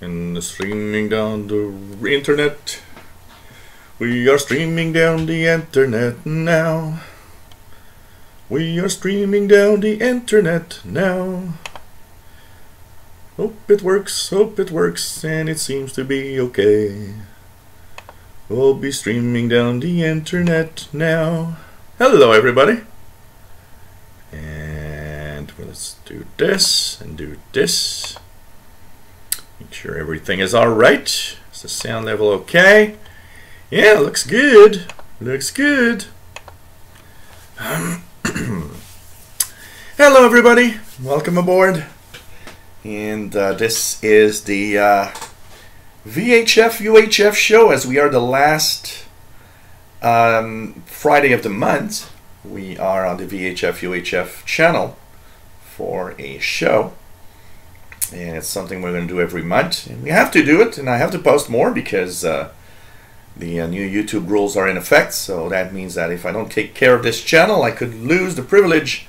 and streaming down the internet. We are streaming down the internet now. We are streaming down the internet now. Hope it works, and it seems to be okay. We'll be streaming down the internet now. Hello everybody. And let's do this and do this. Make sure everything is alright. Is the sound level okay? Yeah, looks good. Looks good. Hello everybody. Welcome aboard. And this is the VHF UHF show, as we are the last Friday of the month. We are on the VHF UHF channel for a show, and it's something we're going to do every month, and we have to do it, and I have to post more because the new YouTube rules are in effect. So that means that if I don't take care of this channel, I could lose the privilege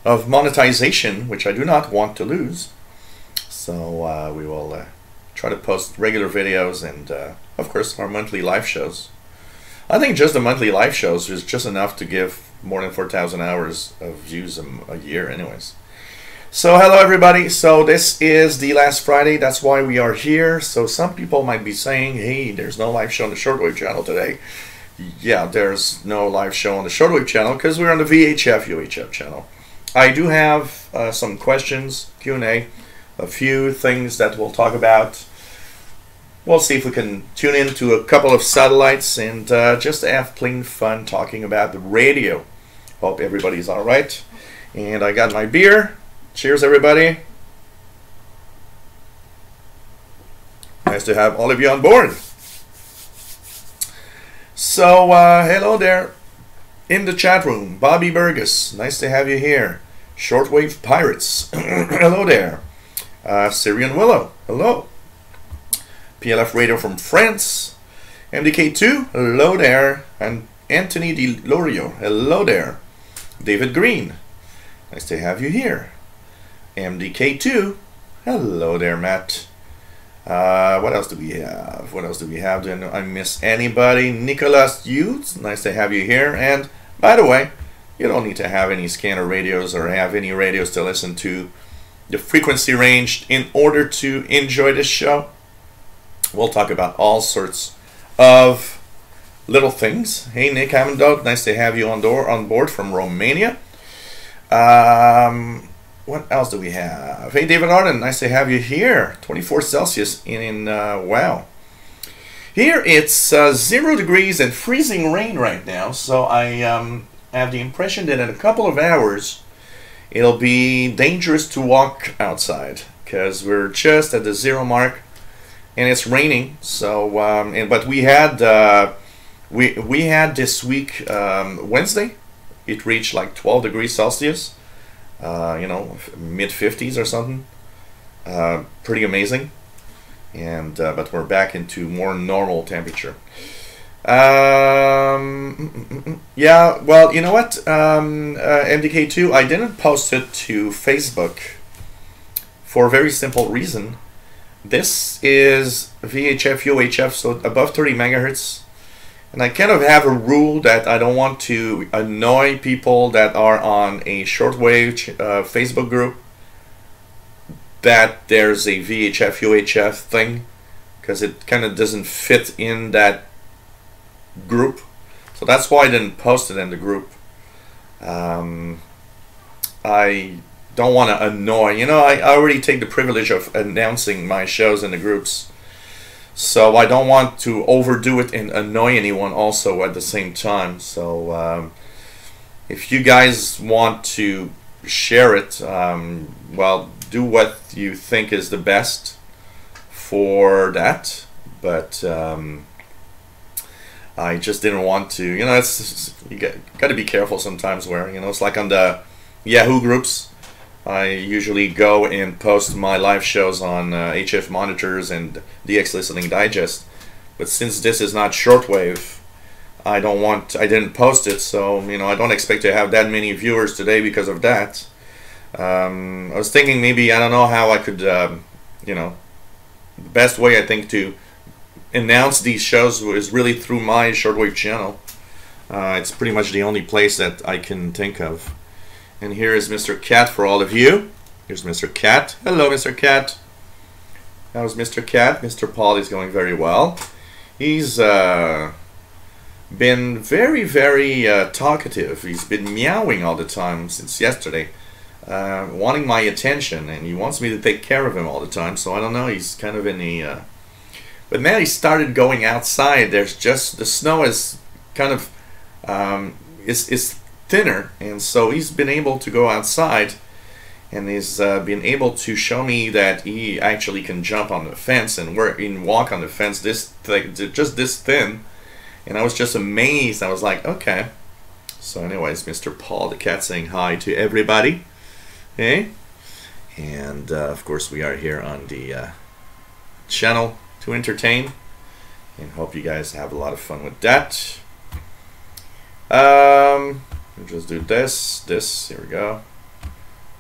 of monetization, which I do not want to lose. So we will try to post regular videos and of course our monthly live shows. I think just the monthly live shows is just enough to give more than 4,000 hours of views a year anyways. So hello everybody. So this is the last Friday, that's why we are here. So some people might be saying, hey, there's no live show on the shortwave channel today. Yeah, there's no live show on the shortwave channel because we're on the VHF UHF channel. I do have some questions, Q&A, a few things that we'll talk about. We'll see if we can tune into a couple of satellites and just have plain fun talking about the radio. Hope everybody's all right. And I got my beer. Cheers, everybody. Nice to have all of you on board. So, hello there in the chat room. Bobby Burgess, nice to have you here. Shortwave Pirates, hello there. Syrian Willow, hello. PLF Radio from France. MDK2, hello there. And Anthony Di Lorio, hello there. David Green, nice to have you here. MDK2, hello there, Matt. What else do we have? What else do we have? Do I miss anybody? Nicholas Hughes, nice to have you here. And by the way, you don't need to have any scanner radios or have any radios to listen to the frequency range in order to enjoy this show. We'll talk about all sorts of little things. Hey Nick Hammondot, nice to have you on board from Romania. What else do we have? Hey David Arden, nice to have you here. 24 Celsius in wow. Here it's 0 degrees and freezing rain right now, so I have the impression that in a couple of hours it'll be dangerous to walk outside because we're just at the 0 mark and it's raining. So but we had we had this week Wednesday, it reached like 12 degrees Celsius, you know, mid 50s or something. Pretty amazing. And but we're back into more normal temperature. Yeah, well, you know what, MDK2, I didn't post it to Facebook for a very simple reason. This is VHF UHF, so above 30 megahertz, and I kind of have a rule that I don't want to annoy people that are on a shortwave Facebook group that there's a VHF UHF thing, because it kind of doesn't fit in that group. So that's why I didn't post it in the group. I don't want to annoy, you know, I already take the privilege of announcing my shows in the groups, so I don't want to overdo it and annoy anyone also at the same time. So if you guys want to share it, well, do what you think is the best for that, but I just didn't want to, you know, you got to be careful sometimes where, you know, it's like on the Yahoo groups, I usually go and post my live shows on HF monitors and DX Listening Digest, but since this is not shortwave, I didn't post it, so, you know, I don't expect to have that many viewers today because of that. I was thinking maybe, I don't know how I could, you know, the best way I think to announce these shows is really through my shortwave channel. It's pretty much the only place that I can think of. And here is Mr. Cat for all of you. Here's Mr. Cat. Hello, Mr. Cat. How's Mr. Cat? Mr. Paul is going very well. He's been very talkative. He's been meowing all the time since yesterday, wanting my attention, and he wants me to take care of him all the time. So I don't know, he's kind of in the but now he started going outside. There's just the snow is kind of is thinner, and so he's been able to go outside, and he's been able to show me that he actually can jump on the fence and walk on the fence just this thin. And I was just amazed. I was like, okay. So anyways, Mr. Paul the cat saying hi to everybody. Okay. And of course we are here on the channel to entertain, and hope you guys have a lot of fun with that. We'll just do this, here we go.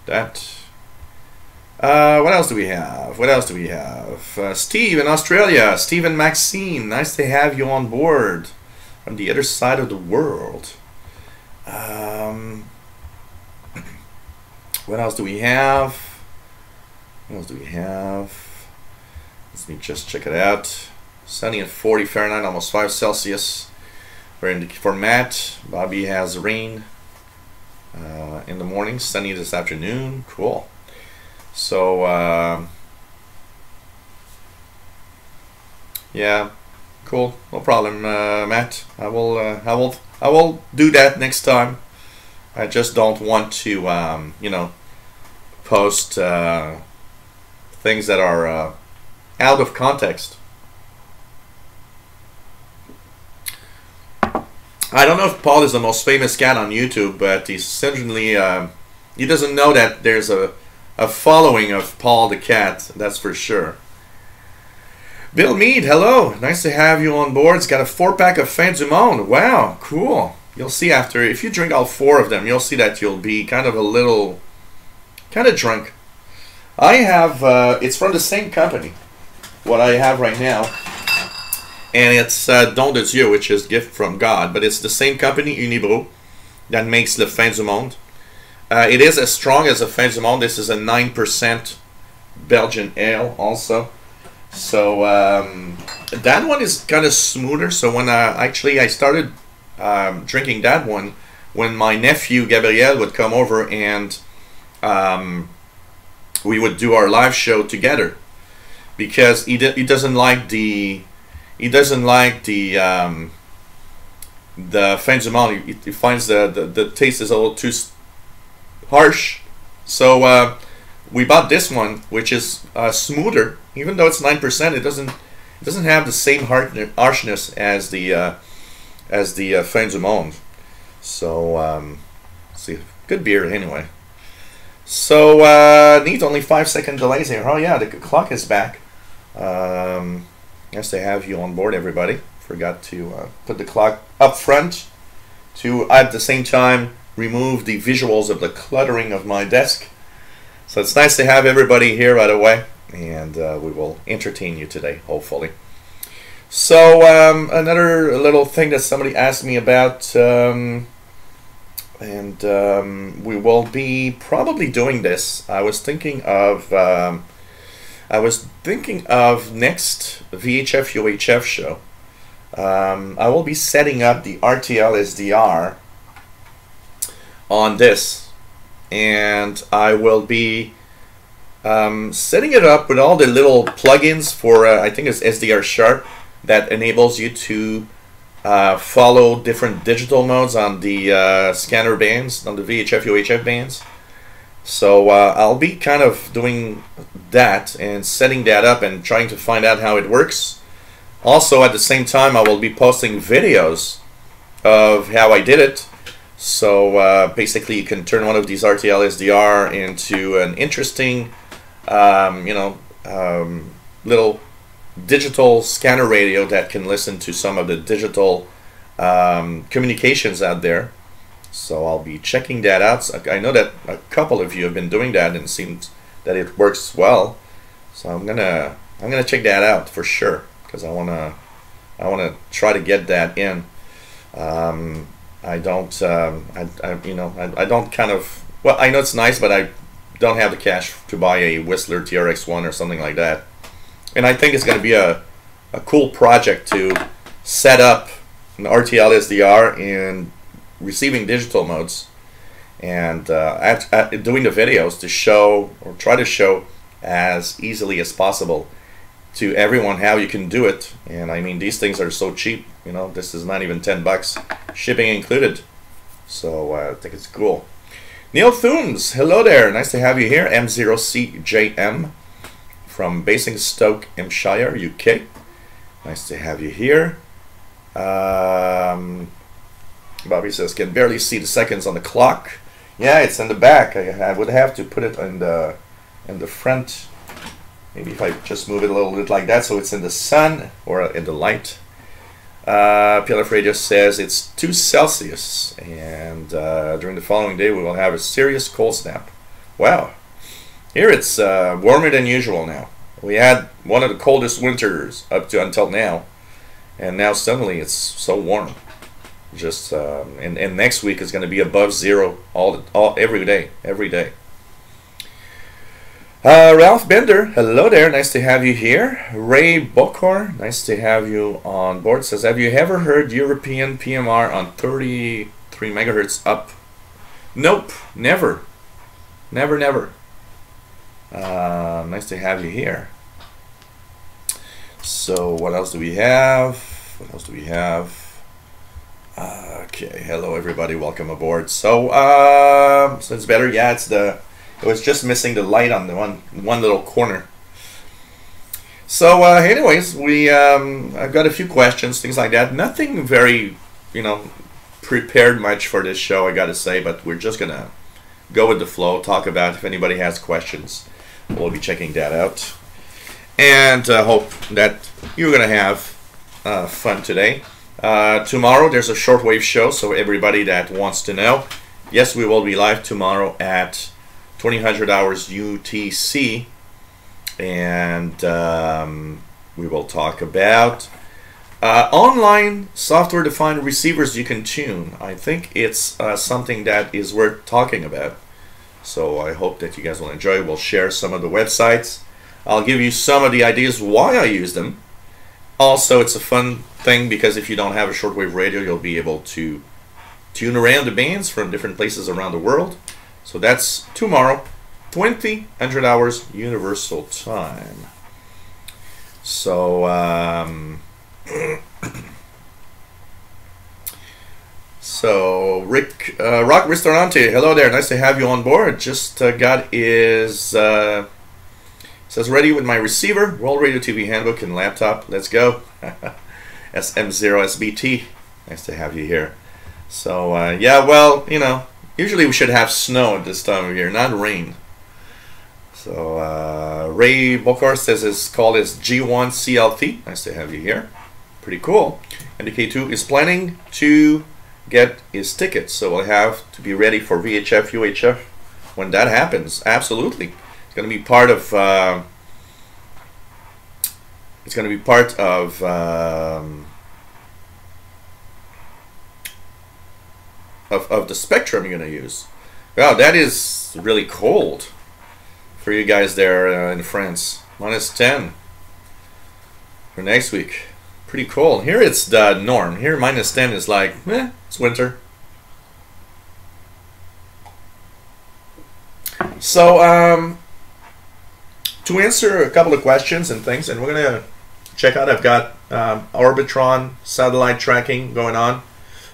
That. What else do we have? What else do we have? Steve in Australia. Steve and Maxine. Nice to have you on board from the other side of the world. What else do we have? What else do we have? Let me just check it out. Sunny at 40 Fahrenheit, almost 5 Celsius. For Matt, Bobby has rain in the morning, sunny this afternoon. Cool. So yeah, cool, no problem, Matt. I will do that next time. I just don't want to you know, post things that are out of context. I don't know if Paul is the most famous cat on YouTube, but he's certainly he doesn't know that there's a following of Paul the cat, that's for sure. Bill Mead, hello, nice to have you on board. It's got a 4-pack of Fin du Monde. Wow, cool. You'll see after, if you drink all 4 of them, you'll see that you'll be kind of drunk. I have it's from the same company, what I have right now, and it's Don de Dieu, which is gift from God, but it's the same company, Unibroue, that makes the Fin du Monde. It is as strong as a Fin du Monde. This is a 9% Belgian ale also. So that one is kind of smoother. So when I started drinking that one, when my nephew Gabriel would come over and we would do our live show together, because he doesn't like the Fin du Monde. He finds the taste is a little too harsh, so we bought this one, which is smoother. Even though it's 9%, it doesn't have the same harshness as the Fin du Monde. So see, good beer anyway. So needs only 5-second delays here. Oh yeah, the clock is back. Nice to have you on board, everybody. Forgot to put the clock up front to at the same time remove the visuals of the cluttering of my desk. So it's nice to have everybody here right away, and we will entertain you today, hopefully. So another little thing that somebody asked me about, and we will be probably doing this. I was thinking of next VHF UHF show. I will be setting up the RTL SDR on this, and I will be setting it up with all the little plugins for I think it's SDR Sharp, that enables you to follow different digital modes on the scanner bands, on the VHF UHF bands. So I'll be kind of doing that and setting that up and trying to find out how it works. Also, at the same time, I will be posting videos of how I did it. So basically, you can turn one of these RTL SDR into an interesting, little digital scanner radio that can listen to some of the digital communications out there. So I'll be checking that out. I know that a couple of you have been doing that, and it seems that it works well. So I'm gonna I'm gonna check that out for sure, because I wanna try to get that in. I don't I don't kind of, well, I know it's nice, but I don't have the cash to buy a Whistler TRX1 or something like that. And I think it's going to be a cool project to set up an RTL SDR in receiving digital modes, and doing the videos to show, or try to show as easily as possible to everyone how you can do it. And I mean, these things are so cheap, you know, this is not even 10 bucks, shipping included. So I think it's cool. Neil Thunes, hello there, nice to have you here. M0CJM from Basingstoke, Hampshire, UK. Nice to have you here. Bobby says, can barely see the seconds on the clock. Yeah, it's in the back. I would have to put it in the front. Maybe if I just move it a little bit like that, so it's in the sun or in the light. Pilar just says it's 2 Celsius, and during the following day we will have a serious cold snap. Wow. Here it's warmer than usual now. We had one of the coldest winters until now, and now suddenly it's so warm. Just and next week is going to be above zero every day. Ralph Bender, hello there, nice to have you here. Ray Bokor, nice to have you on board. Says, have you ever heard European PMR on 33 megahertz up? Nope, never. Never. Nice to have you here. So what else do we have? Okay, hello everybody, welcome aboard. So it's better. Yeah, it was just missing the light on the one little corner. So anyways, I've got a few questions, things like that. Nothing very, prepared much for this show, I gotta say, but we're just gonna go with the flow, talk about if anybody has questions. We'll be checking that out, and hope that you're gonna have fun today. Tomorrow there's a shortwave show, so everybody that wants to know, yes, we will be live tomorrow at 2000 hours UTC, and we will talk about online software-defined receivers you can tune. I think it's something that is worth talking about, so I hope that you guys will enjoy. We'll share some of the websites. I'll give you some of the ideas why I use them. Also, it's a fun thing because if you don't have a shortwave radio, you'll be able to tune around the bands from different places around the world. So that's tomorrow, 2000 hours Universal Time. So, Rick, Rock Ristorante, hello there, nice to have you on board. Just got his, says ready with my receiver, World Radio TV Handbook and laptop, let's go. SM0SBT, nice to have you here. So, yeah, well, usually we should have snow at this time of year, not rain. So Ray Bokar says his call is G1 CLT. Nice to have you here. Pretty cool. And the K2 is planning to get his tickets, so we'll have to be ready for VHF UHF when that happens. Absolutely, it's going to be part of. It's going to be part of. Of the spectrum you're going to use. Wow, that is really cold for you guys there in France. -10 for next week. Pretty cold. Here it's the norm. Here -10 is like, it's winter. So, to answer a couple of questions and things, and we're going to check out, I've got Orbitron satellite tracking going on.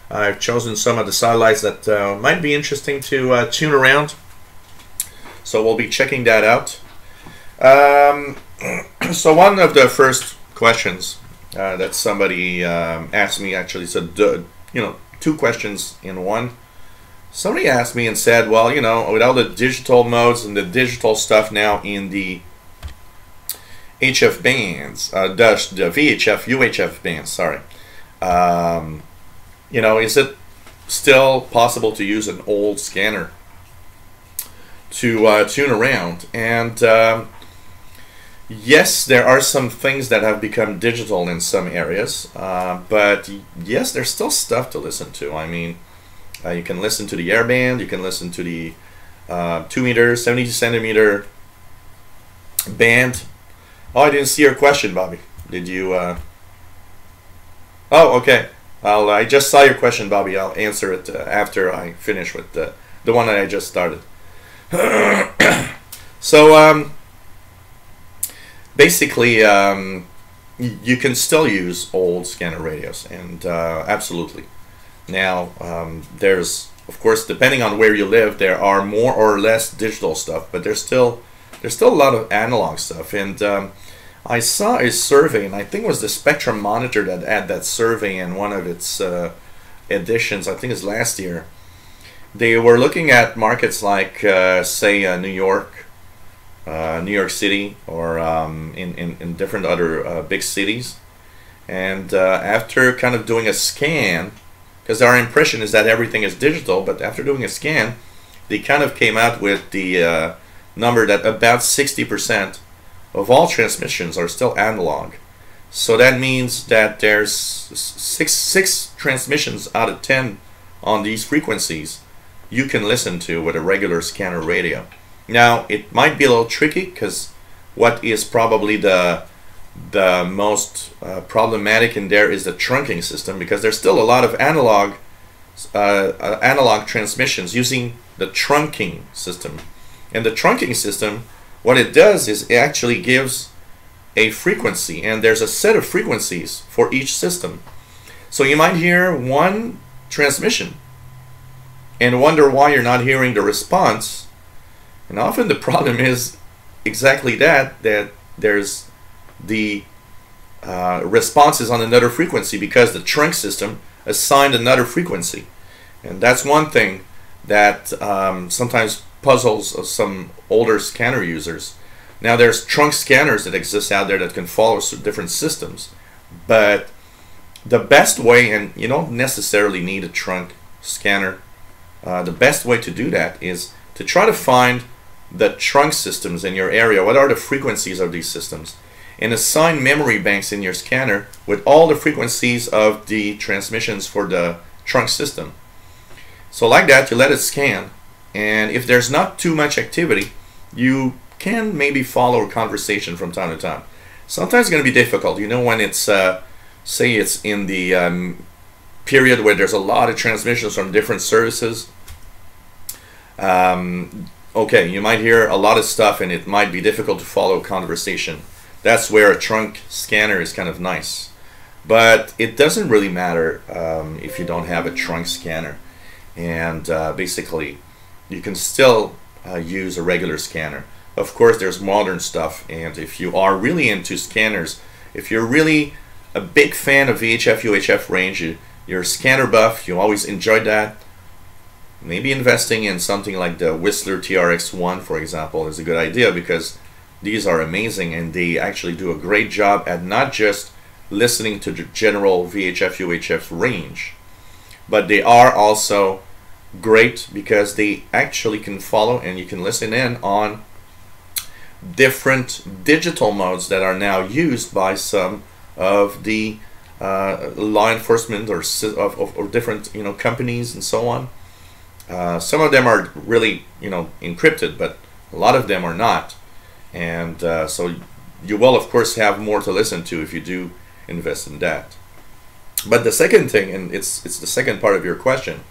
I've chosen some of the satellites that might be interesting to tune around. So we'll be checking that out. So one of the first questions that somebody asked me, actually, so two questions in one. Somebody asked me and said, well, with all the digital modes and the digital stuff now in the HF bands, the VHF UHF bands, sorry. Is it still possible to use an old scanner to tune around? And Yes, there are some things that have become digital in some areas, but yes, there's still stuff to listen to. I mean, you can listen to the airband, you can listen to the 2 meter, 70 centimeter band. Oh, I didn't see your question, Bobby. Did you? Oh, okay. I just saw your question, Bobby. I'll answer it after I finish with the one that I just started. So basically, you can still use old scanner radios, and absolutely. Now, there's, of course, depending on where you live, there are more or less digital stuff, but there's still a lot of analog stuff. And I saw a survey, and I think it was the Spectrum Monitor that had that survey in one of its editions. I think it's last year. They were looking at markets like, say, New York City, or in different other big cities. And after kind of doing a scan, because our impression is that everything is digital, but after doing a scan, they kind of came out with the number that about 60% of all transmissions are still analog. So that means that there's six transmissions out of 10 on these frequencies you can listen to with a regular scanner radio. Now, it might be a little tricky, because what is probably the most problematic in there is the trunking system, because there's still a lot of analog transmissions using the trunking system. And the trunking system, what it does is it actually gives a frequency, and there's a set of frequencies for each system. So you might hear one transmission and wonder why you're not hearing the response. And often the problem is exactly that there's the response is on another frequency, because the trunk system assigned another frequency. And that's one thing that sometimes puzzles some older scanner users. Now, there's trunk scanners that exist out there that can follow different systems, but the best way, and you don't necessarily need a trunk scanner, the best way to do that is to try to find the trunk systems in your area. What are the frequencies of these systems? And assign memory banks in your scanner with all the frequencies of the transmissions for the trunk system. So like that, you let it scan, and if there's not too much activity, you can maybe follow a conversation from time to time. Sometimes it's going to be difficult, you know, when it's say it's in the period where there's a lot of transmissions from different services. Okay, you might hear a lot of stuff, and it might be difficult to follow a conversation. That's where a trunk scanner is kind of nice. But it doesn't really matter if you don't have a trunk scanner. And basically, you can still use a regular scanner. Of course, there's modern stuff, and if you are really into scanners, if you're really a big fan of VHF UHF range, you're a scanner buff, you always enjoyed that, maybe investing in something like the Whistler TRX-1, for example, is a good idea, because these are amazing, and they actually do a great job at not just listening to the general VHF UHF range, but they are also great because they actually can follow, and you can listen in on different digital modes that are now used by some of the law enforcement or different companies and so on. Some of them are really encrypted, but a lot of them are not. And so you will, of course, have more to listen to if you do invest in that. But the second thing, and it's the second part of your question,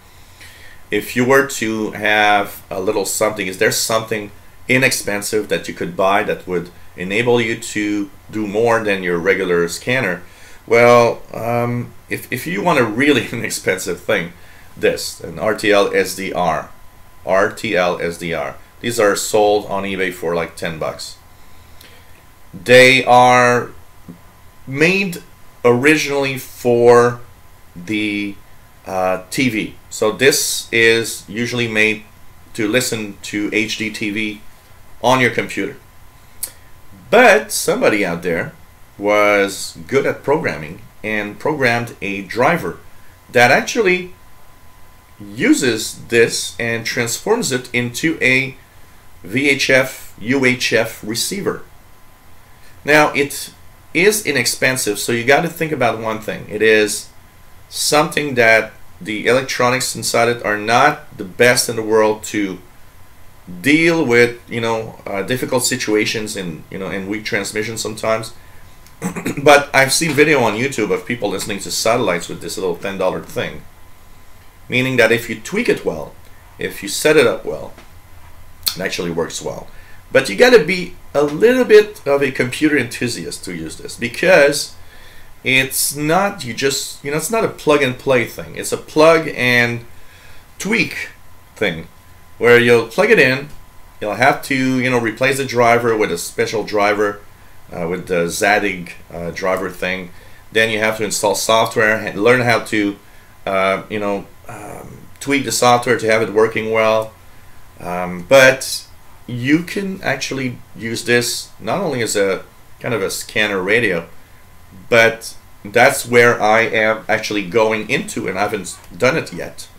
if you were to have a little something, is there something inexpensive that you could buy that would enable you to do more than your regular scanner? Well, if you want a really inexpensive thing, an RTL SDR. These are sold on eBay for like 10 bucks. They are made originally for the TV. So this is usually made to listen to HD TV on your computer. But somebody out there was good at programming and programmed a driver that actually uses this and transforms it into a VHF UHF receiver. Now, it is inexpensive, so you got to think about one thing. It is something that the electronics inside it are not the best in the world to deal with, difficult situations in weak transmission sometimes. But I've seen video on YouTube of people listening to satellites with this little $10 thing, meaning that if you tweak it well, if you set it up well, it actually works well. But you got to be a little bit of a computer enthusiast to use this, because it's not it's not a plug and play thing. It's a plug and tweak thing, where you'll plug it in, you'll have to replace the driver with a special driver, with the Zadig driver thing. Then you have to install software and learn how to tweak the software to have it working well. But you can actually use this not only as a kind of a scanner radio, but that's where I am actually going into, and I haven't done it yet.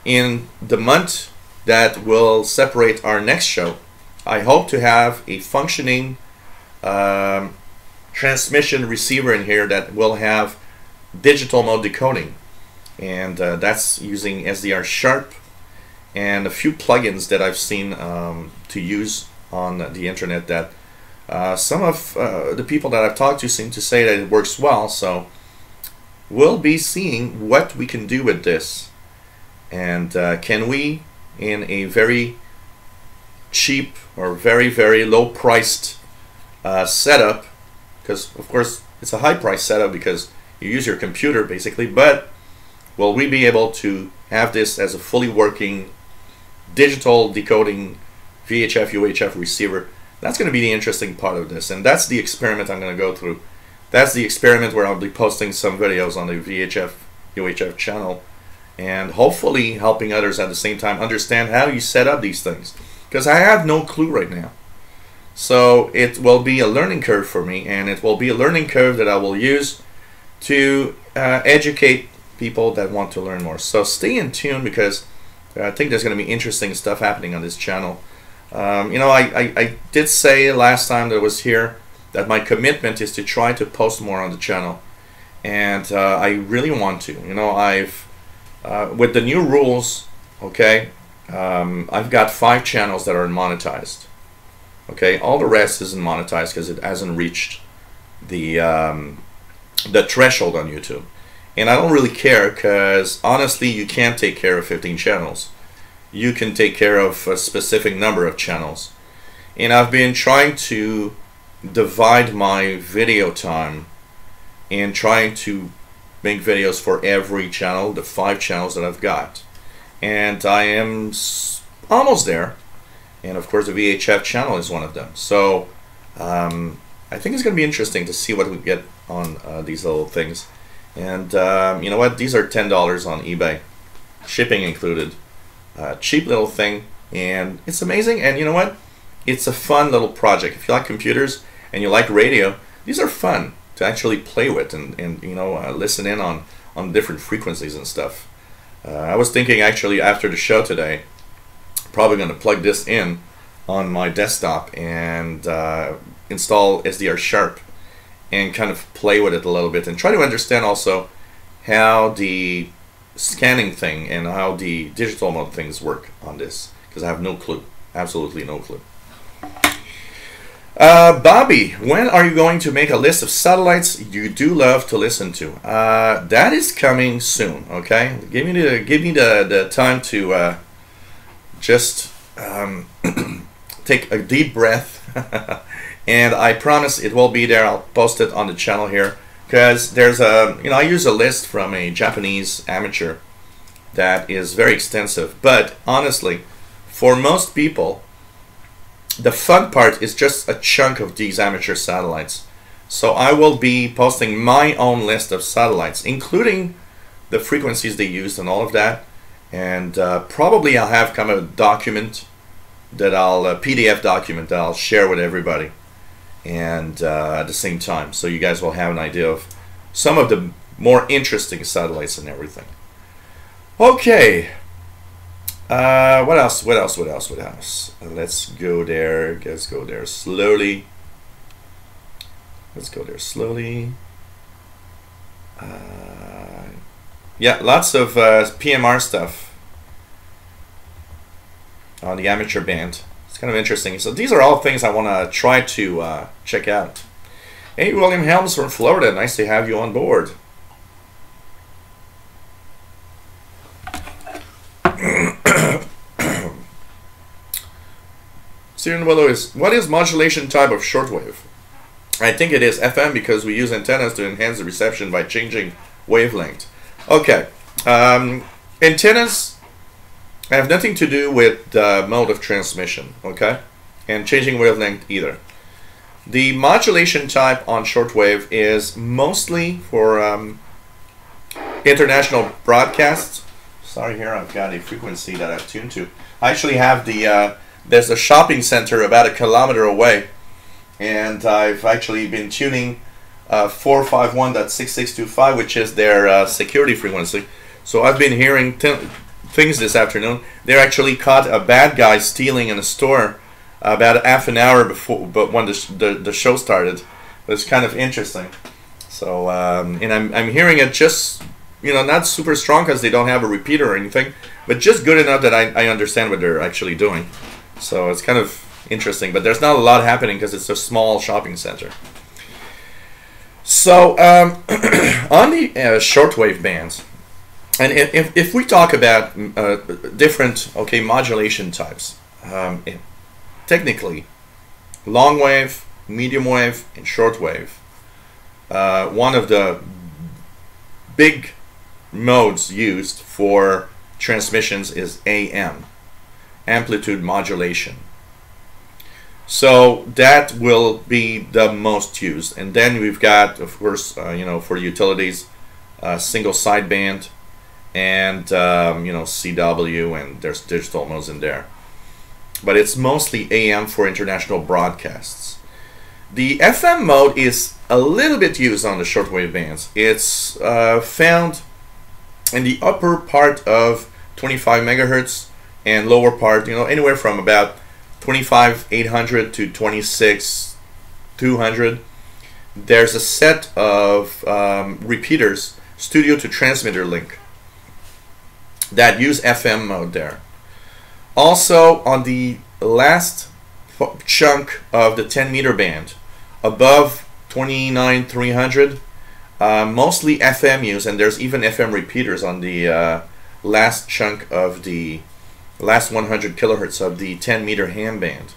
In the month that will separate our next show, I hope to have a functioning transmission receiver in here that will have digital mode decoding, and that's using SDR Sharp and a few plugins that I've seen to use on the internet that some of the people that I've talked to seem to say that it works well. So we'll be seeing what we can do with this, and can we, in a very cheap or very, very low priced setup, because of course it's a high price setup because you use your computer basically, but will we be able to have this as a fully working digital decoding VHF UHF receiver? That's going to be the interesting part of this, and that's the experiment I'm going to go through. That's the experiment where I'll be posting some videos on the VHF UHF channel, and hopefully helping others at the same time understand how you set up these things, because I have no clue right now. So it will be a learning curve for me, and it will be a learning curve that I will use to educate people that want to learn more. So stay in tune, because I think there's going to be interesting stuff happening on this channel. I did say last time that I was here that my commitment is to try to post more on the channel, and I really want to. I've with the new rules, okay, I've got 5 channels that are monetized. Okay, all the rest isn't monetized because it hasn't reached the threshold on YouTube. And I don't really care, because honestly you can't take care of 15 channels. You can take care of a specific number of channels. And I've been trying to divide my video time and trying to make videos for every channel, the 5 channels that I've got. And I am almost there. And of course the VHF channel is one of them. So I think it's going to be interesting to see what we get on these little things. And you know what? These are $10 on eBay, shipping included. Cheap little thing, and it's amazing. And you know what? It's a fun little project. If you like computers and you like radio, these are fun to actually play with and listen in on different frequencies and stuff. I was thinking actually after the show today, probably going to plug this in on my desktop and install SDR Sharp and kind of play with it a little bit and try to understand also how the scanning thing and how the digital mode things work on this, because I have no clue, absolutely no clue. Bobby, when are you going to make a list of satellites you do love to listen to? That is coming soon. Okay, give me the time to just take a deep breath, and I promise it will be there. I'll post it on the channel here, because there's I use a list from a Japanese amateur that is very extensive, but honestly, for most people, the fun part is just a chunk of these amateur satellites. So I will be posting my own list of satellites, including the frequencies they used and all of that, and probably I'll have kind of a document that a PDF document that I'll share with everybody, and at the same time, so you guys will have an idea of some of the more interesting satellites and everything. Okay, what else? Let's go there slowly. Let's go there slowly. Yeah, lots of PMR stuff on the amateur band. It's kind of interesting. So these are all things I want to try to check out. Hey, William Helms from Florida. Nice to have you on board. Syrian Willow is, what is modulation type of shortwave? I think it is FM because we use antennas to enhance the reception by changing wavelength. Okay, antennas have nothing to do with the mode of transmission, okay? And changing wavelength either. The modulation type on shortwave is mostly for international broadcasts. Sorry, here I've got a frequency that I've tuned to. I actually have the, there's a shopping center about 1 kilometer away, and I've actually been tuning 451.6625, which is their security frequency. So I've been hearing things this afternoon. They actually caught a bad guy stealing in a store about half an hour before, but when the show started. It's kind of interesting. So and I'm hearing it just, you know, not super strong because they don't have a repeater or anything, but just good enough that I understand what they're actually doing. So it's kind of interesting, but there's not a lot happening because it's a small shopping center. So on the shortwave bands, and if we talk about different modulation types, technically, long wave, medium wave, and shortwave, one of the big modes used for transmissions is AM, amplitude modulation. So that will be the most used, and then we've got, of course, you know, for utilities, single sideband, and you know, CW, and there's digital modes in there. But it's mostly AM for international broadcasts. The FM mode is a little bit used on the shortwave bands. It's found in the upper part of 25 megahertz and lower part, you know, anywhere from about 25,800 to 26,200. There's a set of repeaters, studio to transmitter link, that use FM mode there. Also, on the last chunk of the 10 meter band, above 29,300, mostly FM use, and there's even FM repeaters on the last chunk of the last 100 kilohertz of the 10 meter ham band.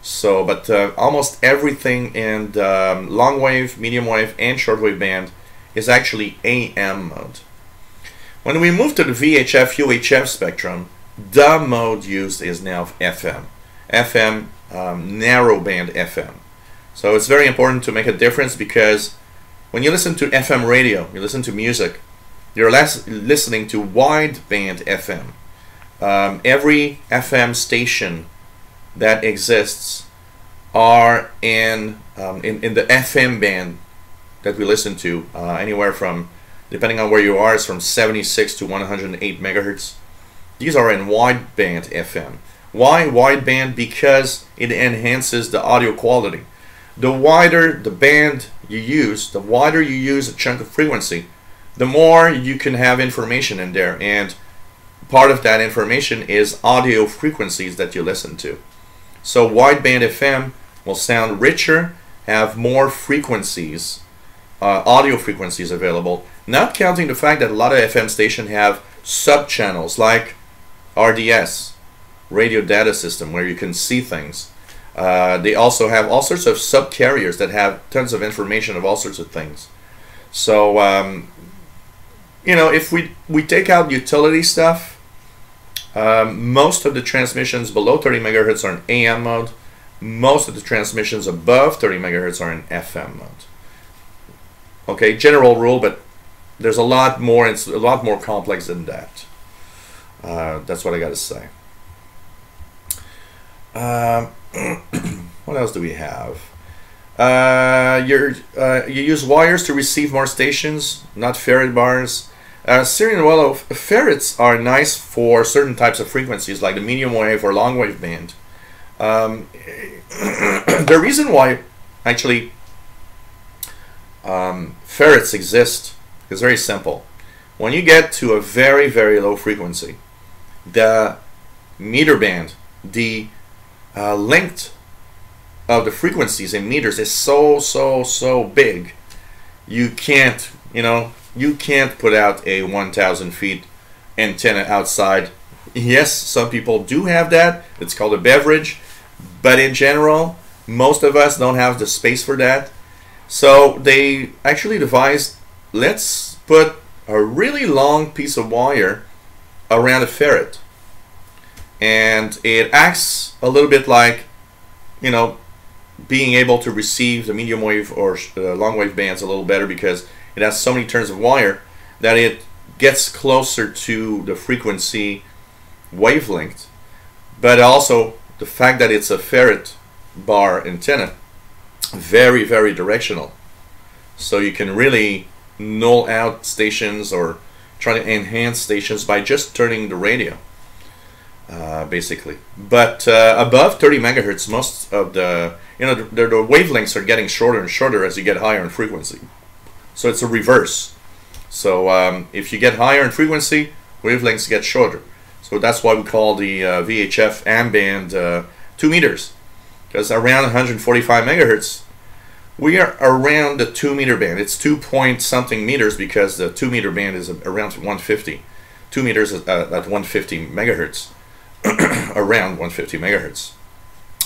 So, but almost everything in the long wave, medium wave, and shortwave band is actually AM mode. When we move to the VHF UHF spectrum, the mode used is now FM. FM, narrow band FM. So it's very important to make a difference, because when you listen to FM radio, you listen to music, you're listening to wide band FM. Every FM station that exists are in the FM band that we listen to, anywhere from, depending on where you are, it's from 76 to 108 megahertz. These are in wide band FM. Why wide band? Because it enhances the audio quality. The wider the band you use, the wider you use a chunk of frequency, the more you can have information in there, and part of that information is audio frequencies that you listen to. So wideband FM will sound richer, have more frequencies, audio frequencies available, not counting the fact that a lot of FM stations have sub-channels like RDS, radio data system, where you can see things. They also have all sorts of sub-carriers that have tons of information of all sorts of things. So, you know, if we take out utility stuff, most of the transmissions below 30 megahertz are in AM mode. Most of the transmissions above 30 megahertz are in FM mode. Okay, general rule, but there's a lot more. It's a lot more complex than that. That's what I got to say. What else do we have? You use wires to receive more stations, not ferret bars. Syrian Willow, ferrets are nice for certain types of frequencies, like the medium wave or long wave band. The reason why, actually, ferrets exist is very simple. When you get to a very, very low frequency, the meter band, the length of the frequencies in meters is so big, you can't, you can't put out a 1,000 feet antenna outside. Yes, some people do have that. It's called a beverage, but in general, most of us don't have the space for that. So they actually devised, let's put a really long piece of wire around a ferret, and it acts a little bit like, being able to receive the medium wave or long wave bands a little better, because it has so many turns of wire that it gets closer to the frequency wavelength. But also the fact that it's a ferret bar antenna, very, very directional, so you can really null out stations or try to enhance stations by just turning the radio, basically. But above 30 megahertz, most of the the wavelengths are getting shorter and shorter as you get higher in frequency. So it's a reverse. So if you get higher in frequency, wavelengths get shorter. So that's why we call the VHF AM band 2 meters, because around 145 megahertz, we are around the 2 meter band. It's 2 point something meters because the 2 meter band is around 150. 2 meters at 150 megahertz, around 150 megahertz.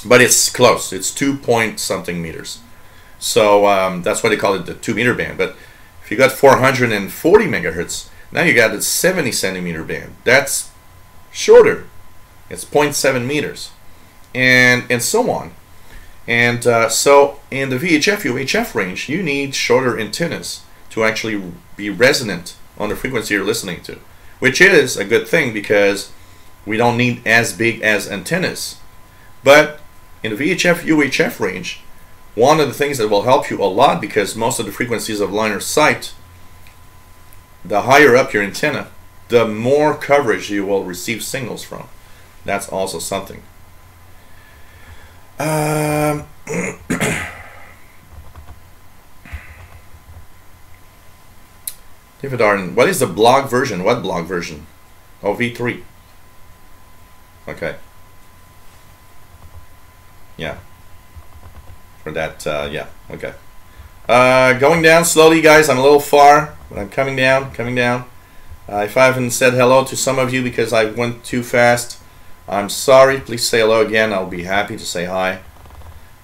But it's close. It's 2 point something meters. So that's why they call it the 2 meter band. But if you got 440 megahertz, now you got a 70 centimeter band. That's shorter. It's 0.7 meters, and so on. And so in the VHF UHF range, you need shorter antennas to actually be resonant on the frequency you're listening to, which is a good thing because we don't need as big as antennas. But in the VHF UHF range, one of the things that will help you a lot, because most of the frequencies of line of sight, the higher up your antenna, the more coverage you will receive signals from. That's also something. David Arden, what is the blog version? What blog version? Oh, V3. Okay. Yeah. For that, yeah, okay. Going down slowly, guys. I'm a little far, but I'm coming down, if I haven't said hello to some of you because I went too fast, I'm sorry. Please say hello again. I'll be happy to say hi.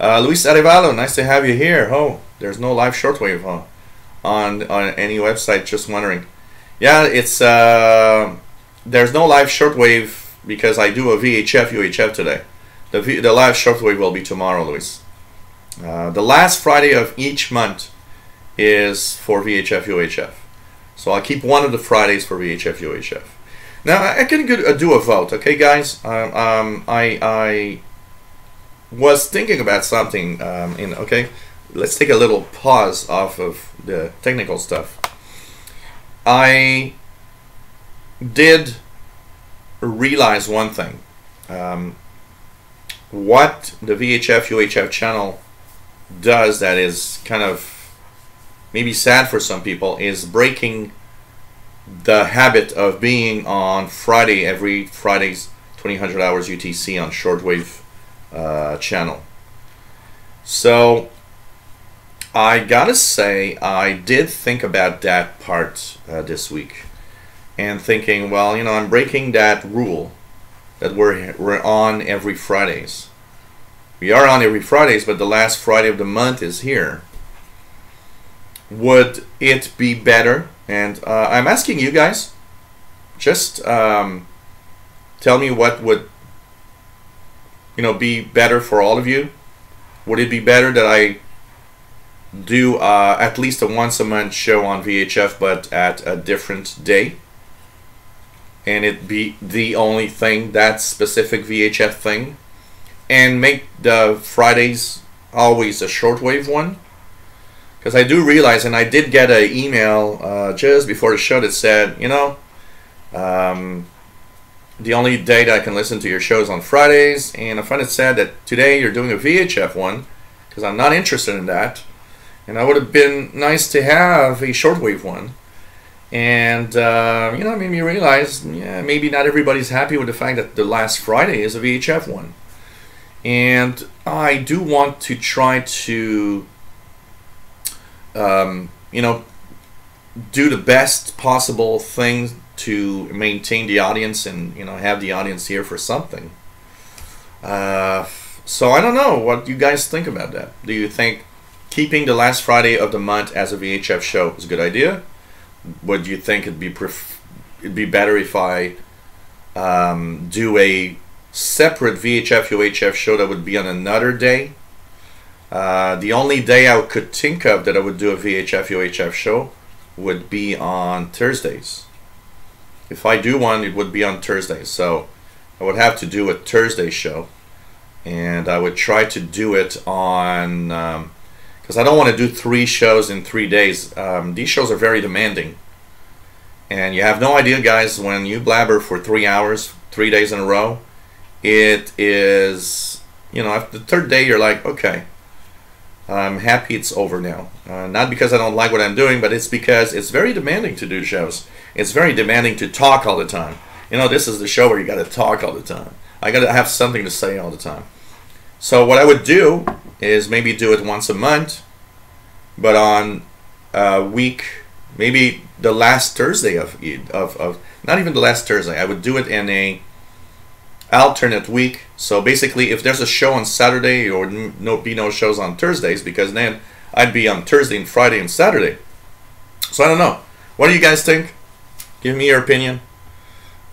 Luis Arevalo, nice to have you here. Oh, there's no live shortwave on any website, just wondering. Yeah, it's there's no live shortwave because I do a VHF UHF today. The live shortwave will be tomorrow, Luis. The last Friday of each month is for VHF UHF. So I'll keep one of the Fridays for VHF UHF. Now I can do a vote, okay, guys? I was thinking about something. Okay, let's take a little pause off of the technical stuff. I did realize one thing. What the VHF UHF channel does that is kind of maybe sad for some people is breaking the habit of being on Friday, every Friday's 2000 hours UTC on shortwave channel. So I gotta say, I did think about that part this week, and thinking, well, I'm breaking that rule that we're on every Fridays. We are on every Fridays, but the last Friday of the month is here. Would it be better? And I'm asking you guys, just tell me what would be better for all of you. Would it be better that I do at least a once a month show on VHF, but at a different day, and it be the only thing, that specific VHF thing, and make the Fridays always a shortwave one? Because I do realize, and I did get an email just before the show that said, the only day that I can listen to your shows on Fridays, and I find it sad that today you're doing a VHF one, because I'm not interested in that. and I would have been nice to have a shortwave one. And you know, made me realize, yeah, maybe not everybody's happy with the fact that the last Friday is a VHF one. And I do want to try to, you know, do the best possible thing to maintain the audience and, you know, have the audience here for something. So I don't know what you guys think about that. Do you think keeping the last Friday of the month as a VHF show is a good idea? Would you think it'd be better if I do a separate VHF UHF show that would be on another day? The only day I could think of that I would do a VHF UHF show would be on Thursdays. If I do one, it would be on Thursdays. So I would have to do a Thursday show, and I would try to do it on, because I don't want to do 3 shows in 3 days. These shows are very demanding, and you have no idea, guys, when you blabber for 3 hours 3 days in a row, it is, you know, after the 3rd day you're like, okay, I'm happy it's over now. Not because I don't like what I'm doing, but it's because it's very demanding to do shows. It's very demanding to talk all the time. You know, this is the show where you got to talk all the time. I got to have something to say all the time. So what I would do is maybe do it once a month, but on a week, maybe the last Thursday of not even the last Thursday. I would do it in a alternate week. So basically, if there's a show on Saturday, or no shows on Thursdays, because then I'd be on Thursday and Friday and Saturday. So I don't know. What do you guys think? Give me your opinion.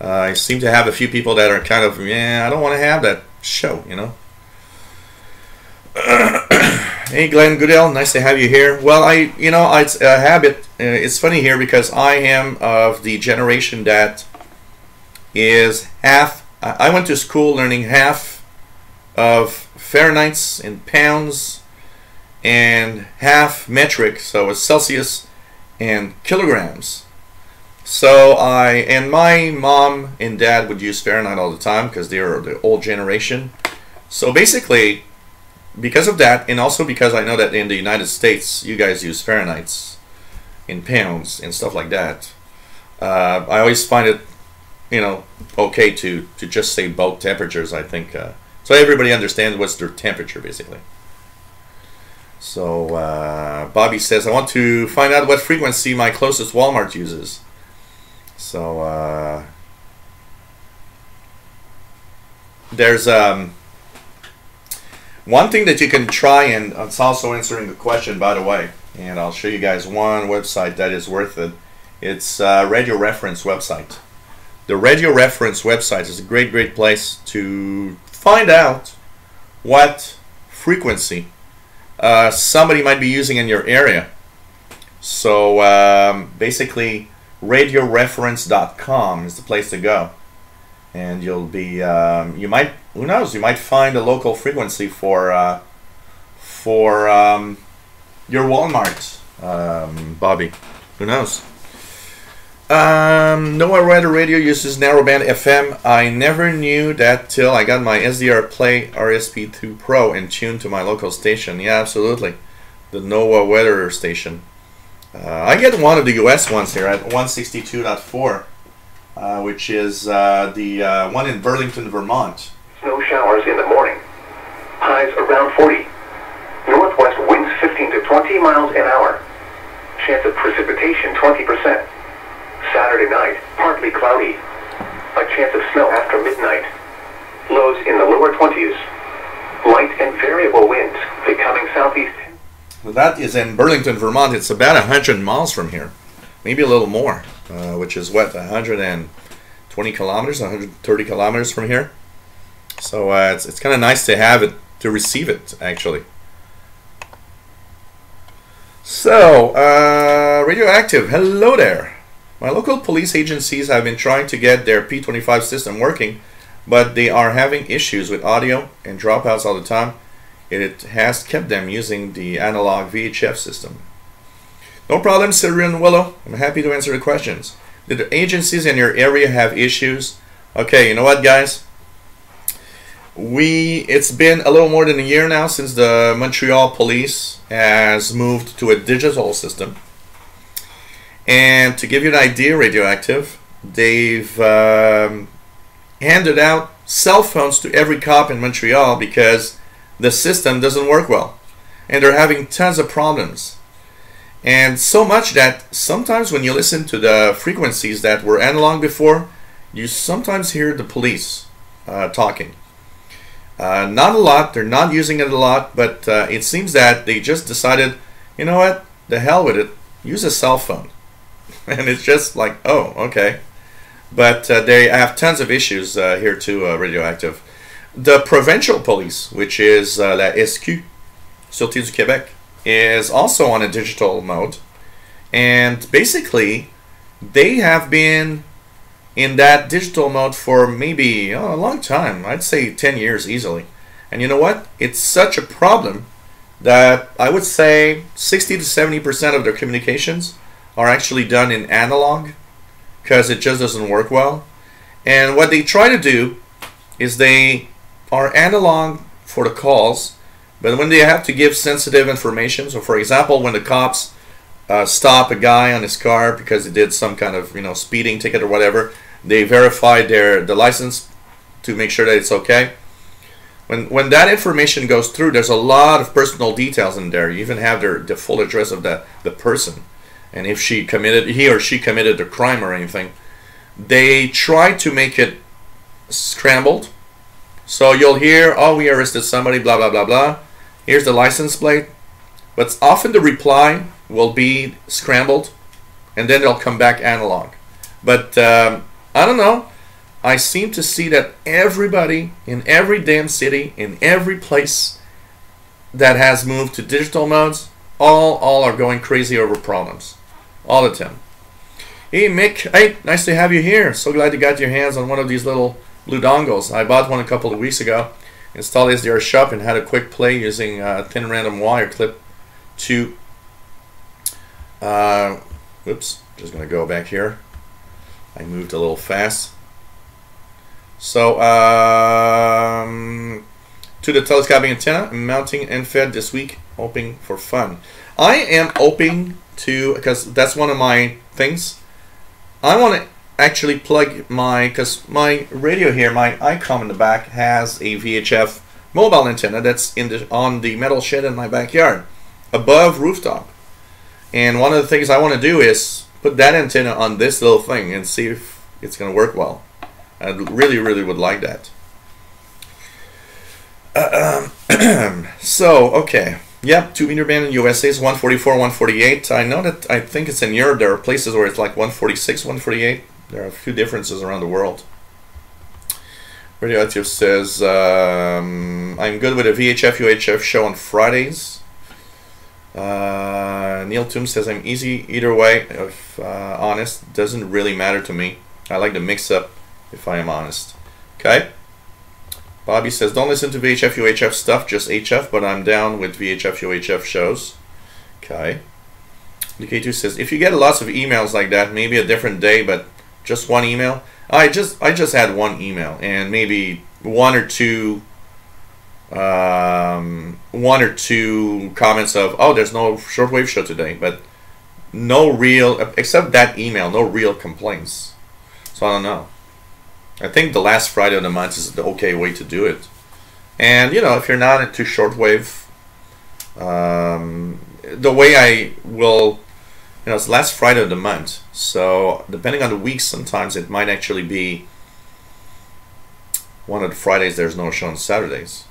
I seem to have a few people that are kind of, yeah, I don't want to have that show, you know. Hey, Glenn Goodell, nice to have you here. Well, you know, it's a habit. It's funny here because I am of the generation that is half. I went to school learning half of Fahrenheit in pounds and half metric, so it's Celsius and kilograms. So and my mom and dad would use Fahrenheit all the time because they are the old generation. So basically, because of that, and also because I know that in the United States you guys use Fahrenheit in pounds and stuff like that, I always find it, you know, okay to just say both temperatures, I think, so everybody understands what's their temperature basically. So Bobby says, I want to find out what frequency my closest Walmart uses. So there's one thing that you can try, and it's also answering the question, by the way, and I'll show you guys one website that is worth it. It's Radio Reference website. The Radio Reference website is a great place to find out what frequency somebody might be using in your area. So basically, radioreference.com is the place to go, and you'll be you might, who knows, you might find a local frequency for your Walmart, Bobby, who knows. Noah Rider Radio uses narrowband FM. I never knew that till I got my SDR Play RSP2 Pro and tuned to my local station. Yeah, absolutely, the Noah Weather station. I get one of the US ones here at 162.4, which is the one in Burlington, Vermont. Snow showers in the morning. Highs around 40. Northwest winds 15 to 20 miles an hour. Chance of precipitation 20%. Saturday night, partly cloudy. A chance of snow after midnight. Lows in the lower 20s. Light and variable winds becoming southeast. Well, that is in Burlington, Vermont. It's about 100 miles from here, maybe a little more, which is what, 120 kilometers, 130 kilometers from here. So it's kind of nice to have it, to receive it, actually. So, Radioactive, hello there. My local police agencies have been trying to get their P25 system working, but they are having issues with audio and dropouts all the time. It has kept them using the analog VHF system. No problem, Syrian Willow. I'm happy to answer the questions. Did the agencies in your area have issues? Okay, you know what, guys? It's been a little more than a year now since the Montreal police has moved to a digital system. And to give you an idea, Radioactive, they've handed out cell phones to every cop in Montreal because the system doesn't work well. And they're having tons of problems. And so much that sometimes when you listen to the frequencies that were analog before, you sometimes hear the police talking. Not a lot, they're not using it a lot, but it seems that they just decided, you know what, the hell with it, use a cell phone. And it's just like, oh, okay. But they have tons of issues here too, Radioactive. The provincial police, which is la SQ, Sûreté du Québec, is also on a digital mode. And basically, they have been in that digital mode for maybe a long time. I'd say 10 years easily. And you know what? It's such a problem that I would say 60 to 70% of their communications are actually done in analog because it just doesn't work well. And what they try to do is they are analog for the calls, but when they have to give sensitive information, so for example, when the cops stop a guy on his car because he did some kind of speeding ticket or whatever, they verify the license to make sure that it's okay. When that information goes through, there's a lot of personal details in there. You even have the full address of the person, and if he or she committed a crime or anything. They try to make it scrambled, so you'll hear, oh, we arrested somebody, blah blah blah blah, here's the license plate, but often the reply will be scrambled and then they'll come back analog. But I don't know, I seem to see that everybody in every damn city, in every place that has moved to digital modes, all are going crazy over problems all the time. Hey Mick, hey, nice to have you here. So glad you got your hands on one of these little blue dongles. I bought one a couple of weeks ago, installed SDR Shop, and had a quick play using thin random wire clip to whoops, just gonna go back here. I moved a little fast. So to the telescoping antenna, I'm mounting NFED this week, hoping for fun. I am hoping to, because that's one of my things, I want to actually plug because my radio here, my ICOM in the back, has a VHF mobile antenna that's on the metal shed in my backyard, above rooftop. And one of the things I want to do is put that antenna on this little thing and see if it's going to work well. I really, really would like that. So, okay. Yep, 2 meter band in USA is 144, 148. I know that, I think it's in Europe, there are places where it's like 146, 148. There are a few differences around the world. Radioactive says, I'm good with a VHF UHF show on Fridays. Neil Toom says, I'm easy either way, if honest. Doesn't really matter to me. I like the mix-up, if I am honest. Okay. Bobby says, don't listen to VHF UHF stuff, just HF, but I'm down with VHF UHF shows. Okay. DK2 says, if you get lots of emails like that, maybe a different day, but just one email. I just had one email, and maybe one or two comments of, oh, there's no shortwave show today, but no real, except that email, no real complaints. So I don't know. I think the last Friday of the month is the okay way to do it. And if you're not into shortwave, the way I will, it's last Friday of the month, so depending on the week, sometimes it might actually be one of the Fridays there's no show on Saturdays.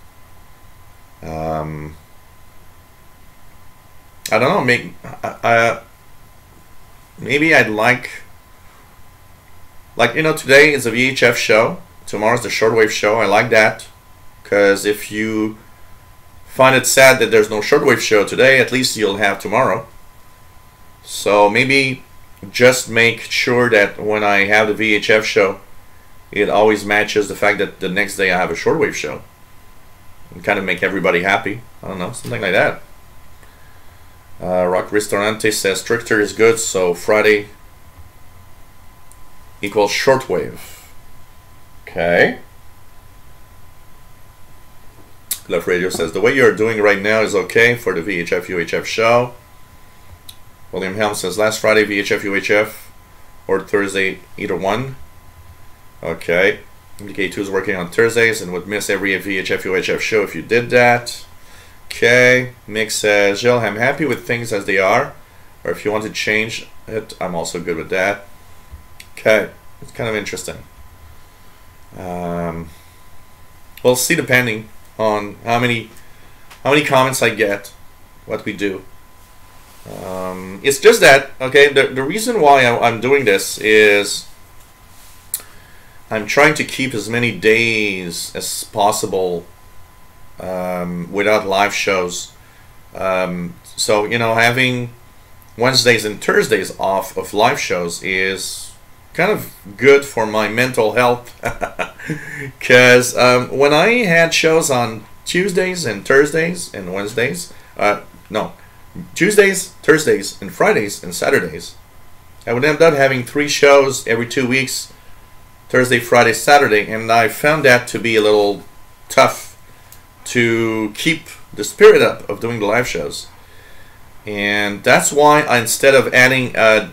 I don't know, maybe I'd like today is a VHF show, tomorrow's the shortwave show. I like that, because if you find it sad that there's no shortwave show today, at least you'll have tomorrow. So maybe just make sure that when I have the VHF show, it always matches the fact that the next day I have a shortwave show, and kind of make everybody happy. I don't know, something like that. Rock Ristorante says Trickster is good, so Friday equals shortwave. Okay. Left Radio says, the way you're doing right now is okay for the VHF UHF show. William Helm says, last Friday VHF UHF or Thursday, either one. Okay. MDK2 is working on Thursdays and would miss every VHF UHF show if you did that. Okay. Mick says, Jill, I'm happy with things as they are. Or if you want to change it, I'm also good with that. Okay. It's kind of interesting. We'll see depending on how many comments I get, what we do. It's just that, okay, the reason why I'm doing this is I'm trying to keep as many days as possible without live shows. So, you know, having Wednesdays and Thursdays off of live shows is kind of good for my mental health. Because when I had shows on Tuesdays and Thursdays and Wednesdays, no, Tuesdays, Thursdays, and Fridays and Saturdays, I would end up having 3 shows every 2 weeks, Thursday, Friday, Saturday, and I found that to be a little tough to keep the spirit up of doing the live shows. And that's why instead of adding a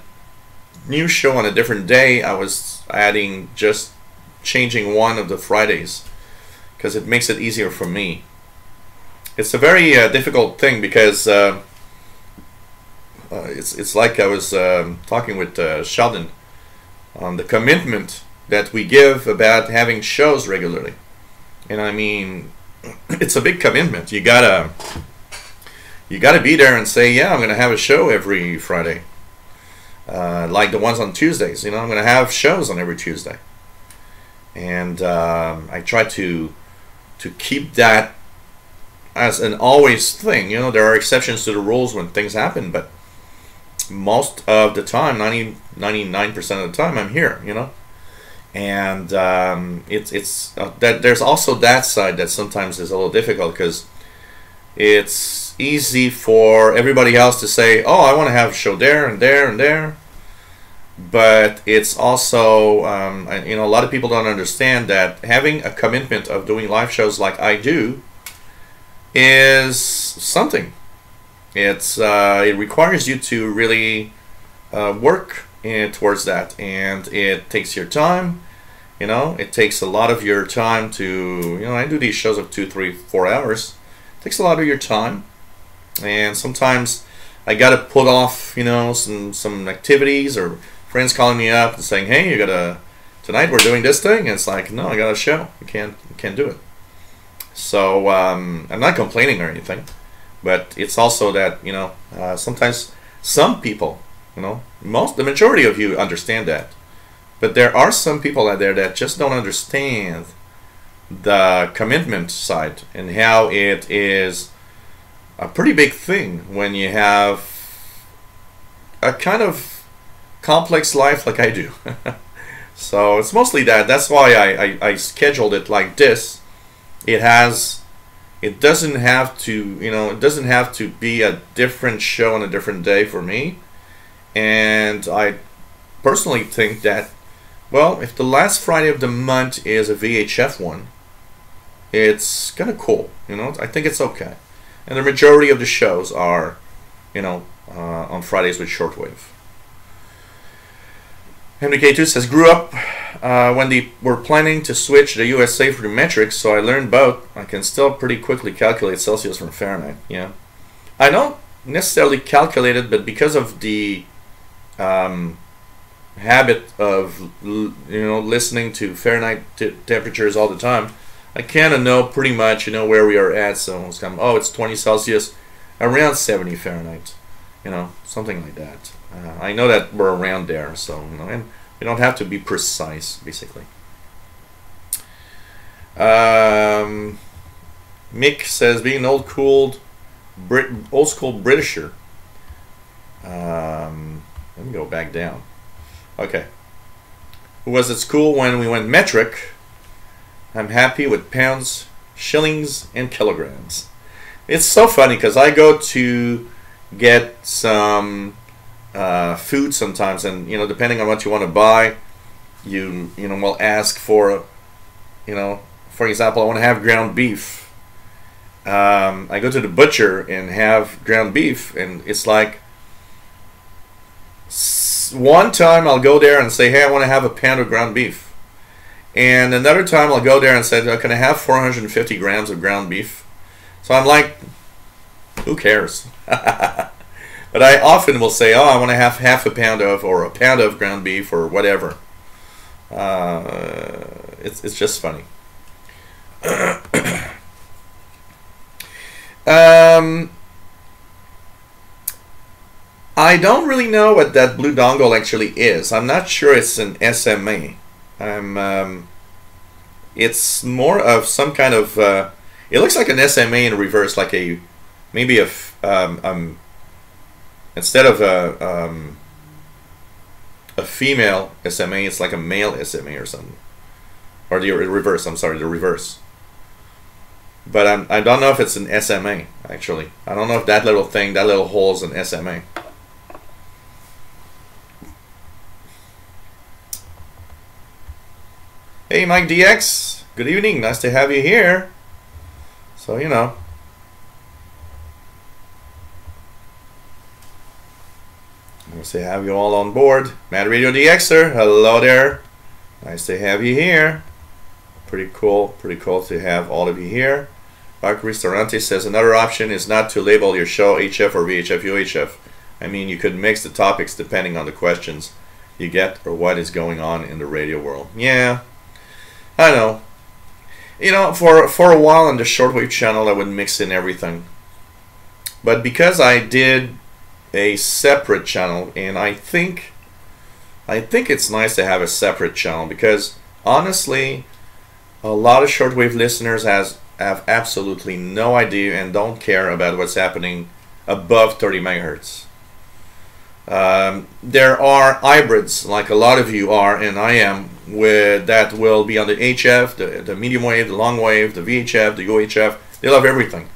new show on a different day, I was adding just changing one of the Fridays because it makes it easier for me. It's a very difficult thing because it's like I was talking with Sheldon on the commitment that we give about having shows regularly. And I mean, it's a big commitment. You gotta be there and say, yeah, I'm gonna have a show every Friday, like the ones on Tuesdays. You know, I'm gonna have shows on every Tuesday, and I try to keep that as an always thing. You know, there are exceptions to the rules when things happen, but most of the time, 99% of the time, I'm here. You know. And it's that there's also that side that sometimes is a little difficult because it's easy for everybody else to say, oh, I want to have a show there and there and there, but it's also you know, a lot of people don't understand that having a commitment of doing live shows like I do is something. It's it requires you to really work towards that, and it takes your time. You know, it takes a lot of your time to, you know, I do these shows of 2, 3, 4 hours. It takes a lot of your time, and sometimes I gotta put off, you know, some activities, or friends calling me up and saying, hey, you gotta, tonight we're doing this thing, and it's like, no, I got a show, you can't do it. So I'm not complaining or anything, but it's also that, you know, sometimes some people, you know, the majority of you understand that. But there are some people out there that just don't understand the commitment side and how it is a pretty big thing when you have a kind of complex life like I do. So it's mostly that. That's why I scheduled it like this. It doesn't have to, you know, it doesn't have to be a different show on a different day for me. And I personally think that, well, if the last Friday of the month is a VHF one, it's kind of cool, you know. I think it's okay. And the majority of the shows are, you know, on Fridays with shortwave. MDK2 says, grew up when they were planning to switch the USA for the metrics, so I learned both. I can still pretty quickly calculate Celsius from Fahrenheit. Yeah, I don't necessarily calculate it, but because of the habit of, you know, listening to Fahrenheit temperatures all the time, I kind of know pretty much, you know, where we are at. So it's kind of, oh, it's 20 Celsius, around 70 Fahrenheit, you know, something like that. I know that we're around there, so, you know, and we don't have to be precise, basically. Mick says, being an old school Britisher. Let me go back down. Okay. Who was at school when we went metric? I'm happy with pounds, shillings, and kilograms. It's so funny because I go to get some food sometimes, and, you know, depending on what you want to buy, you know, will ask for, you know, for example, I want to have ground beef, I go to the butcher and have ground beef, and it's like one time I'll go there and say, hey, I want to have a pound of ground beef, and another time I'll go there and say, can I have 450 grams of ground beef? So I'm like, who cares? But I often will say, oh, I want to have half a pound of, or a pound of ground beef, or whatever. It's just funny. I don't really know what that blue dongle actually is. I'm not sure it's an SMA. It's more of some kind of. It looks like an SMA in reverse, like a maybe a instead of a female SMA, it's like a male SMA or something, or the reverse. I'm sorry, the reverse. But I don't know if it's an SMA actually. I don't know if that little thing, that little hole, is an SMA. Hey, Mike DX. Good evening. Nice to have you here. So, you know. Nice to have you all on board. Mad Radio DXer. Hello there. Nice to have you here. Pretty cool to have all of you here. Mark Ristorante says another option is not to label your show HF or VHF UHF. I mean, you could mix the topics depending on the questions you get or what is going on in the radio world. Yeah, I know. You know, for a while on the shortwave channel I would mix in everything. But because I did a separate channel, and I think it's nice to have a separate channel, because honestly a lot of shortwave listeners have absolutely no idea and don't care about what's happening above 30 megahertz. There are hybrids, like a lot of you are, and I am, with that will be on the HF, the medium wave, the long wave, the VHF, the UHF. They love everything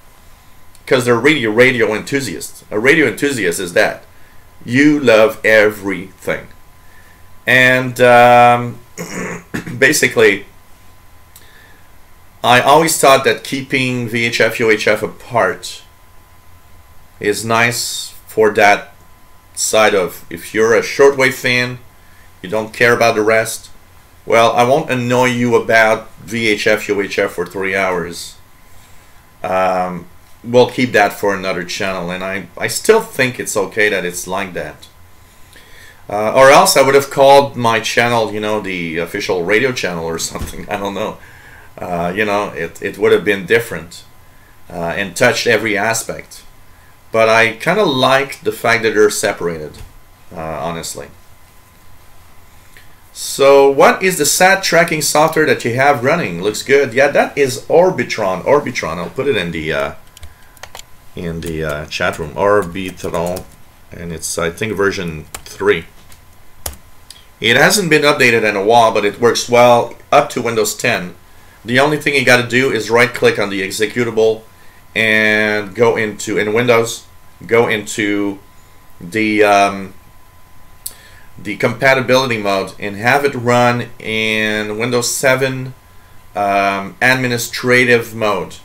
because they're radio enthusiasts. A radio enthusiast is that you love everything, and basically I always thought that keeping VHF UHF apart is nice for that side of, if you're a shortwave fan, you don't care about the rest, well, I won't annoy you about VHF UHF for 3 hours. We'll keep that for another channel, and I still think it's okay that it's like that. Or else I would have called my channel, you know, the official radio channel or something. I don't know. You know, it would have been different and touched every aspect. But I kind of like the fact that they're separated, honestly. So what is the SAT tracking software that you have running? Looks good. Yeah, that is Orbitron. Orbitron. I'll put it in the chat room. Orbitron, and it's, I think, version 3. It hasn't been updated in a while, but it works well up to Windows 10. The only thing you got to do is right-click on the executable and go into, in Windows, go into the compatibility mode and have it run in Windows 7 administrative mode.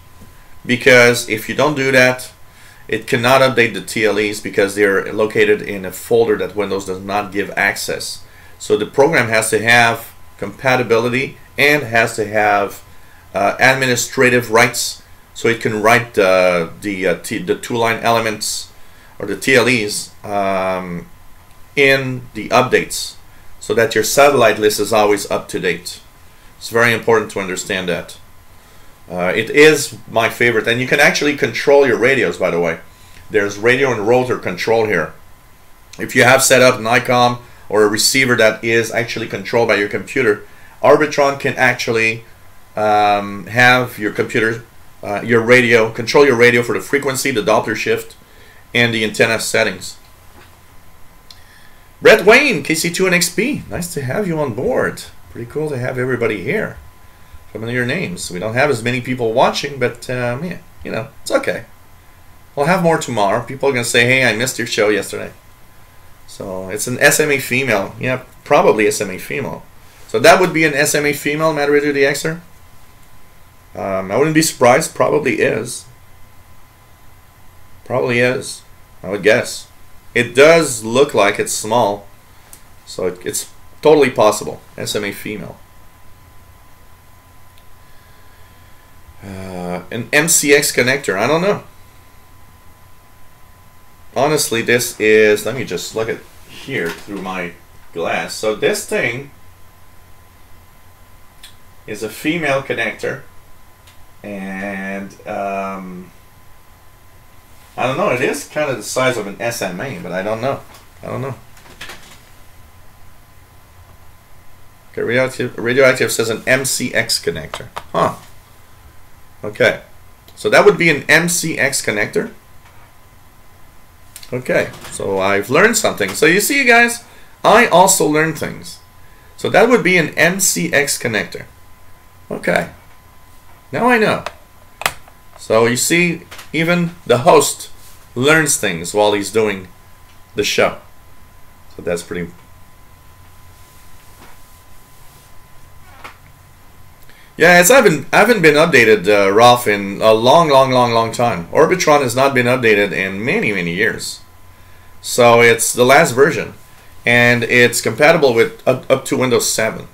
Because if you don't do that, it cannot update the TLEs because they're located in a folder that Windows does not give access. So the program has to have compatibility and has to have administrative rights, so it can write the two-line elements or the TLEs in the updates, so that your satellite list is always up to date. It's very important to understand that. It is my favorite, and you can actually control your radios, by the way. There's radio and rotor control here. If you have set up an ICOM or a receiver that is actually controlled by your computer, Arbitron can actually have your computer, your radio, control your radio for the frequency, the Doppler shift, and the antenna settings. Brett Wayne, KC2NXP, nice to have you on board. Pretty cool to have everybody here. Familiar names. We don't have as many people watching, but yeah, you know, it's okay. We'll have more tomorrow. People are going to say, hey, I missed your show yesterday. So it's an SMA female. Yeah, probably SMA female. So that would be an SMA female, Mad Radio DXer. I wouldn't be surprised. Probably is. Probably is, I would guess. It does look like it's small, so it's totally possible. SMA female. An MCX connector, I don't know. Honestly, this is, let me just look at here through my glass. So this thing is a female connector, and I don't know, it is kind of the size of an SMA, but I don't know. Okay, radioactive says an MCX connector. Huh. Okay, so that would be an MCX connector. Okay, so I've learned something. So you see, guys, I also learned things. So that would be an MCX connector. Okay, now I know. So you see, even the host learns things while he's doing the show. So that's pretty. Yeah, I haven't been updated, Ralph, in a long time. Orbitron has not been updated in many years. So it's the last version, and it's compatible with up to Windows 7.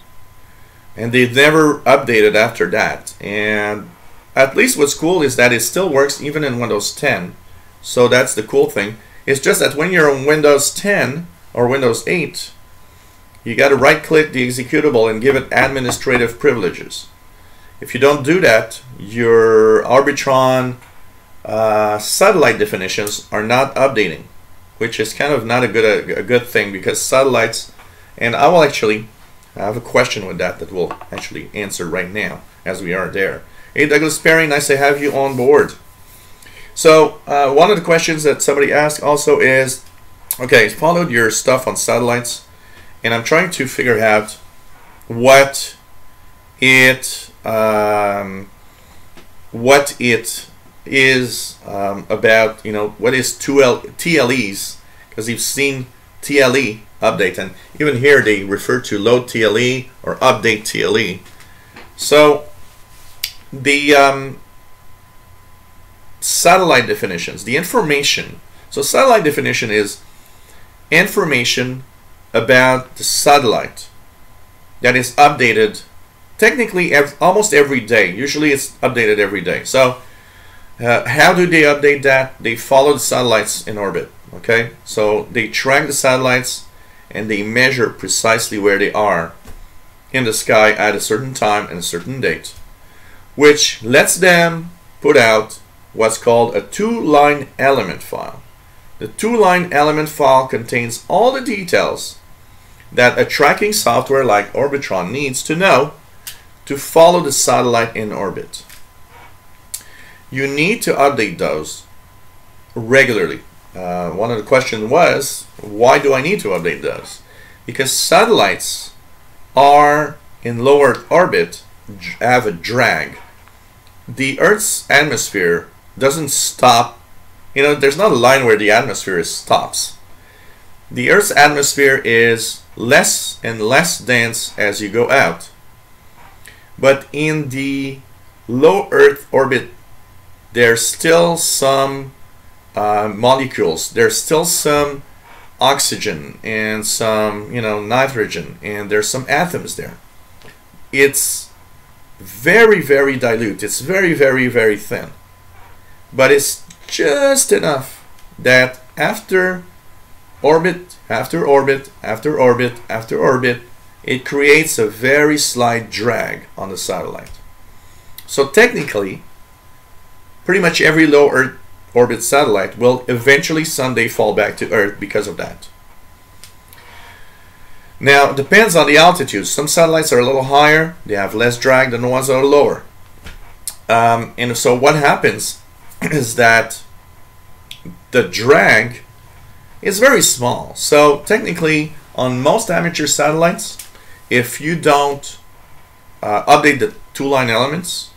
And they've never updated after that. And at least what's cool is that it still works even in Windows 10. So that's the cool thing. It's just that when you're on Windows 10 or Windows 8, you got to right-click the executable and give it administrative privileges. If you don't do that, your Arbitron satellite definitions are not updating, which is kind of not a good thing, because satellites, and I will actually have a question with that we'll actually answer right now as we are there. Hey Douglas Perry, nice to have you on board. So one of the questions that somebody asked also is, okay, followed your stuff on satellites, and I'm trying to figure out what it is about, you know, what is TLEs, because you've seen TLE update, and even here they refer to load TLE or update TLE. So the satellite definitions, the information. So satellite definition is information about the satellite that is updated technically almost every day. Usually it's updated every day. So how do they update that? They follow the satellites in orbit. Okay, so they track the satellites and they measure precisely where they are in the sky at a certain time and a certain date, which lets them put out what's called a two-line element file. The two-line element file contains all the details that a tracking software like Orbitron needs to know to follow the satellite in orbit. You need to update those regularly. One of the questions was, why do I need to update those? Because satellites are in low Earth orbit, have a drag. The Earth's atmosphere doesn't stop. You know, there's not a line where the atmosphere stops. The Earth's atmosphere is less and less dense as you go out. But in the low Earth orbit, there's still some molecules. There's still some oxygen and some, you know, nitrogen, and there's some atoms there. It's very dilute. It's very thin. But it's just enough that after orbit, after orbit, after orbit, after orbit, it creates a very slight drag on the satellite. So technically, pretty much every low Earth orbit satellite will eventually someday fall back to Earth because of that. Now, it depends on the altitude. Some satellites are a little higher. They have less drag than the ones that are lower. And so what happens is that the drag is very small. So technically, on most amateur satellites, if you don't update the two-line elements,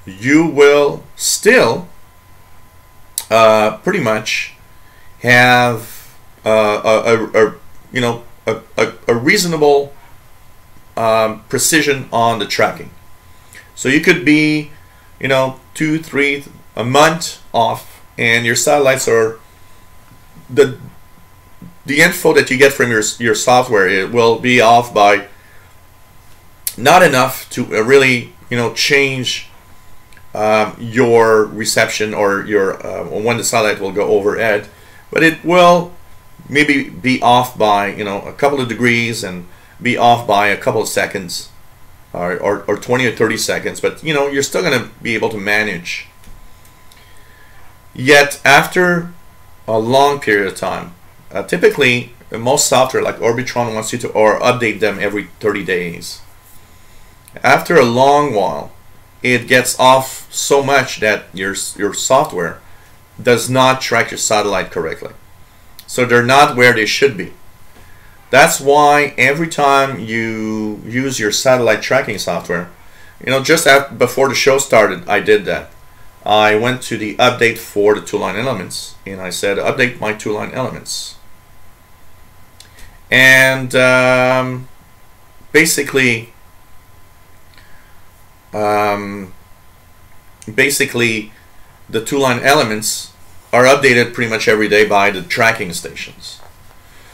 you will still pretty much have a reasonable precision on the tracking. So you could be, 2-3 a month off and your satellites are the info that you get from your software, it will be off by not enough to really, you know, change your reception or your when the satellite will go overhead, but it will maybe be off by, you know, a couple of degrees and be off by a couple of seconds, or 20 or 30 seconds, but you know, you're still going to be able to manage. Yet after a long period of time, typically most software like Orbitron wants you to update them every 30 days. After a long while, it gets off so much that your software does not track your satellite correctly. So they're not where they should be. That's why every time you use your satellite tracking software, you know, just before the show started, I did that. I went to the update for the two-line elements, and I said, update my two-line elements. And basically, the two-line elements are updated pretty much every day by the tracking stations.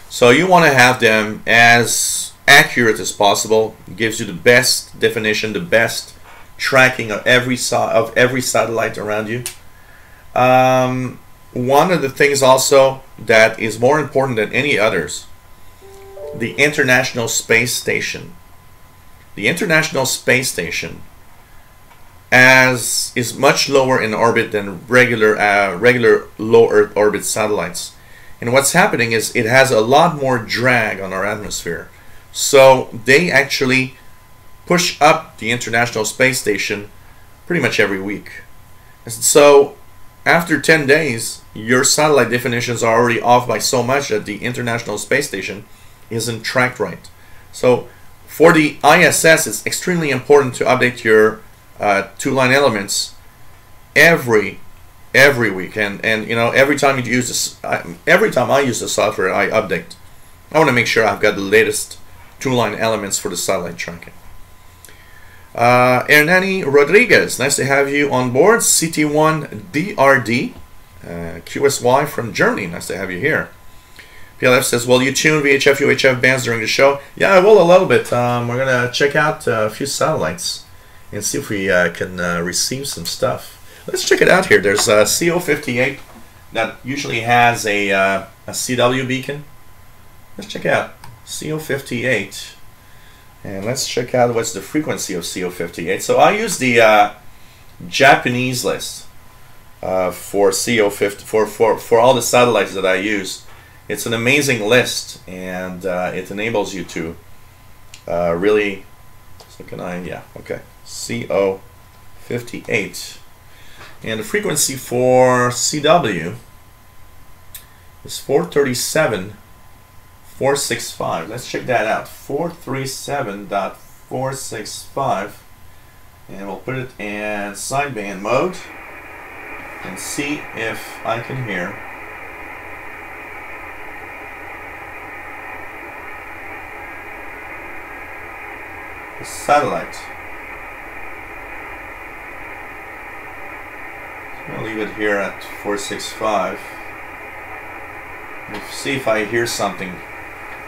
So you want to have them as accurate as possible. It gives you the best definition, the best tracking of every satellite around you. One of the things also that is more important than any others, the International Space Station. The International Space Station is much lower in orbit than regular low Earth orbit satellites. And what's happening is it has a lot more drag on our atmosphere. So they actually push up the International Space Station pretty much every week. So after 10 days, your satellite definitions are already off by so much that the International Space Station isn't tracked right. So for the ISS, it's extremely important to update your two-line elements every week, and you know, every time you use this, every time I use the software, I update. I want to make sure I've got the latest two-line elements for the satellite tracking. Hernani Rodriguez, nice to have you on board. CT1DRD, QSY from Germany, nice to have you here. PLF says, will you tune VHF UHF bands during the show? Yeah, I will a little bit. We're gonna check out a few satellites and see if we can receive some stuff. Let's check it out here. There's a CO58 that usually has a CW beacon. Let's check out CO58, and let's check out what's the frequency of CO58. So I use the Japanese list for CO50 for all the satellites that I use. It's an amazing list, and it enables you to really. So can I? Yeah. Okay. CO58. And the frequency for CW is 437.465. Let's check that out. 437.465. And we'll put it in sideband mode and see if I can hear the satellite. I'll leave it here at 465. We'll see if I hear something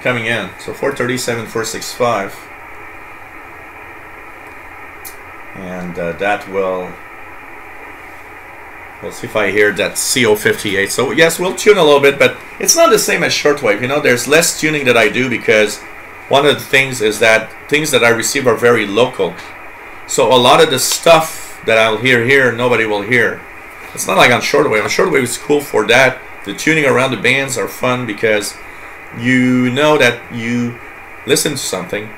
coming in. So 437.465, and that will. We'll see if I hear that CO58. So yes, we'll tune a little bit, but it's not the same as shortwave. You know, there's less tuning that I do because one of the things is that things that I receive are very local. So a lot of the stuff that I'll hear here, nobody will hear. It's not like on shortwave. On shortwave, it's cool for that. The tuning around the bands are fun because you know that you listen to something,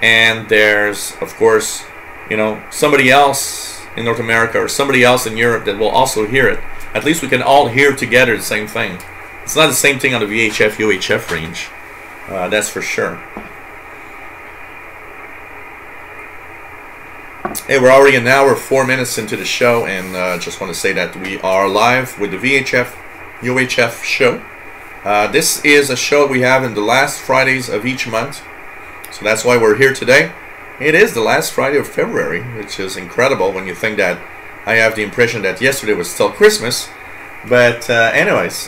and there's, of course, you know, somebody else in North America or somebody else in Europe that will also hear it. At least we can all hear together the same thing. It's not the same thing on the VHF UHF range. That's for sure. Hey, we're already an hour, 4 minutes into the show, and just want to say that we are live with the VHF UHF show. This is a show we have in the last Fridays of each month, so that's why we're here today. It is the last Friday of February, which is incredible when you think that I have the impression that yesterday was still Christmas, But anyways,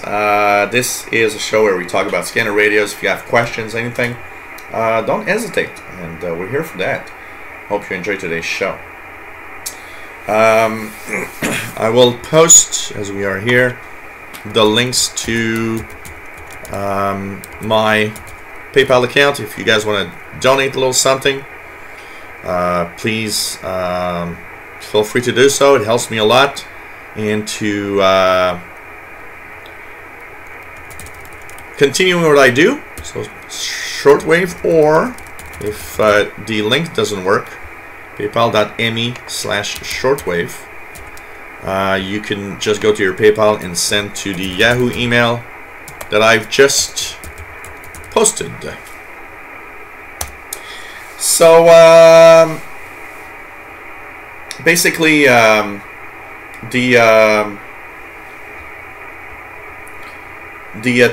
this is a show where we talk about scanner radios. If you have questions, anything, don't hesitate, and we're here for that. Hope you enjoyed today's show. I will post, as we are here, the links to my PayPal account. If you guys want to donate a little something, please feel free to do so. It helps me a lot. And to continuing what I do, so shortwave, or if the link doesn't work, paypal.me/shortwave. You can just go to your PayPal and send to the Yahoo email that I've just posted. So basically, the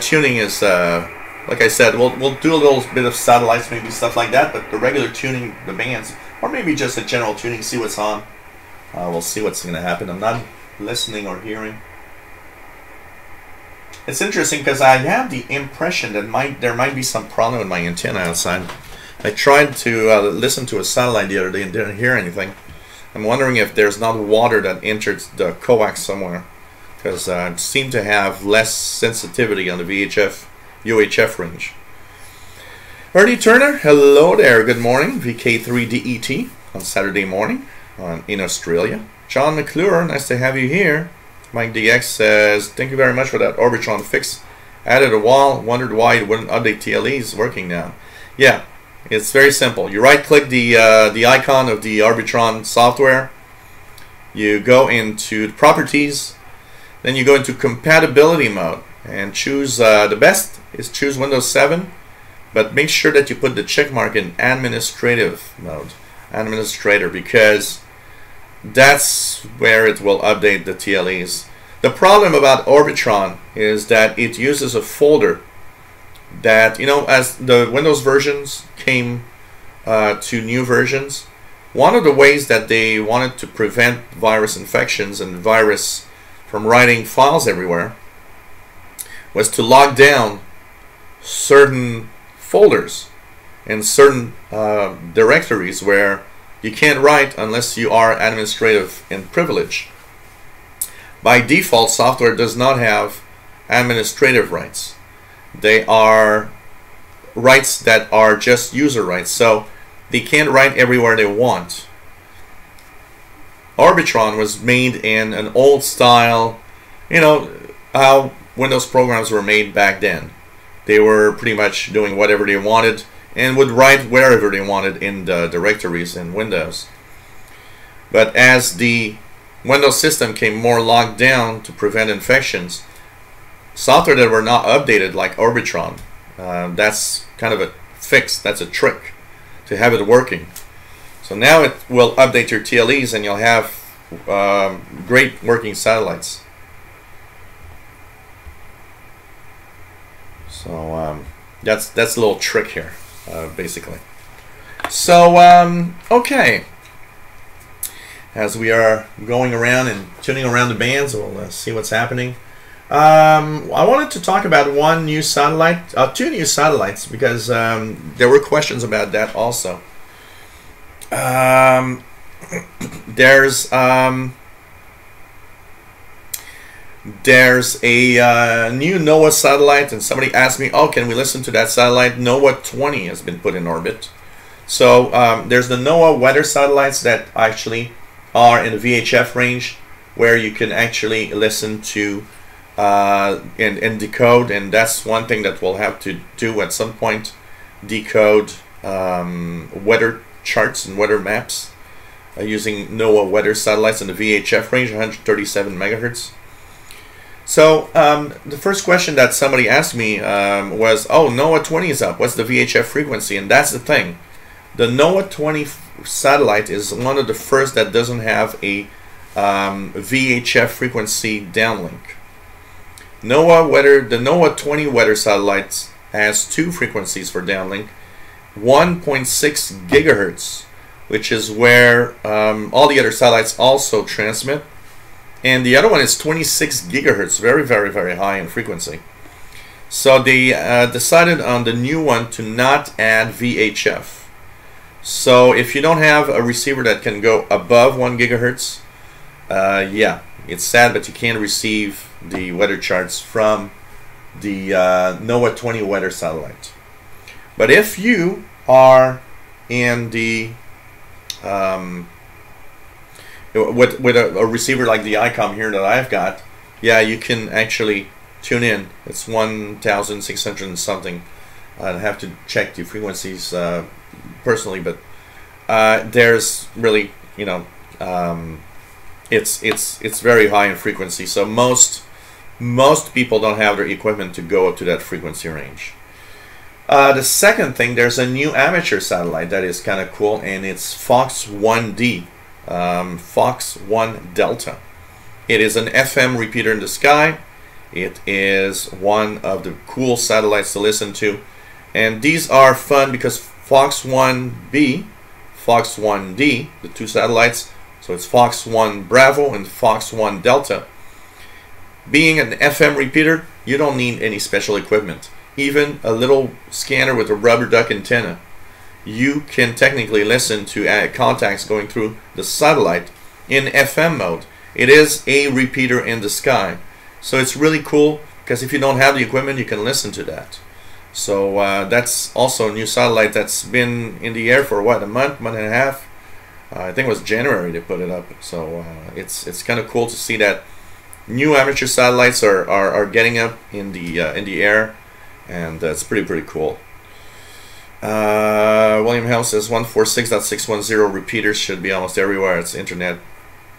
tuning is like I said, we'll do a little bit of satellites, maybe stuff like that, but the regular tuning, the bands, or maybe just a general tuning, see what's on. We'll see what's going to happen. I'm not listening or hearing. It's interesting because I have the impression that there might be some problem with my antenna outside. I tried to listen to a satellite the other day and didn't hear anything. I'm wondering if there's not water that entered the coax somewhere, because it seemed to have less sensitivity on the VHF UHF range. Ernie Turner, hello there, good morning. VK3DET on Saturday morning in Australia. John McClure, nice to have you here. Mike DX says, thank you very much for that Orbitron fix. Added a while, wondered why it wouldn't update TLEs. Working now. Yeah, it's very simple. You right click the icon of the Orbitron software. You go into the properties. Then you go into compatibility mode and choose the best is choose Windows 7, but make sure that you put the check mark in administrative mode, administrator, because that's where it will update the TLEs. The problem about Orbitron is that it uses a folder that, you know, as the Windows versions came to new versions, one of the ways that they wanted to prevent virus infections and virus from writing files everywhere was to lock down certain folders and certain directories where you can't write unless you are administrative and privileged. By default, software does not have administrative rights. They are rights that are just user rights, so they can't write everywhere they want. Orbitron was made in an old style, you know, how Windows programs were made back then. They were pretty much doing whatever they wanted and would write wherever they wanted in the directories in Windows. But as the Windows system came more locked down to prevent infections, software that were not updated, like Orbitron, that's kind of a fix, that's a trick to have it working. So now it will update your TLEs and you'll have great working satellites. So that's a little trick here, basically. So okay, as we are going around and tuning around the bands, we'll see what's happening. I wanted to talk about one new satellite, two new satellites, because there were questions about that also. There's a new NOAA satellite, and somebody asked me, oh, can we listen to that satellite? NOAA 20 has been put in orbit. So there's the NOAA weather satellites that actually are in the VHF range, where you can actually listen to and decode, and that's one thing that we'll have to do at some point, decode weather charts and weather maps using NOAA weather satellites in the VHF range, 137 megahertz. So the first question that somebody asked me was, oh, NOAA 20 is up, what's the VHF frequency? And that's the thing, the NOAA 20 satellite is one of the first that doesn't have a VHF frequency downlink. The NOAA 20 weather satellites has two frequencies for downlink, 1.6 gigahertz, which is where all the other satellites also transmit, and the other one is 26 gigahertz, very, very, very high in frequency. So they decided on the new one to not add VHF. So if you don't have a receiver that can go above 1 gigahertz, yeah, it's sad, but you can't receive the weather charts from the NOAA 20 weather satellite. But if you are in the with a receiver like the ICOM here that I've got, yeah, you can actually tune in. It's 1,600 and something. I'd have to check the frequencies personally, but there's really, you know, it's very high in frequency. So most people don't have their equipment to go up to that frequency range. The second thing, there's a new amateur satellite that is kind of cool, and it's Fox 1D, Fox 1 Delta. It is an FM repeater in the sky. It is one of the cool satellites to listen to, and these are fun because Fox 1B, Fox 1D, the two satellites, so it's Fox 1 Bravo and Fox 1 Delta. Being an FM repeater, you don't need any special equipment. Even a little scanner with a rubber duck antenna, you can technically listen to contacts going through the satellite in FM mode. It is a repeater in the sky. So it's really cool because if you don't have the equipment, you can listen to that. So that's also a new satellite that's been in the air for what, a month and a half? I think it was January they put it up. So it's kind of cool to see that new amateur satellites are getting up in the air, and it's pretty cool. William House says 146.610 repeaters should be almost everywhere. It's internet,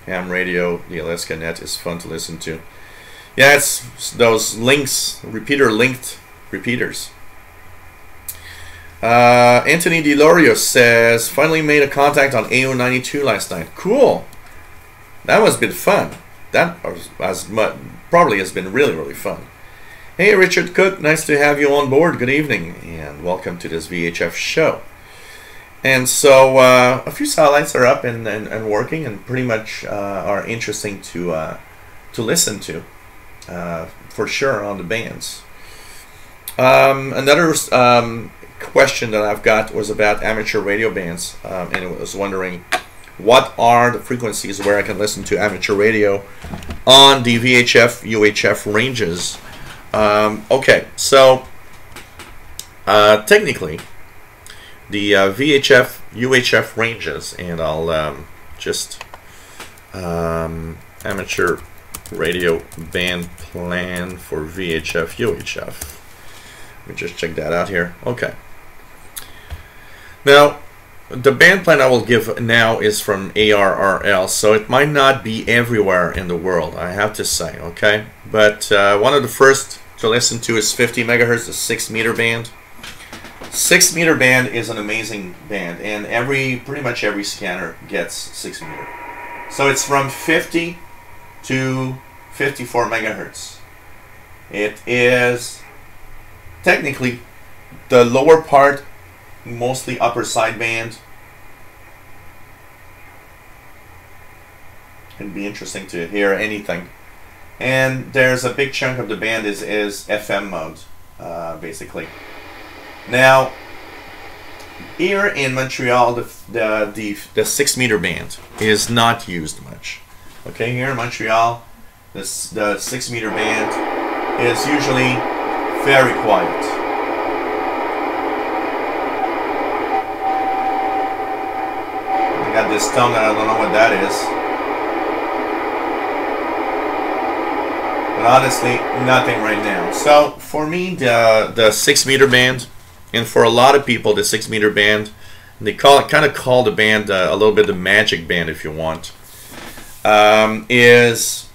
ham radio, the Alaska net is fun to listen to. Yeah, it's those links, repeater linked repeaters. Anthony DeLorio says finally made a contact on AO92 last night. Cool. That must have been fun. That probably has been really fun. Hey Richard Cook, nice to have you on board. Good evening and welcome to this VHF show. And so a few satellites are up and working and pretty much are interesting to listen to for sure on the bands. Another question that I've got was about amateur radio bands, and I was wondering what are the frequencies where I can listen to amateur radio on the VHF UHF ranges. Okay, so technically the VHF UHF ranges, and I'll just amateur radio band plan for VHF UHF. Let me just check that out here. Okay. Now, the band plan I will give now is from ARRL, so it might not be everywhere in the world, I have to say, okay? But one of the first to listen to is 50 megahertz, the 6 meter band. 6 meter band is an amazing band, and pretty much every scanner gets 6 meter. So it's from 50 to 54 megahertz. It is technically the lower part, mostly upper sideband. It'd be interesting to hear anything. And there's a big chunk of the band is FM mode, basically. Now, here in Montreal, the 6 meter band is not used much. Okay, here in Montreal, the 6 meter band is usually very quiet. I got this tongue and I don't know what that is. But honestly, nothing right now. So for me, the 6 meter band, and for a lot of people, the 6 meter band, they kind of call the band a little bit the magic band, if you want, is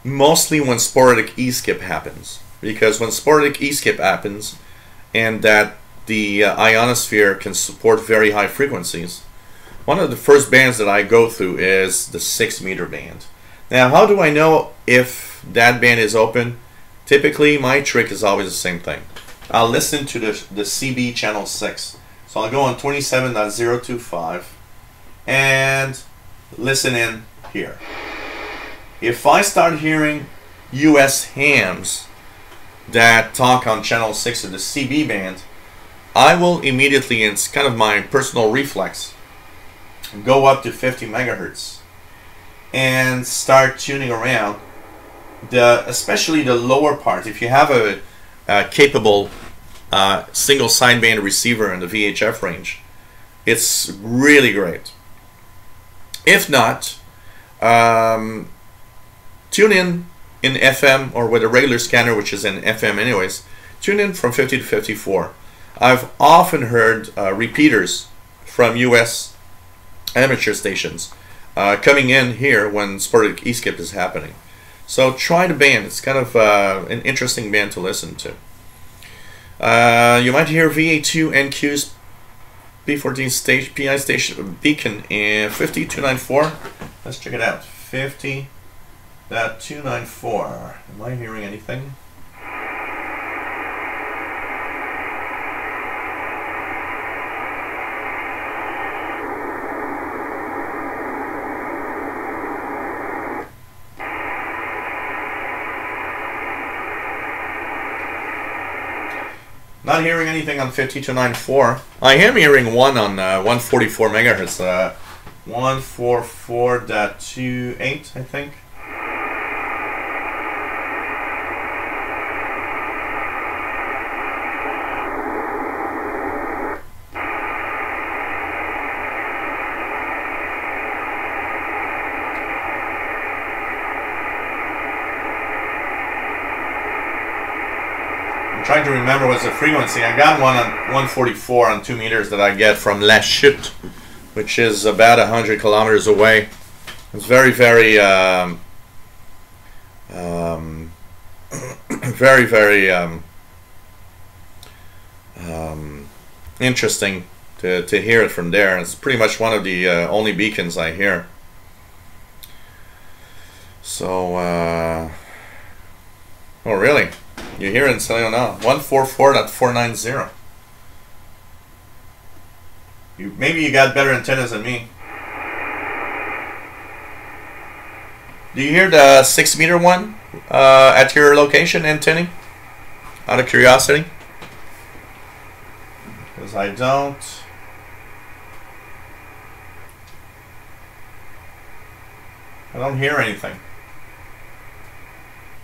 mostly when sporadic E-skip happens. Because when sporadic E-skip happens, and that the ionosphere can support very high frequencies, one of the first bands that I go through is the 6 meter band. Now, how do I know if that band is open? Typically, my trick is always the same thing. I'll listen to the CB channel 6. So I'll go on 27.025 and listen in here. if I start hearing US hams that talk on channel 6 of the CB band, I will immediately, and it's kind of my personal reflex, go up to 50 megahertz and start tuning around, especially the lower part. If you have a capable single sideband receiver in the VHF range, it's really great. If not, tune in FM or with a regular scanner, which is in FM anyways. Tune in from 50 to 54. I've often heard repeaters from US amateur stations coming in here when Sporadic E-skip is happening. So try the band. It's kind of an interesting band to listen to. You might hear VA2 NQ's B14 stage PI station beacon in 50294. Let's check it out. 50.294. Am I hearing anything? Not hearing anything on 5294. I am hearing one on 144 megahertz. 144.28, I think. Trying to remember what's the frequency. I got one on 144 on 2 meters that I get from La Chute, which is about 100 kilometers away. It's very, very, very interesting to hear it from there. It's pretty much one of the only beacons I hear. So, oh really? You hear it in Celio now. 144.490. Maybe you got better antennas than me. Do you hear the 6 meter one at your location, antennae? Out of curiosity? Because I don't hear anything.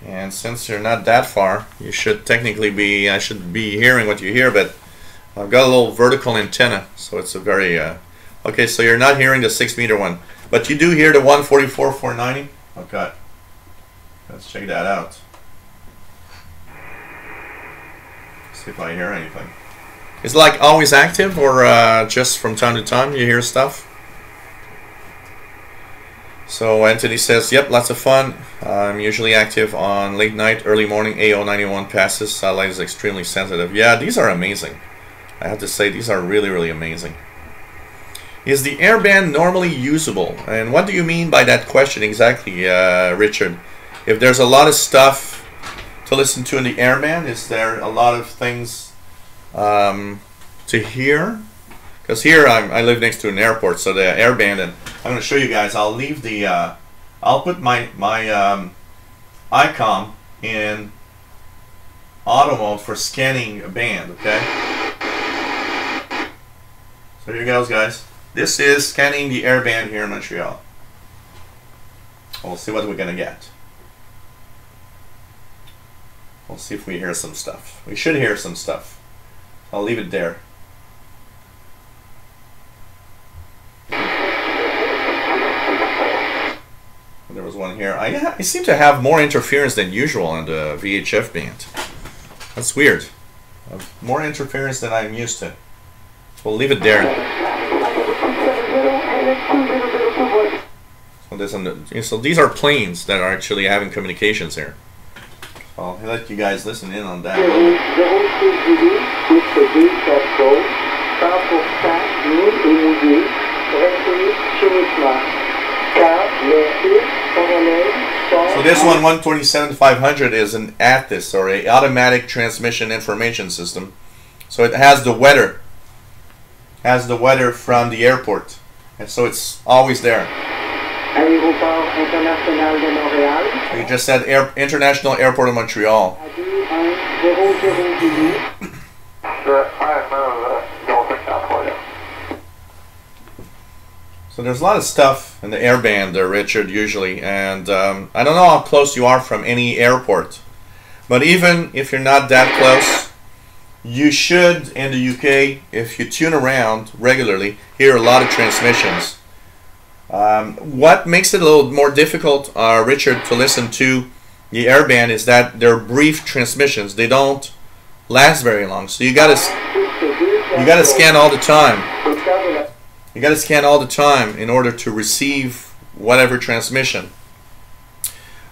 And since you're not that far, you should technically be, I should be hearing what you hear, but I've got a little vertical antenna, so it's a very, okay, so you're not hearing the 6 meter one, but you do hear the 144.490? Okay, let's check that out. See if I hear anything. Is it like always active, or just from time to time you hear stuff? So Anthony says, yep, lots of fun. I'm usually active on late night, early morning, AO91 passes. Satellite is extremely sensitive. Yeah, these are amazing. I have to say, these are really, really amazing. Is the airband normally usable? And what do you mean by that question exactly, Richard? If there's a lot of stuff to listen to in the airband, is there a lot of things to hear? Because here I live next to an airport, so the airband, and I'm going to show you guys. I'll leave the, I'll put my ICOM in auto mode for scanning a band. Okay. So here goes, guys. This is scanning the airband here in Montreal. We'll see what we're going to get. We'll see if we hear some stuff. We should hear some stuff. I'll leave it there. There was one here. I seem to have more interference than usual on the VHF band. That's weird. I have more interference than I'm used to. We'll leave it there. So these are planes that are actually having communications here. I'll let you guys listen in on that. So this one, 127.500, is an ATIS, or a automatic transmission information system. So it has the weather. Has the weather from the airport, and so it's always there. Aéroport international de Montréal. You just said International Airport of Montreal. So there's a lot of stuff in the airband there, Richard, usually, and I don't know how close you are from any airport, but even if you're not that close, you should, in the UK, if you tune around regularly, hear a lot of transmissions. What makes it a little more difficult, Richard, to listen to the airband is that they're brief transmissions. They don't last very long, so you gotta scan all the time. You gotta scan all the time in order to receive whatever transmission.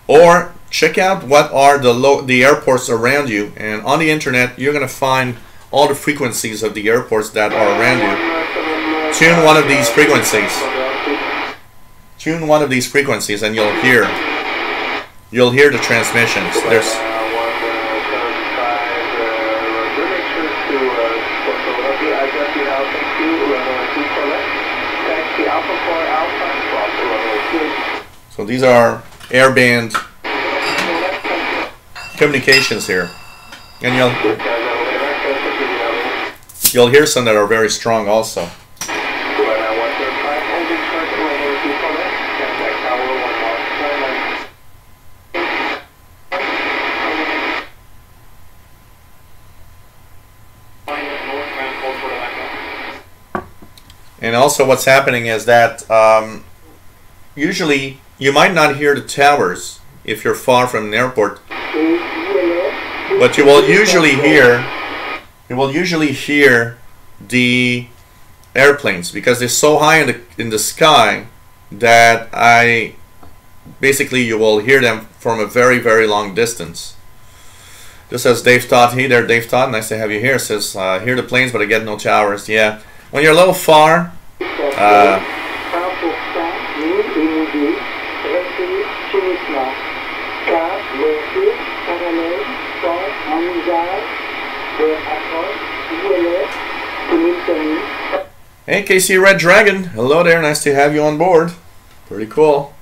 Or check out what are the airports around you, and on the internet you're gonna find all the frequencies of the airports that are around you. Tune one of these frequencies. Tune one of these frequencies, and you'll hear the transmissions. There's so these are airband communications here, and you'll hear some that are very strong also. And also what's happening is that usually you might not hear the towers if you're far from an airport, but you will usually hear the airplanes because they're so high in the sky that you will hear them from a very, very long distance. Just as Dave Todd, hey there Dave Todd, nice to have you here, says hear the planes but I get no towers. Yeah, when you're a little far, hey KC Red Dragon, hello there, nice to have you on board. Pretty cool.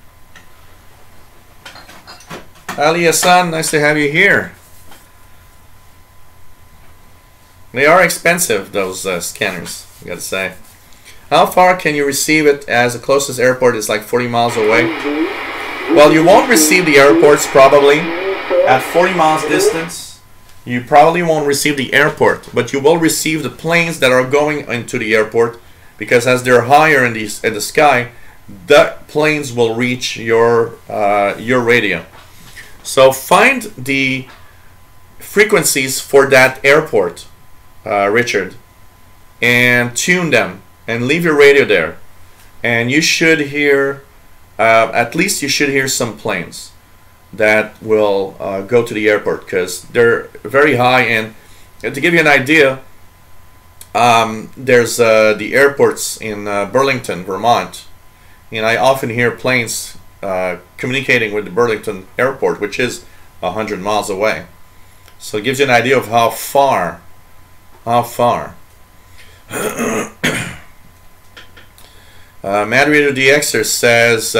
Ali Hassan, nice to have you here. They are expensive, those scanners, I gotta say. How far can you receive it, as the closest airport is like 40 miles away? Well, you won't receive the airports probably. At 40 miles distance, you probably won't receive the airport, but you will receive the planes that are going into the airport, because as they're higher in the sky, the planes will reach your radio. So find the frequencies for that airport, Richard, and tune them and leave your radio there, and you should hear at least you should hear some planes that will go to the airport, because they're very high. And to give you an idea, there's the airports in Burlington, Vermont, and I often hear planes communicating with the Burlington airport, which is 100 miles away. So it gives you an idea of how far. Mad Radio DXer says,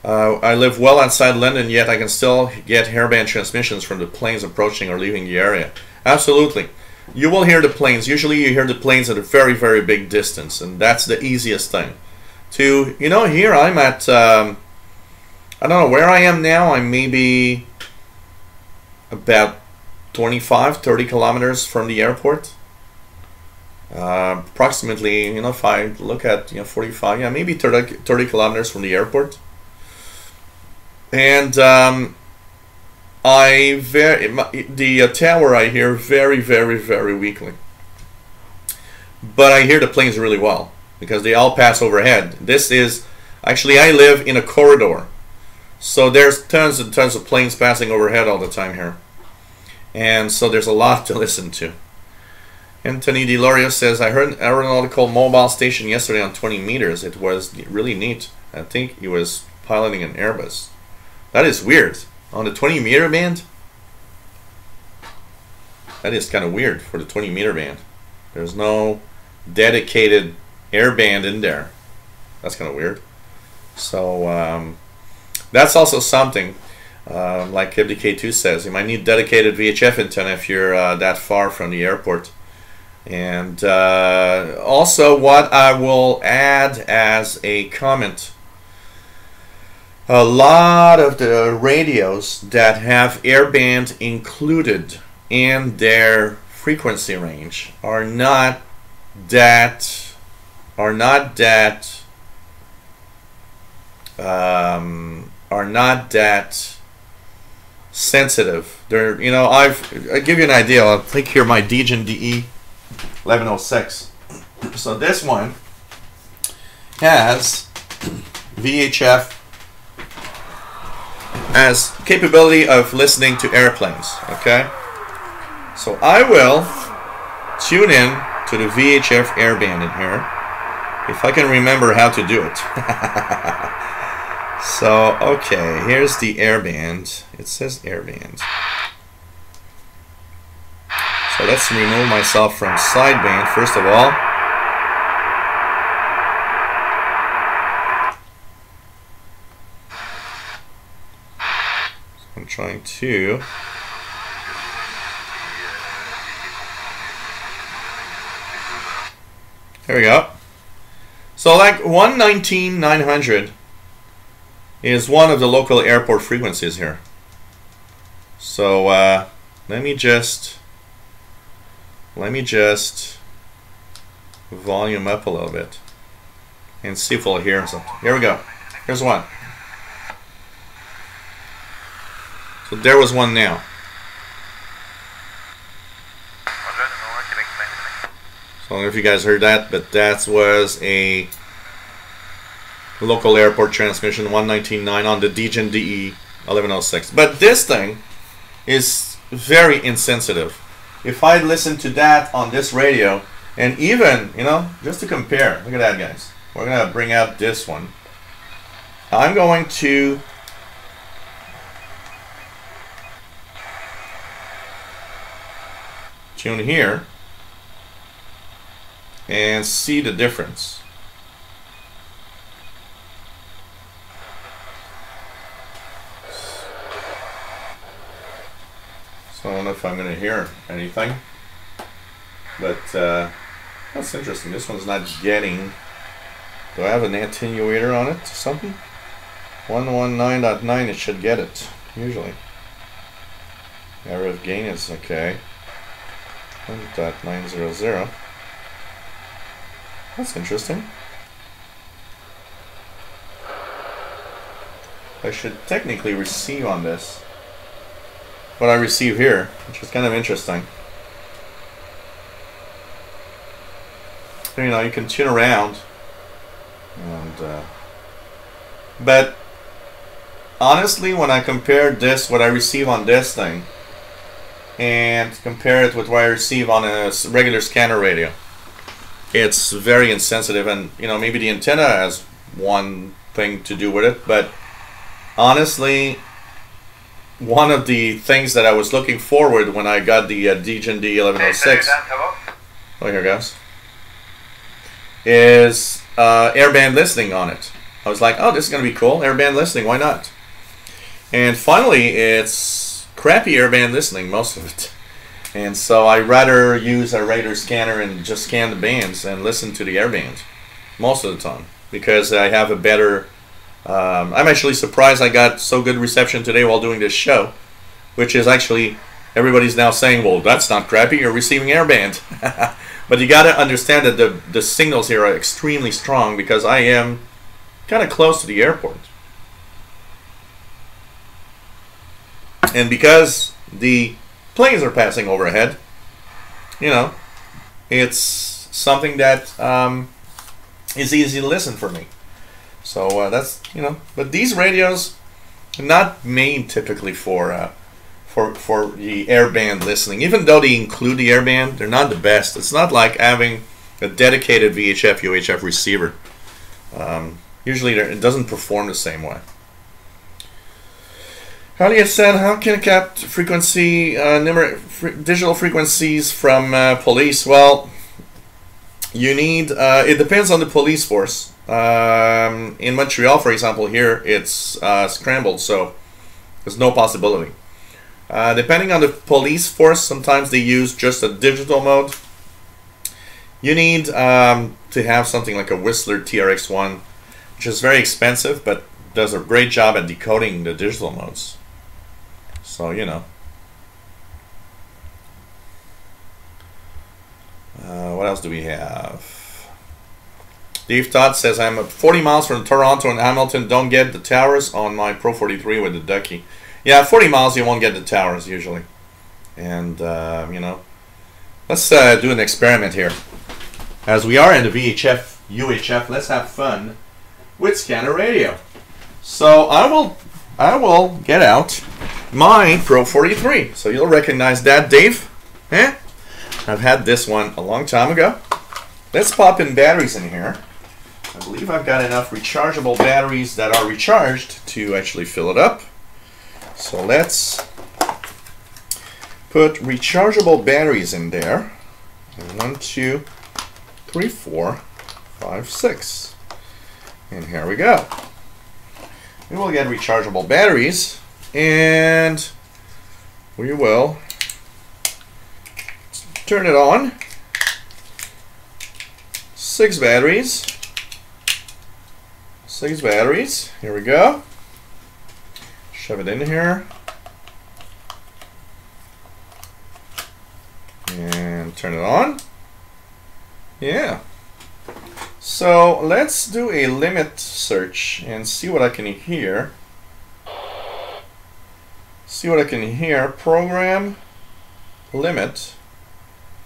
I live well outside London, yet I can still get hairband transmissions from the planes approaching or leaving the area. Absolutely. You will hear the planes. Usually you hear the planes at a very, very big distance, and that's the easiest thing. Here I'm at, I don't know where I am now. I'm maybe about 25-30 kilometers from the airport. Approximately, if I look at 45, yeah, maybe 30 kilometers from the airport. And the tower I hear very, very, very weakly, but I hear the planes really well because they all pass overhead. This is actually, I live in a corridor, so there's tons and tons of planes passing overhead all the time here, and so there's a lot to listen to. Anthony DeLorio says, I heard an aeronautical mobile station yesterday on 20 meters. It was really neat. I think he was piloting an Airbus. That is weird. On the 20 meter band? That is kind of weird for the 20 meter band. There's no dedicated airband in there. That's kind of weird. So that's also something, like KBDK2 says, you might need dedicated VHF antenna if you're that far from the airport. And also what I will add as a comment, a lot of the radios that have airband included in their frequency range are not that sensitive. They're, you know, I'll give you an idea. I'll take here my DE 1106. So this one has VHF, has capability of listening to airplanes. Okay, so I will tune in to the VHF airband in here if I can remember how to do it. So okay, here's the airband. It says airband. So let's remove myself from sideband first of all. So I'm trying to there we go. So like 119,900 is one of the local airport frequencies here. So let me just volume up a little bit and see if we'll hear something. Here we go. Here's one. So there was one now. So I don't know if you guys heard that, but that was a local airport transmission 119.9 on the DE 1106. But this thing is very insensitive. If I listen to that on this radio, and even, you know, just to compare, look at that, guys. We're going to bring out this one. I'm going to tune here and see the difference. So I don't know if I'm going to hear anything, but that's interesting. This one's not getting. Do I have an attenuator on it or something? 119.9, it should get it, usually. Area of gain is okay. 1.900. That's interesting. I should technically receive on this what I receive here, which is kind of interesting. You know, you can tune around, and but honestly, when I compare this, what I receive on this thing, and compare it with what I receive on a regular scanner radio, it's very insensitive. And you know, maybe the antenna has one thing to do with it, but honestly, one of the things that I was looking forward when I got the DE 1106, oh here goes, is airband listening on it. I was like, oh, this is going to be cool, airband listening, why not? And finally, it's crappy airband listening, most of it. And so I rather use a radar scanner and just scan the bands and listen to the airband most of the time, because I have a better I'm actually surprised I got so good reception today while doing this show, which is actually, everybody's now saying, well, that's not crappy, you're receiving airband. But you got to understand that the signals here are extremely strong, because I am kind of close to the airport. And because the planes are passing overhead, you know, it's something that is easy to listen for me. So that's, you know, but these radios are not made typically for the airband listening. Even though they include the airband, they're not the best. It's not like having a dedicated VHF UHF receiver. Usually it doesn't perform the same way. Earlier said, how can I cap frequency, digital frequencies from police? Well, you need, it depends on the police force. In Montreal, for example, here it's scrambled, so there's no possibility. Depending on the police force, sometimes they use just a digital mode. You need to have something like a Whistler TRX1, which is very expensive, but does a great job at decoding the digital modes. So, you know. What else do we have? Dave Todd says, I'm at 40 miles from Toronto and Hamilton. Don't get the towers on my Pro 43 with the Ducky. Yeah, 40 miles you won't get the towers usually. And, you know, let's do an experiment here. As we are in the VHF UHF, let's have fun with scanner radio. So I will get out my Pro 43. So you'll recognize that, Dave. Eh? I've had this one a long time ago. Let's pop in batteries in here. I believe I've got enough rechargeable batteries that are recharged to actually fill it up. So let's put rechargeable batteries in there. 1, 2, 3, 4, 5, 6. And here we go. We will get rechargeable batteries, and we will turn it on. 6 batteries. 6 batteries. Here we go. Shove it in here. And turn it on. Yeah. So let's do a limit search and see what I can hear. See what I can hear. Program limit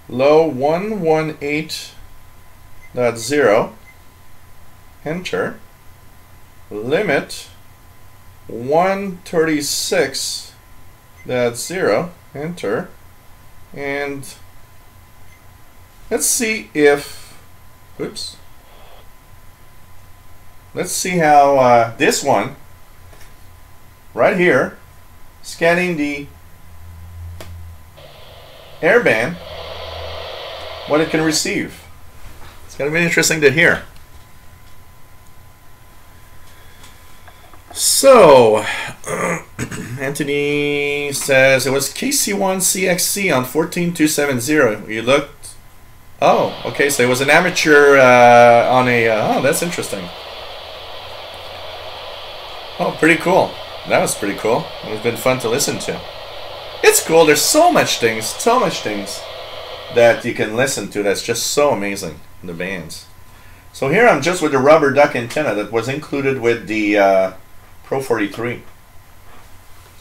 low 118.0. Enter. Limit 136.0. Enter. And let's see if, oops. Let's see how this one, right here, scanning the airband, what it can receive. It's going to be interesting to hear. So, Anthony says it was KC1CXC on 14270. You looked, oh, okay, so it was an amateur on a, oh, that's interesting. Oh, pretty cool. That was pretty cool. It's been fun to listen to. It's cool. There's so much things that you can listen to that's just so amazing in the bands. So here I'm just with the rubber duck antenna that was included with the Pro 43.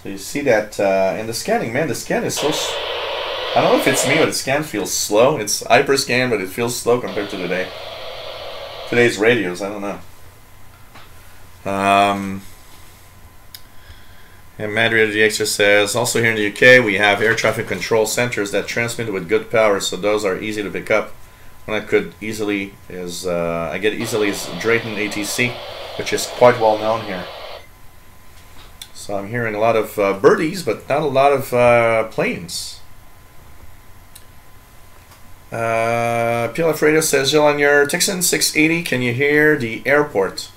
So you see that in the scanning, man, the scan is so... I don't know if it's me, but the scan feels slow. It's hyperscan, but it feels slow compared to today's radios. I don't know. And Madrid the Extra says, also here in the UK we have air traffic control centers that transmit with good power, so those are easy to pick up. One I could easily is I get easily is Drayton ATC, which is quite well known here. So I'm hearing a lot of birdies, but not a lot of planes. Peel Alfredo says, Jill, on your Texan 680, can you hear the airport?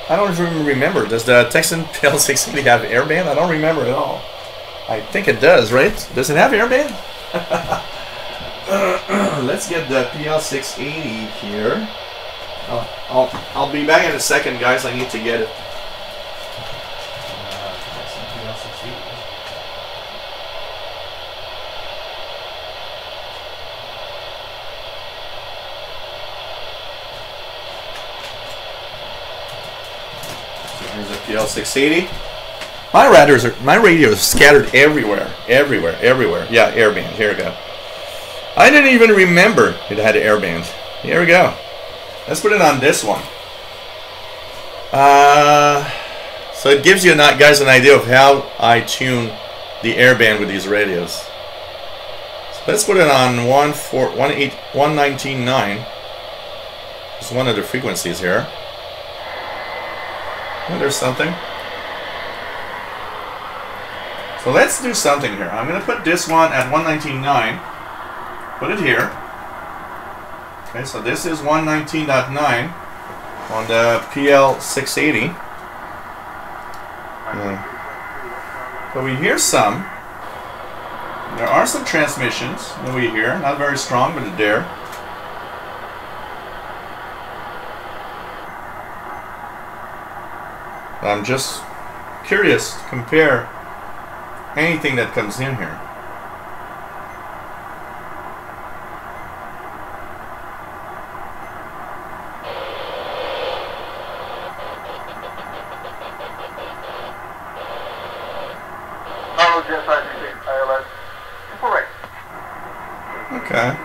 I don't even remember. Does the Texan PL680 have airband? I don't remember at all. I think it does, right? Does it have airband? Let's get the PL680 here. I'll be back in a second, guys. I need to get it. Here's a PL680. My radio is scattered everywhere. Yeah, airband. Here we go. I didn't even remember it had an airband. Here we go. Let's put it on this one. So it gives you guys an idea of how I tune the airband with these radios. So let's put it on 119.9. It's one of the frequencies here. Oh, there's something. So let's do something here. I'm going to put this one at 119.9. Put it here. Okay, so this is 119.9 on the PL680. So we hear some. There are some transmissions that we hear, not very strong, but they're there. I'm just curious to compare anything that comes in here. Okay.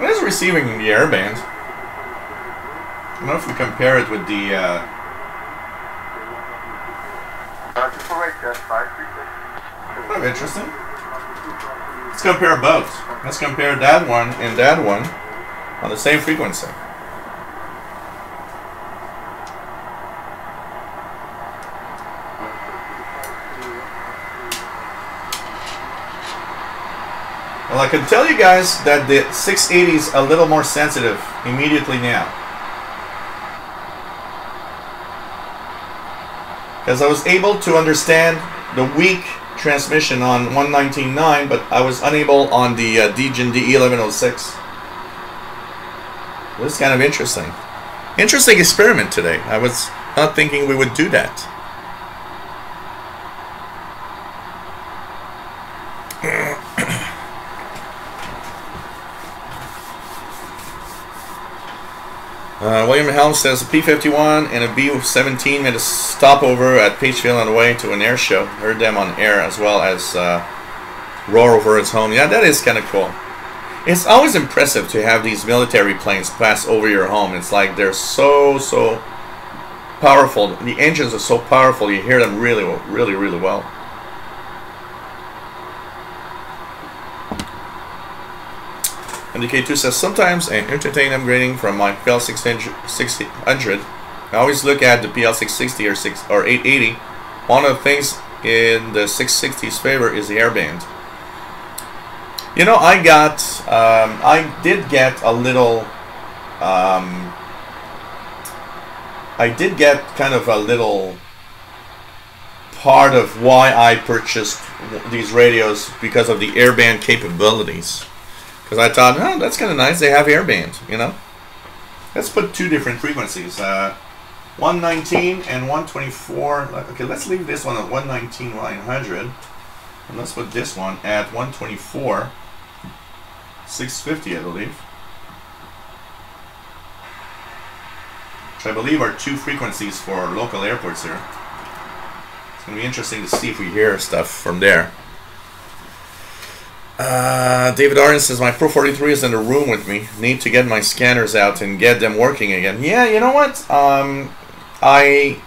It is receiving the airband. I don't know if we compare it with the kind of interesting. Let's compare both. Let's compare that one and that one on the same frequency. Well, I can tell you guys that the 680 is a little more sensitive immediately now. Because I was able to understand the weak transmission on 119.9, but I was unable on the DGen D1106. This is kind of interesting. Interesting experiment today. I was not thinking we would do that. William Helm says a P-51 and a B-17 made a stopover at Pagefield on the way to an air show. Heard them on air as well as roar over its home. Yeah, that is kind of cool. It's always impressive to have these military planes pass over your home. It's like they're so powerful. The engines are so powerful. You hear them really well. And the K2 says, sometimes I entertain upgrading from my PL600. I always look at the PL660 or 880. One of the things in the 660's favor is the airband. You know, I did get a little, I did get kind of a little part of why I purchased these radios because of the airband capabilities. Because I thought, oh, that's kind of nice. They have airband, you know. Let's put two different frequencies, 119 and 124. Okay, let's leave this one at 119 900, and let's put this one at 124 650, I believe. Which I believe are two frequencies for local airports here. It's going to be interesting to see if we hear stuff from there. David Arden says, my Pro 43 is in the room with me. Need to get my scanners out and get them working again. Yeah, you know what? I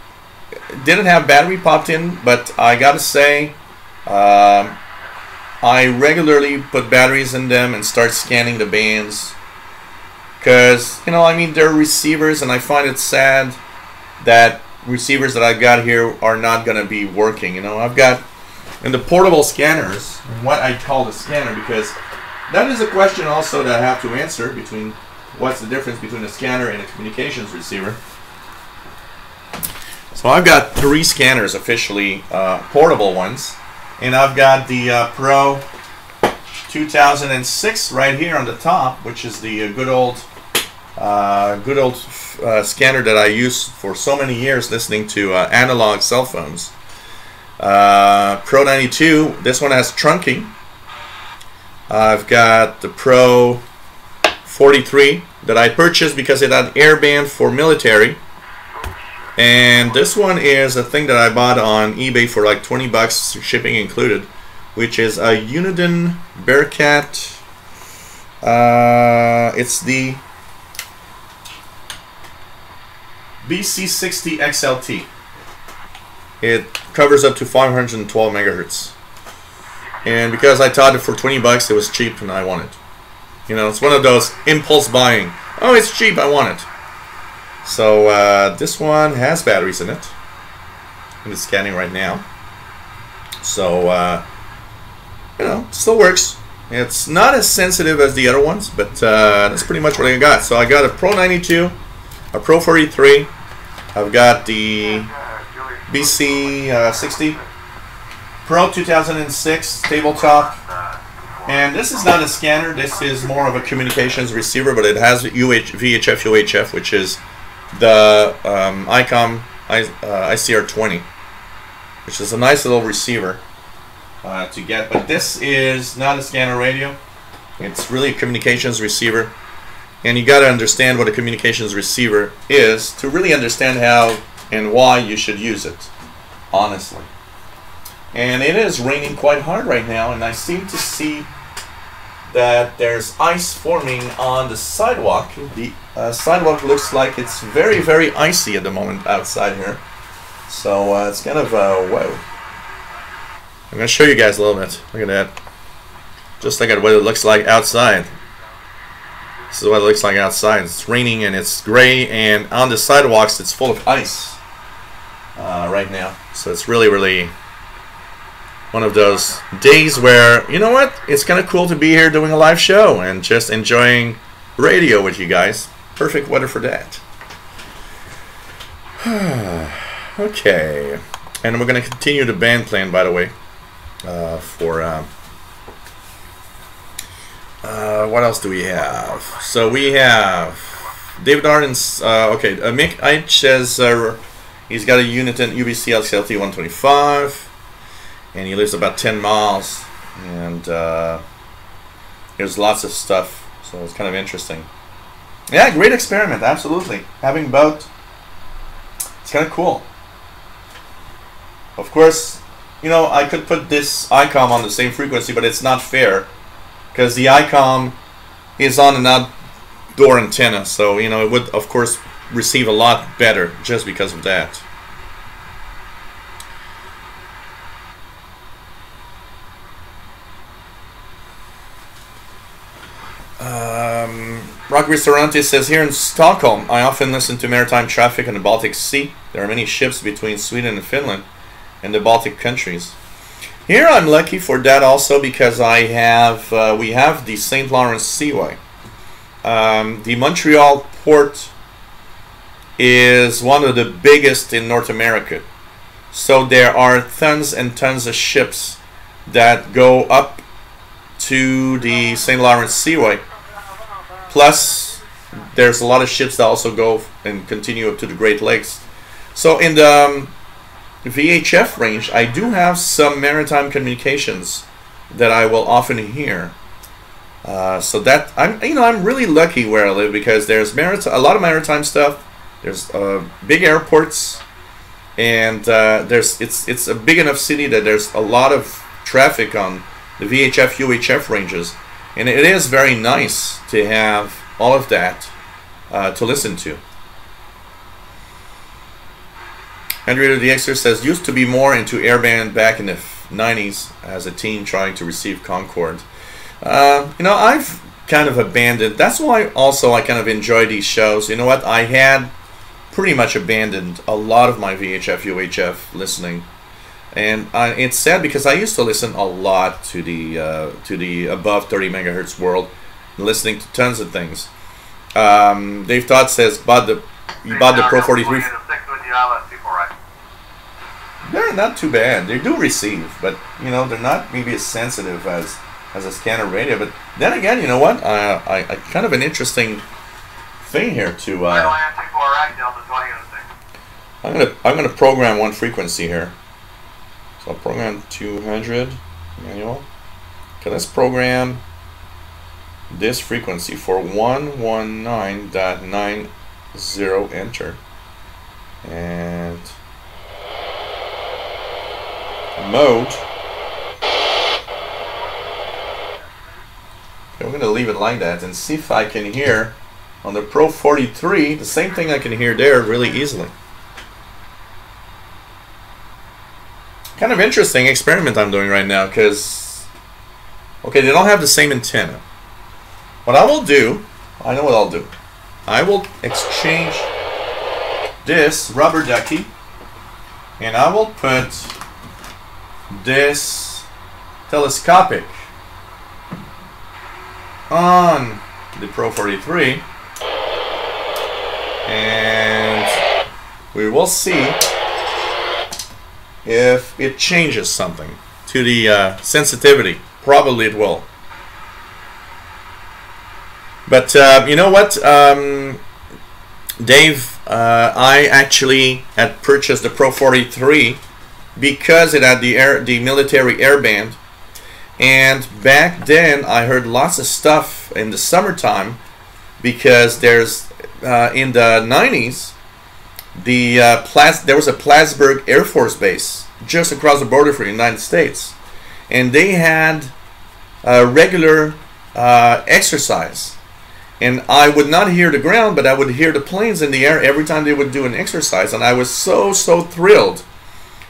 didn't have battery popped in, but I gotta say, I regularly put batteries in them and start scanning the bands. Because, you know, I mean, they're receivers, and I find it sad that receivers that I've got here are not gonna be working. You know, I've got in the portable scanners, what I call the scanner, because that is a question also that I have to answer between what's the difference between a scanner and a communications receiver. So I've got three scanners officially, portable ones, and I've got the Pro 2006 right here on the top, which is the good old scanner that I used for so many years listening to analog cell phones. Pro 92, this one has trunking. I've got the Pro 43 that I purchased because it had airband for military, and this one is a thing that I bought on eBay for like 20 bucks, shipping included, which is a Uniden Bearcat. It's the BC60 XLT. It covers up to 512 megahertz. And because I thought it for 20 bucks, it was cheap and I want it. You know, it's one of those impulse buying. Oh, it's cheap, I want it. So this one has batteries in it. And it's scanning right now. So, you know, it still works. It's not as sensitive as the other ones, but that's pretty much what I got. So I got a Pro 92, a Pro 43. I've got the BC 60, Pro 2006 tabletop. And this is not a scanner, this is more of a communications receiver, but it has VHF UHF, which is the ICOM ICR20, which is a nice little receiver to get. But this is not a scanner radio, it's really a communications receiver. And you got to understand what a communications receiver is to really understand how and why you should use it, honestly. And it is raining quite hard right now, and I seem to see that there's ice forming on the sidewalk. The sidewalk looks like it's very, very icy at the moment outside here. So it's kind of, whoa. I'm going to show you guys a little bit. Look at that. Just look at what it looks like outside. This is what it looks like outside. It's raining and it's gray, and on the sidewalks it's full of ice right now. So it's really, really one of those days where, you know what, it's kind of cool to be here doing a live show and just enjoying radio with you guys. Perfect weather for that. Okay, and we're going to continue the band playing, by the way, what else do we have? So we have David Arden's, okay, Mick Eich says he's got a Uniton UBC LCLT 125. And he lives about 10 miles, and there's lots of stuff, so it's kind of interesting. Yeah, great experiment, absolutely. Having both, it's kind of cool. Of course, you know, I could put this ICOM on the same frequency, but it's not fair, because the ICOM is on an outdoor antenna, so, you know, it would, of course, receive a lot better just because of that. Rock Ristorante says, here in Stockholm, I often listen to maritime traffic in the Baltic Sea. There are many ships between Sweden and Finland and the Baltic countries. Here I'm lucky for that also, because I have we have the St. Lawrence Seaway. The Montreal port is one of the biggest in North America. So there are tons and tons of ships that go up to the St. Lawrence Seaway. Plus, there's a lot of ships that also go and continue up to the Great Lakes. So in the VHF range, I do have some maritime communications that I will often hear. So that I'm really lucky where I live, because there's a lot of maritime stuff. There's big airports, and it's a big enough city that there's a lot of traffic on the VHF UHF ranges. And it is very nice to have all of that to listen to. Henrietta the Xer says, used to be more into airband back in the 90s as a teen trying to receive Concorde. You know, I've kind of abandoned. That's why also I kind of enjoy these shows. You know what? I had pretty much abandoned a lot of my VHF UHF listening. And it's sad, because I used to listen a lot to the above 30 megahertz world, listening to tons of things. Dave Todd says, you bought the Pro 43. They're not too bad. They do receive, but you know, they're not maybe as sensitive as a scanner radio. But then again, you know what? I kind of an interesting thing here to. I'm gonna program one frequency here. So I'll program 200 manual. Okay, let's program this frequency for 119.90, enter. And mode. Okay, I'm going to leave it like that and see if I can hear on the Pro 43 the same thing I can hear there really easily. Kind of interesting experiment I'm doing right now, because okay, they don't have the same antenna. What I will do, I know what I'll do. I will exchange this rubber ducky, and I will put this telescopic on the Pro 43, and we will see if it changes something to the sensitivity. Probably it will. But you know what, Dave, I actually had purchased the Pro 43 because it had the military airband, and back then I heard lots of stuff in the summertime because there's in the 90s there was a Plattsburgh Air Force Base just across the border from the United States, and they had a regular exercise, and I would not hear the ground, but I would hear the planes in the air every time they would do an exercise, and I was so thrilled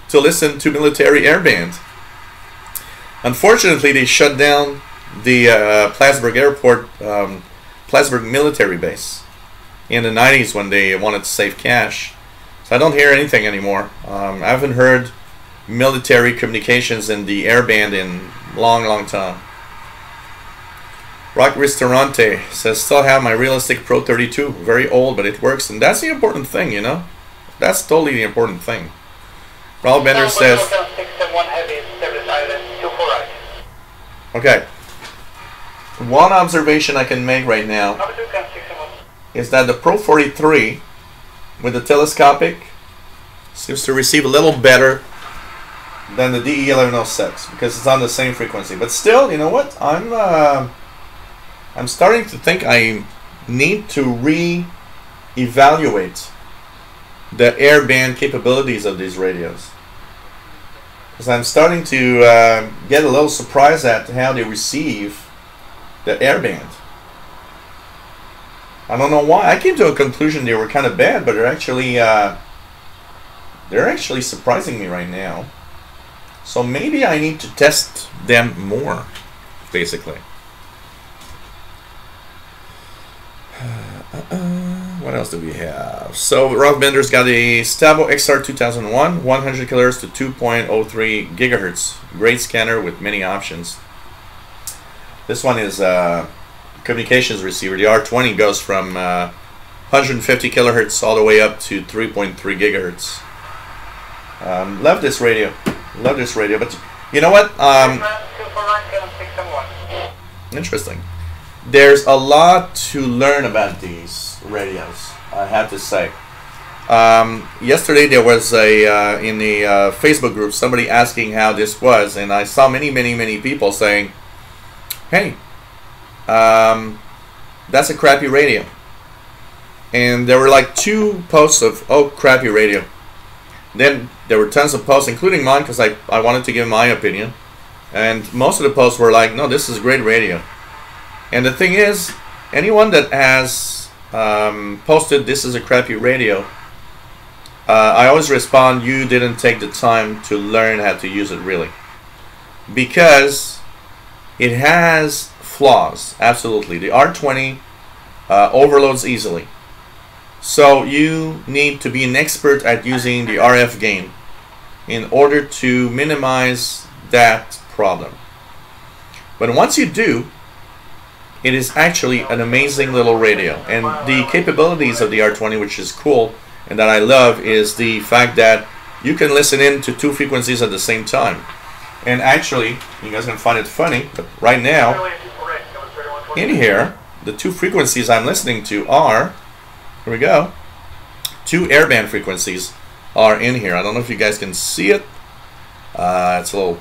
to listen to military airband. Unfortunately, they shut down the Plattsburgh Airport, Plattsburgh military base in the 90s when they wanted to save cash. So I don't hear anything anymore. I haven't heard military communications in the airband in long time. Rock Ristorante says, still have my realistic Pro 32, very old, but it works, and that's the important thing, you know. That's totally the important thing. Raul Bender says, okay, one observation I can make right now is that the Pro 43 with the telescopic seems to receive a little better than the DE1106 because it's on the same frequency. But still, you know what? I'm starting to think I need to re-evaluate the airband capabilities of these radios, because I'm starting to get a little surprised at how they receive the airband. I don't know why. I came to a conclusion they were kind of bad, but they're actually surprising me right now. So maybe I need to test them more, basically. What else do we have? So Rob Bender's got a Stabo XR 2001, 100 kHz to 2.03 gigahertz. Great scanner with many options. This one is communications receiver. The R20 goes from 150 kilohertz all the way up to 3.3 gigahertz. Love this radio. Love this radio. But you know what? Interesting. There's a lot to learn about these radios, I have to say. Yesterday there was a in the Facebook group somebody asking how this was, and I saw many people saying, hey, that's a crappy radio. And there were like 2 posts of, oh, crappy radio. Then there were tons of posts, including mine, because I wanted to give my opinion. And most of the posts were like, no, this is a great radio. And the thing is, anyone that has posted this is a crappy radio, I always respond, you didn't take the time to learn how to use it really. Because it has flaws, absolutely. The R20 overloads easily. So you need to be an expert at using the RF gain in order to minimize that problem. But once you do, it is actually an amazing little radio. And the capabilities of the R20, which is cool and that I love, is the fact that you can listen in to 2 frequencies at the same time. And actually, you guys can find it funny, but right now, in here, the 2 frequencies I'm listening to are, here we go, 2 airband frequencies are in here. I don't know if you guys can see it. It's a little,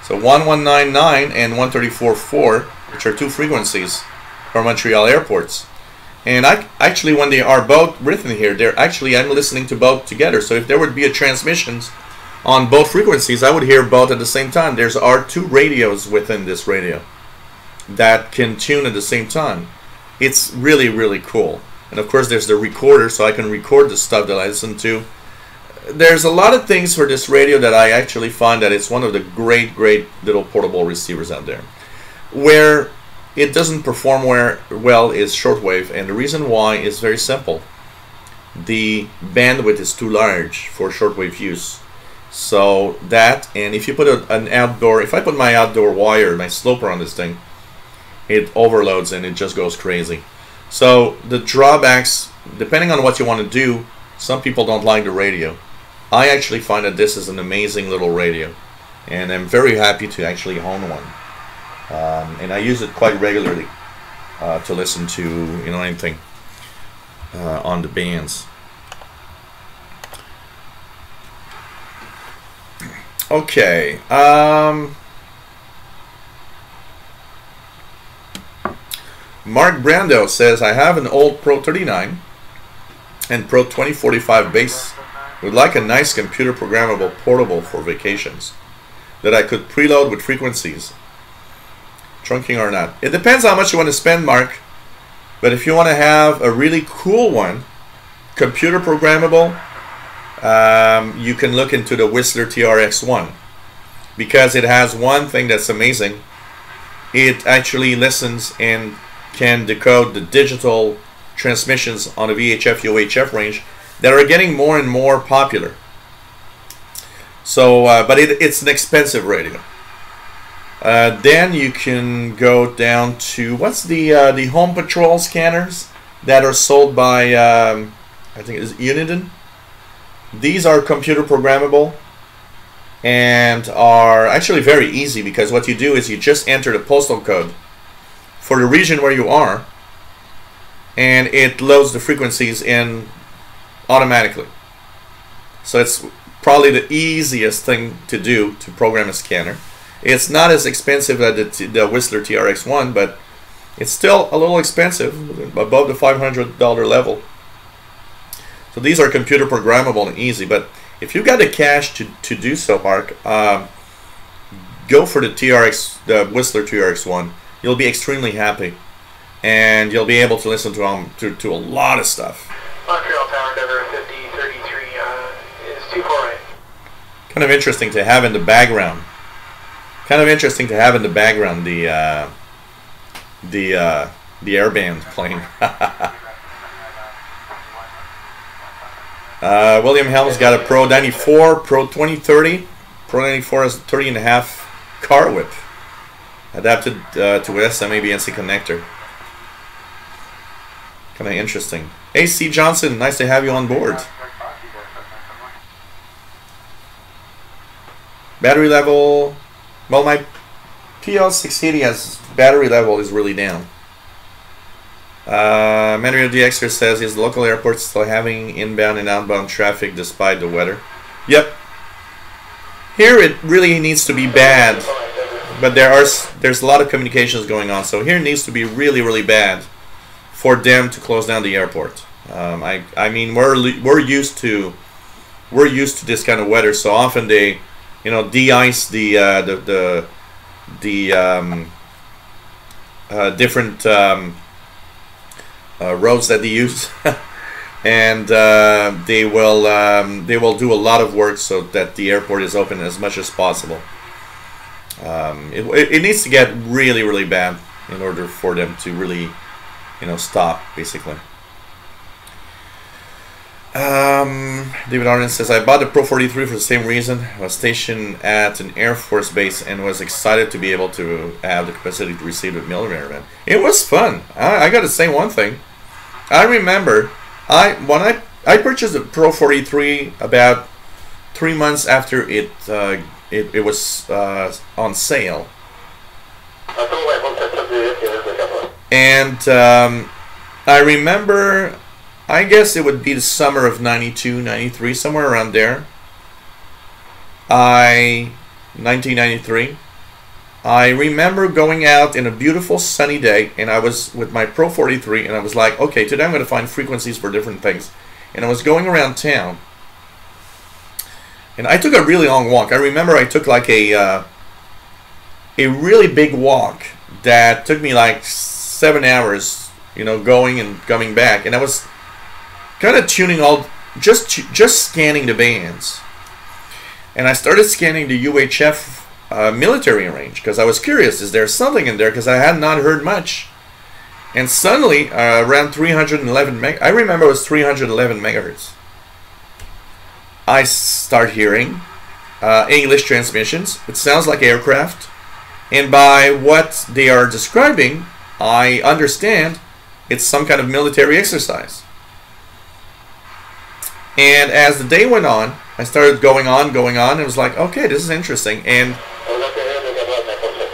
so 1199 and 134.4, which are 2 frequencies for Montreal airports. And actually, when they are both written here, I'm listening to both together. So if there would be a transmissions on both frequencies, I would hear both at the same time. There are 2 radios within this radio that can tune at the same time. It's really cool. And of course, there's the recorder, so I can record the stuff that I listen to. There's a lot of things for this radio that I actually find that it's one of the great little portable receivers out there. Where it doesn't perform well is shortwave, and the reason why is very simple. The bandwidth is too large for shortwave use. So that, and if you put an outdoor, if I put my outdoor wire, my sloper on this thing, it overloads and it just goes crazy. So the drawbacks, depending on what you want to do, some people don't like the radio. I actually find that this is an amazing little radio, and I'm very happy to actually own one. And I use it quite regularly to listen to, you know, anything on the bands. Okay. Mark Brando says, I have an old Pro 39 and Pro 2045 bass. Would like a nice computer programmable portable for vacations that I could preload with frequencies, trunking or not. It depends how much you want to spend, Mark. But if you want to have a really cool one, computer programmable, you can look into the Whistler TRX-1, because it has one thing that's amazing. It actually listens and can decode the digital transmissions on the VHF UHF range that are getting more and more popular. So, but it's an expensive radio. Then you can go down to, what's the Home Patrol scanners that are sold by, I think it's Uniden. These are computer programmable and are actually very easy, because what you do is you just enter the postal code for the region where you are, and it loads the frequencies in automatically. So it's probably the easiest thing to do to program a scanner. It's not as expensive as the Whistler TRX-1, but it's still a little expensive, above the $500 level. So these are computer programmable and easy. But if you've got the cash to do so, Mark, go for the Whistler TRX-1. You'll be extremely happy, and you'll be able to listen to a lot of stuff. Montreal Tower, Denver 5033 is 248. Kind of interesting to have in the background. The air band playing. William Helms got a Pro 94, Pro 2030. Pro 94 has a 30.5 car whip, adapted to a SMA BNC connector. Kind of interesting. AC Johnson, nice to have you on board. Battery level, well, my PL680 has battery level is really down. Mario DXer says, is the local airport still having inbound and outbound traffic despite the weather? Yep. Here it really needs to be bad, but there's a lot of communications going on, so here it needs to be really, really bad for them to close down the airport. I mean, we're used to this kind of weather, so often they, you know, de-ice the different roads that they use, and they will do a lot of work so that the airport is open as much as possible. It needs to get really, really bad in order for them to really, you know, stop, basically. David Arden says, I bought the Pro 43 for the same reason. I was stationed at an Air Force base and was excited to be able to have the capacity to receive a military band. It was fun. I got to say one thing. I remember when I purchased the Pro 43 about 3 months after it was on sale. And I remember, I guess it would be the summer of 92, 93, somewhere around there. 1993. I remember going out in a beautiful sunny day, and I was with my Pro 43, and I was like, okay, today I'm going to find frequencies for different things. And I was going around town, and I took a really long walk. I remember I took like a really big walk that took me like 7 hours, you know, going and coming back, and I was kind of tuning just scanning the bands. And I started scanning the UHF military range because I was curious, is there something in there, because I had not heard much. And suddenly around 311 meg, I remember it was 311 megahertz, I start hearing English transmissions. It sounds like aircraft, and by what they are describing, I understand it's some kind of military exercise. And as the day went on, I started going on. It was like, okay, this is interesting. And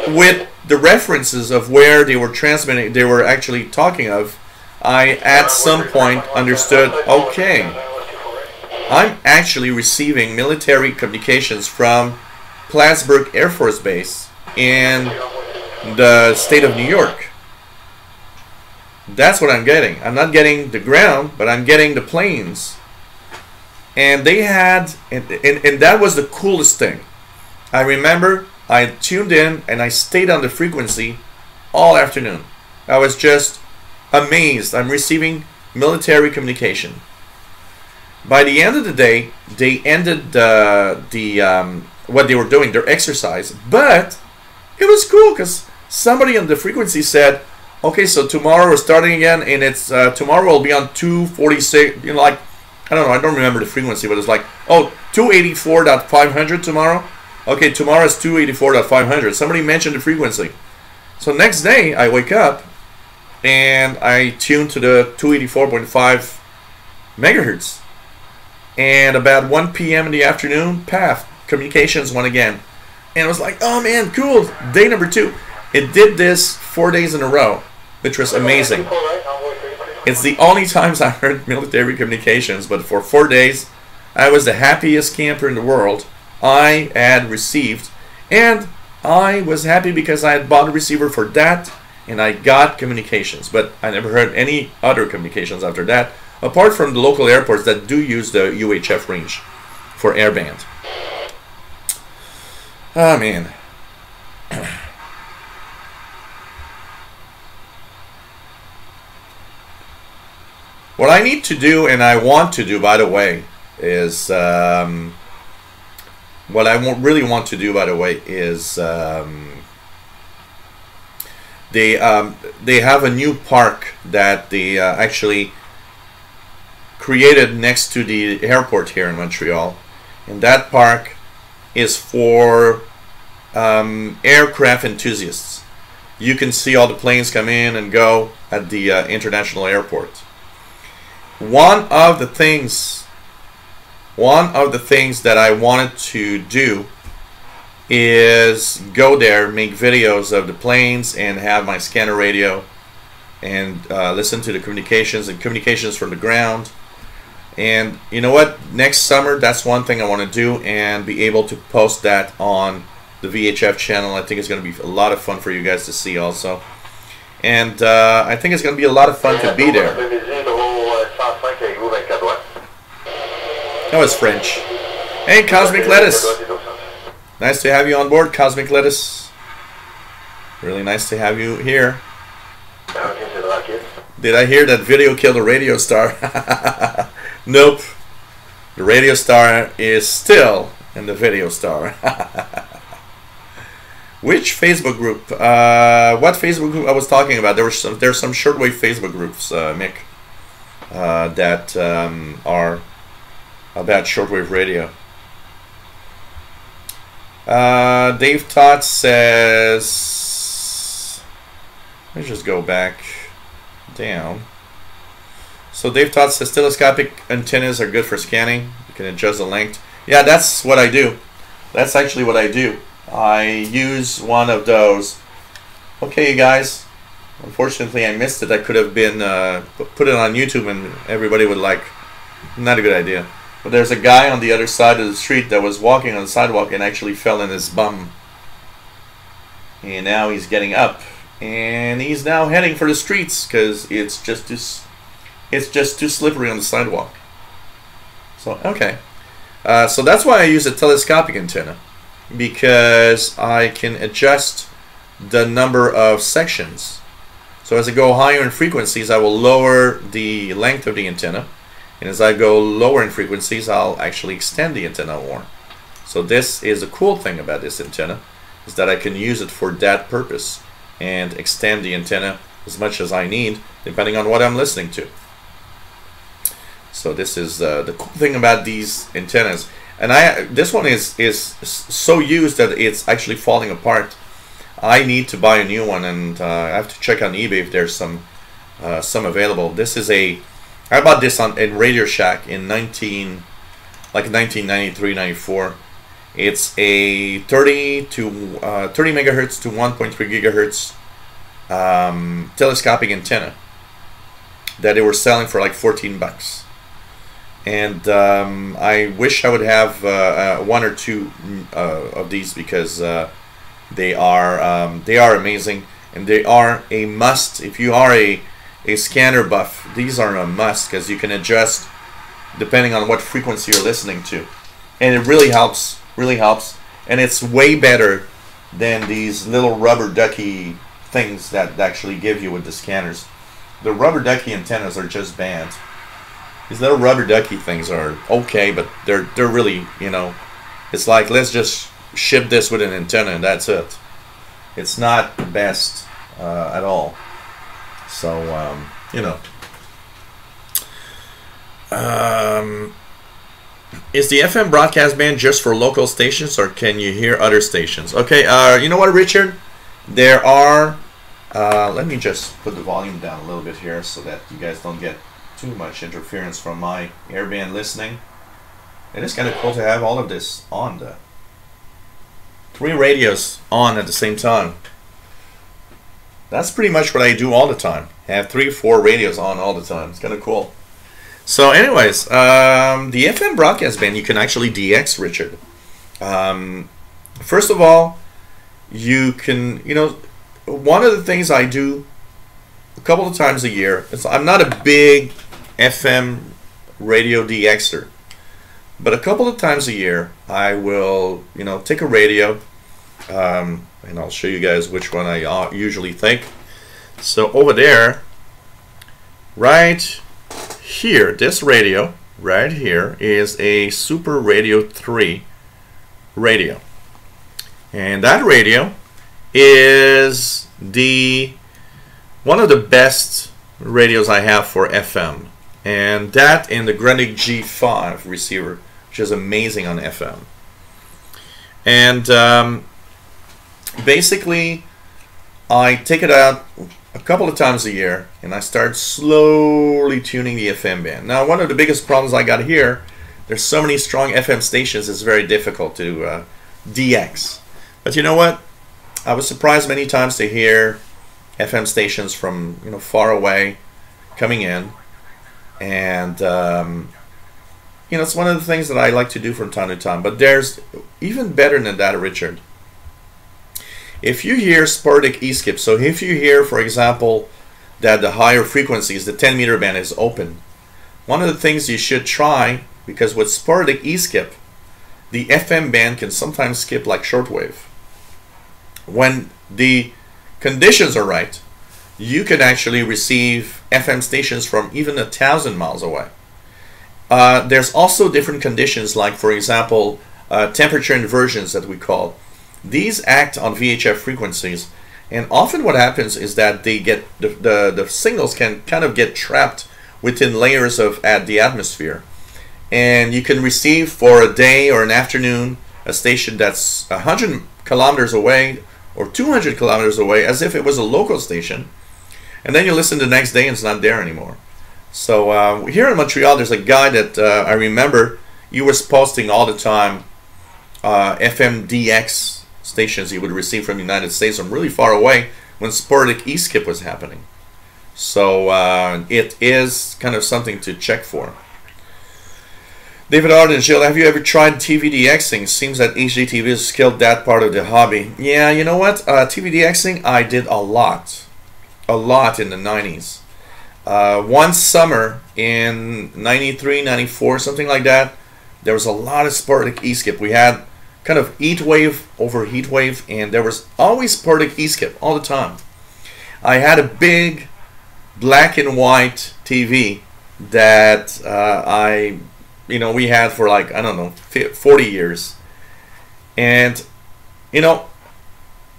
with the references of where they were transmitting, they were actually talking of, I at some point understood, okay, I'm actually receiving military communications from Plattsburgh Air Force Base in the state of New York. That's what I'm getting. I'm not getting the ground, but I'm getting the planes. And they had, and that was the coolest thing. I remember I tuned in and I stayed on the frequency all afternoon. I was just amazed. I'm receiving military communication. By the end of the day, they ended what they were doing, their exercise. But it was cool because somebody on the frequency said, okay, so tomorrow we're starting again, and it's tomorrow will be on 246, you know, like, I don't know, I don't remember the frequency, but it's like, oh, 284.500 tomorrow. Okay, tomorrow is 284.500. Somebody mentioned the frequency. So next day, I wake up, and I tune to the 284.5 megahertz. And about 1 p.m. in the afternoon, paf, communications went again. And I was like, oh man, cool, day number 2. It did this 4 days in a row, which was amazing. It's the only times I heard military communications, but for 4 days, I was the happiest camper in the world. I had received, and I was happy because I had bought a receiver for that, and I got communications, but I never heard any other communications after that, apart from the local airports that do use the UHF range for airband. Oh man. What I need to do, and I want to do, by the way, is what I really want to do, by the way, is they have a new park that they actually created next to the airport here in Montreal, and that park is for aircraft enthusiasts. You can see all the planes come in and go at the international airport. One of the things that I wanted to do is go there, make videos of the planes, and have my scanner radio and listen to the communications and communications from the ground. And you know what? Next summer, that's one thing I want to do, and be able to post that on the VHF channel. I think it's going to be a lot of fun for you guys to see also. And I think it's going to be a lot of fun to be there. That was French. Hey, Cosmic Lettuce. Nice to have you on board, Cosmic Lettuce. Really nice to have you here. Did I hear that video killed a radio star? Nope. The radio star is still in the video star. Which Facebook group? What Facebook group I was talking about? There's some shortwave Facebook groups, Mick, that are about shortwave radio. Dave Todd says, let me just go back down. So Dave Todd says telescopic antennas are good for scanning. You can adjust the length. Yeah, that's what I do. That's actually what I do. I use one of those. Okay, you guys. Unfortunately, I missed it. I could have been put it on YouTube, and everybody would like. Not a good idea. But there's a guy on the other side of the street that was walking on the sidewalk and actually fell in his bum. And now he's getting up, and he's now heading for the streets because it's just too slippery on the sidewalk. So okay, so that's why I use a telescopic antenna, because I can adjust the number of sections. So as I go higher in frequencies, I will lower the length of the antenna. And as I go lower in frequencies, I'll actually extend the antenna more. So this is a cool thing about this antenna, is that I can use it for that purpose and extend the antenna as much as I need, depending on what I'm listening to. So this is the cool thing about these antennas. And this one is so used that it's actually falling apart. I need to buy a new one, and I have to check on eBay if there's some available. This is I bought this in Radio Shack in 1993, 94. It's a 30 megahertz to 1.3 gigahertz telescopic antenna that they were selling for like 14 bucks. And I wish I would have one or two of these, because they are amazing, and they are a must. If you are a scanner buff, these are a must, because you can adjust depending on what frequency you're listening to, and it really helps, and it's way better than these little rubber ducky things that actually give you with the scanners. The rubber ducky antennas are just bad. These little rubber ducky things are okay, but they're really, you know, it's like, let's just ship this with an antenna and that's it. It's not the best at all. So you know, is the FM broadcast band just for local stations, or can you hear other stations? Okay, you know what, Richard? There are, let me just put the volume down a little bit here so that you guys don't get too much interference from my airband listening. It is kind of cool to have all of this on, the 3 radios on at the same time. That's pretty much what I do all the time. I have 3 or 4 radios on all the time. It's kind of cool. So anyways, the FM broadcast band, you can actually DX, Richard. First of all, you can, you know, one of the things I do a couple of times a year is, I'm not a big FM radio DXer, but a couple of times a year I will, you know, take a radio, and I'll show you guys which one I usually take. So over there, right here, this radio right here is a Super Radio 3 radio, and that radio is one of the best radios I have for FM, and that and the Grundig G5 receiver, which is amazing on FM. And basically I take it out a couple of times a year and I start slowly tuning the FM band. Now, one of the biggest problems I got here, there's so many strong FM stations, it's very difficult to DX. But you know what? I was surprised many times to hear FM stations from, you know, far away coming in, and you know, it's one of the things that I like to do from time to time. But there's even better than that, Richard. If you hear sporadic E-skip, so if you hear, for example, that the higher frequencies, the 10 meter band is open, one of the things you should try, because with sporadic E-skip, the FM band can sometimes skip like shortwave. When the conditions are right, you can actually receive FM stations from even 1,000 miles away. There's also different conditions, like, for example, temperature inversions that we call. These act on VHF frequencies, and often what happens is that they get the signals can kind of get trapped within layers of the atmosphere, and you can receive for a day or an afternoon a station that's 100 kilometers away or 200 kilometers away, as if it was a local station, and then you listen the next day and it's not there anymore. So here in Montreal, there's a guy that I remember, he was posting all the time FM DX stations he would receive from the United States from really far away when sporadic E-skip was happening. So it is kind of something to check for. David Arden, Jill, have you ever tried TV DXing? Seems that HDTV has killed that part of the hobby. Yeah, you know what? TV DXing, I did a lot in the 90s. One summer in 93, 94, something like that, there was a lot of sporadic E-skip. We had kind of heat wave over heat wave, and there was always sporadic E-skip all the time. I had a big black and white TV that we had for like, I don't know, 40 years. And, you know,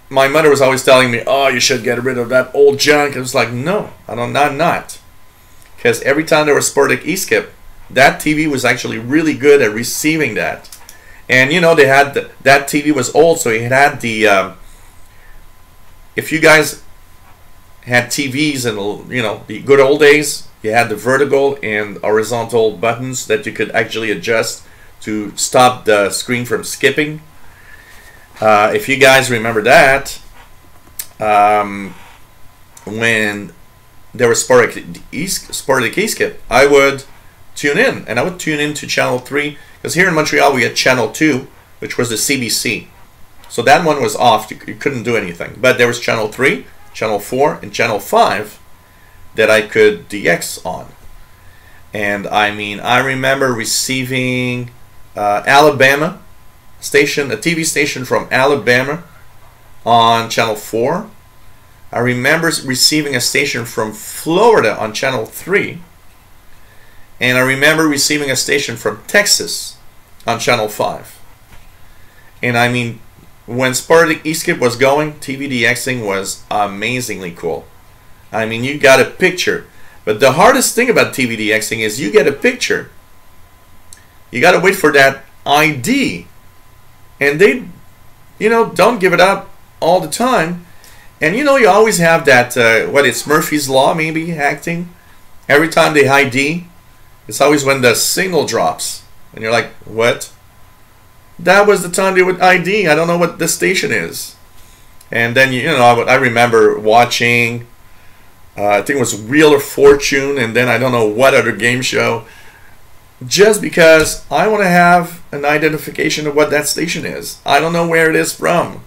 my mother was always telling me, oh, you should get rid of that old junk. I was like, no, I'm not. Because every time there was sporadic E-skip, that TV was actually really good at receiving that. And, you know, they had that TV was old, so it had the if you guys had TVs and, you know, the good old days, you had the vertical and horizontal buttons that you could actually adjust to stop the screen from skipping. If you guys remember that, when there was sporadic e-skip, I would tune in, and I would tune in to channel 3, because here in Montreal we had channel 2, which was the CBC. So that one was off, you couldn't do anything. But there was channel 3, channel 4, and channel 5 that I could DX on. And I mean, I remember receiving Alabama station, a TV station from Alabama on channel 4. I remember receiving a station from Florida on channel 3. And I remember receiving a station from Texas on channel 5. And I mean, when sporadic e-skip was going, TV DXing was amazingly cool. I mean, you got a picture. But the hardest thing about TV DXing is you get a picture. You got to wait for that ID. And they, you know, don't give it up all the time. And you know, you always have that, what, it's Murphy's Law maybe, acting. Every time they ID, it's always when the signal drops. And you're like, what? That was the time they would ID. I don't know what the station is. And then, you know, I remember watching, I think it was Wheel of Fortune, and then I don't know what other game show, just because I want to have an identification of what that station is. I don't know where it is from.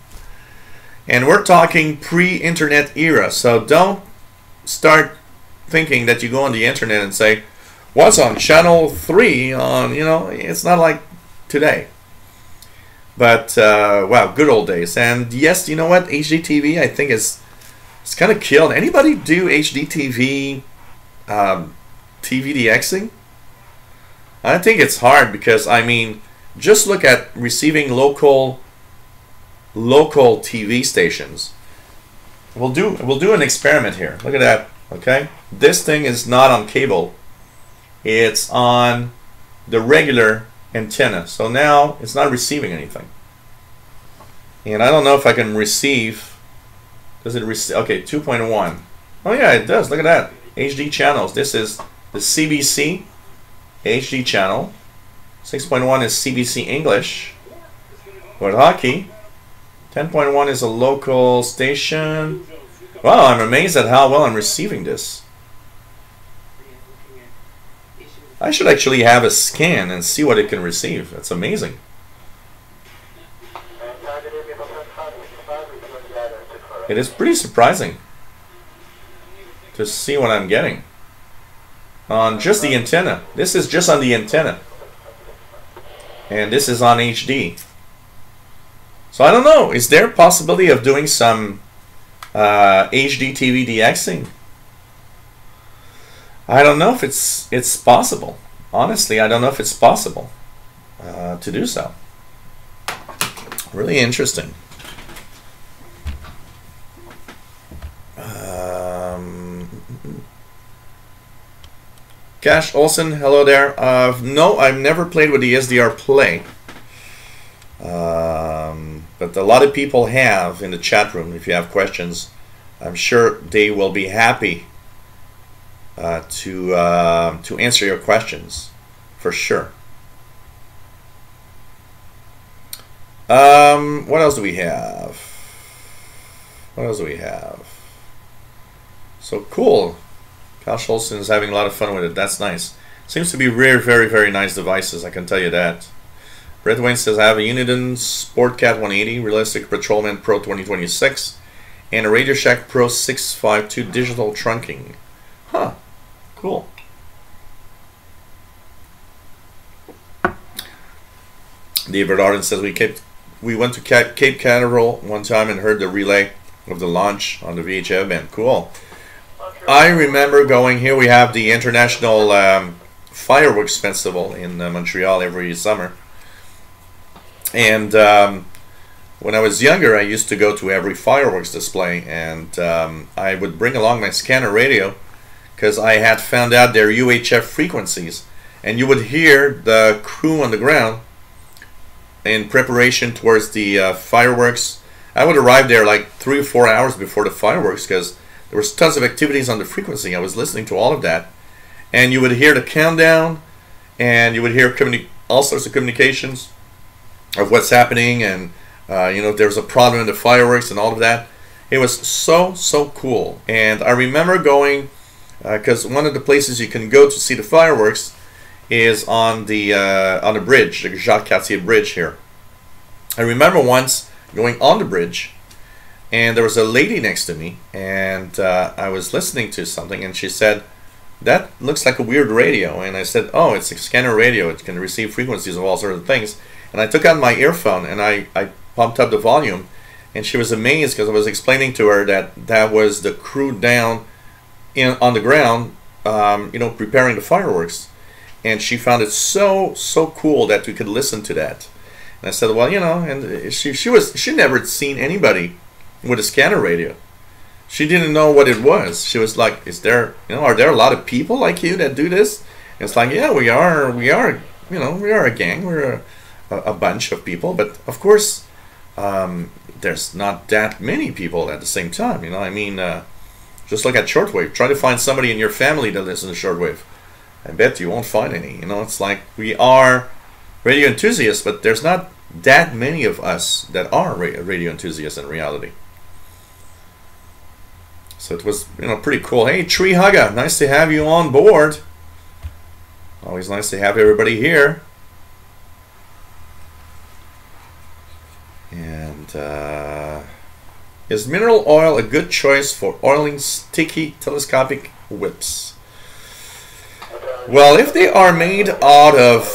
And we're talking pre-internet era, so don't start thinking that you go on the internet and say, what's on channel 3 on, you know, it's not like today. But, wow, good old days. And yes, you know what, HDTV I think it's kind of killed. Anybody do HDTV TV DXing? I think it's hard because, I mean, just look at receiving local TV stations. We'll do an experiment here. Look at that. Okay, this thing is not on cable. It's on the regular antenna. So now it's not receiving anything. And I don't know if I can receive. Does it receive? Okay, 2.1. Oh yeah, it does. Look at that. HD channels. This is the CBC HD channel. 6.1 is CBC English. With hockey. 10.1 is a local station. Wow, I'm amazed at how well I'm receiving this. I should actually have a scan and see what it can receive. That's amazing. It is pretty surprising to see what I'm getting on just the antenna. This is just on the antenna. And this is on HD. So I don't know, is there a possibility of doing some HD TV DXing? I don't know if it's possible. Honestly, I don't know if it's possible to do so. Really interesting. Cash Olsen, hello there. No, I've never played with the SDR Play. But a lot of people have in the chat room. If you have questions, I'm sure they will be happy to answer your questions for sure. What else do we have? What else do we have? So cool. Cal Scholzen is having a lot of fun with it. That's nice. Seems to be very, very, very nice devices. I can tell you that. Red Wayne says, I have a Uniden Sportcat 180, Realistic Patrolman Pro 2026, and a Radio Shack Pro 652 digital trunking. Huh. Cool. David Arden says, we went to Cape Canaveral one time and heard the relay of the launch on the VHF band. Cool. I remember going here. We have the International Fireworks Festival in Montreal every summer. And when I was younger, I used to go to every fireworks display, and I would bring along my scanner radio because I had found out their UHF frequencies, and you would hear the crew on the ground in preparation towards the fireworks. I would arrive there like 3 or 4 hours before the fireworks because there was tons of activities on the frequency. I was listening to all of that, and you would hear the countdown, and you would hear all sorts of communications of what's happening, and you know, if there was a problem in the fireworks and all of that. It was so cool. And I remember going, because one of the places you can go to see the fireworks is on the bridge, the Jacques Cartier Bridge here. I remember once going on the bridge, and there was a lady next to me, and I was listening to something, and she said, "That looks like a weird radio." And I said, "Oh, it's a scanner radio. It can receive frequencies of all sorts of things." And I took out my earphone and I pumped up the volume, and she was amazed because I was explaining to her that that was the crew down on the ground, you know, preparing the fireworks. And she found it so cool that we could listen to that. And I said, well, you know, and she never had seen anybody with a scanner radio. She didn't know what it was. She was like, "Is there, you know, are there a lot of people like you that do this?" And it's like, yeah, we are, you know, we are a gang. We're a bunch of people, but of course, there's not that many people at the same time. You know, I mean, just look at shortwave. Try to find somebody in your family that listens to shortwave. I bet you won't find any. You know, it's like we are radio enthusiasts, but there's not that many of us that are radio enthusiasts in reality. So it was, you know, pretty cool. Hey, Tree Hugger, nice to have you on board. Always nice to have everybody here. And is mineral oil a good choice for oiling sticky telescopic whips? Well, if they are made out of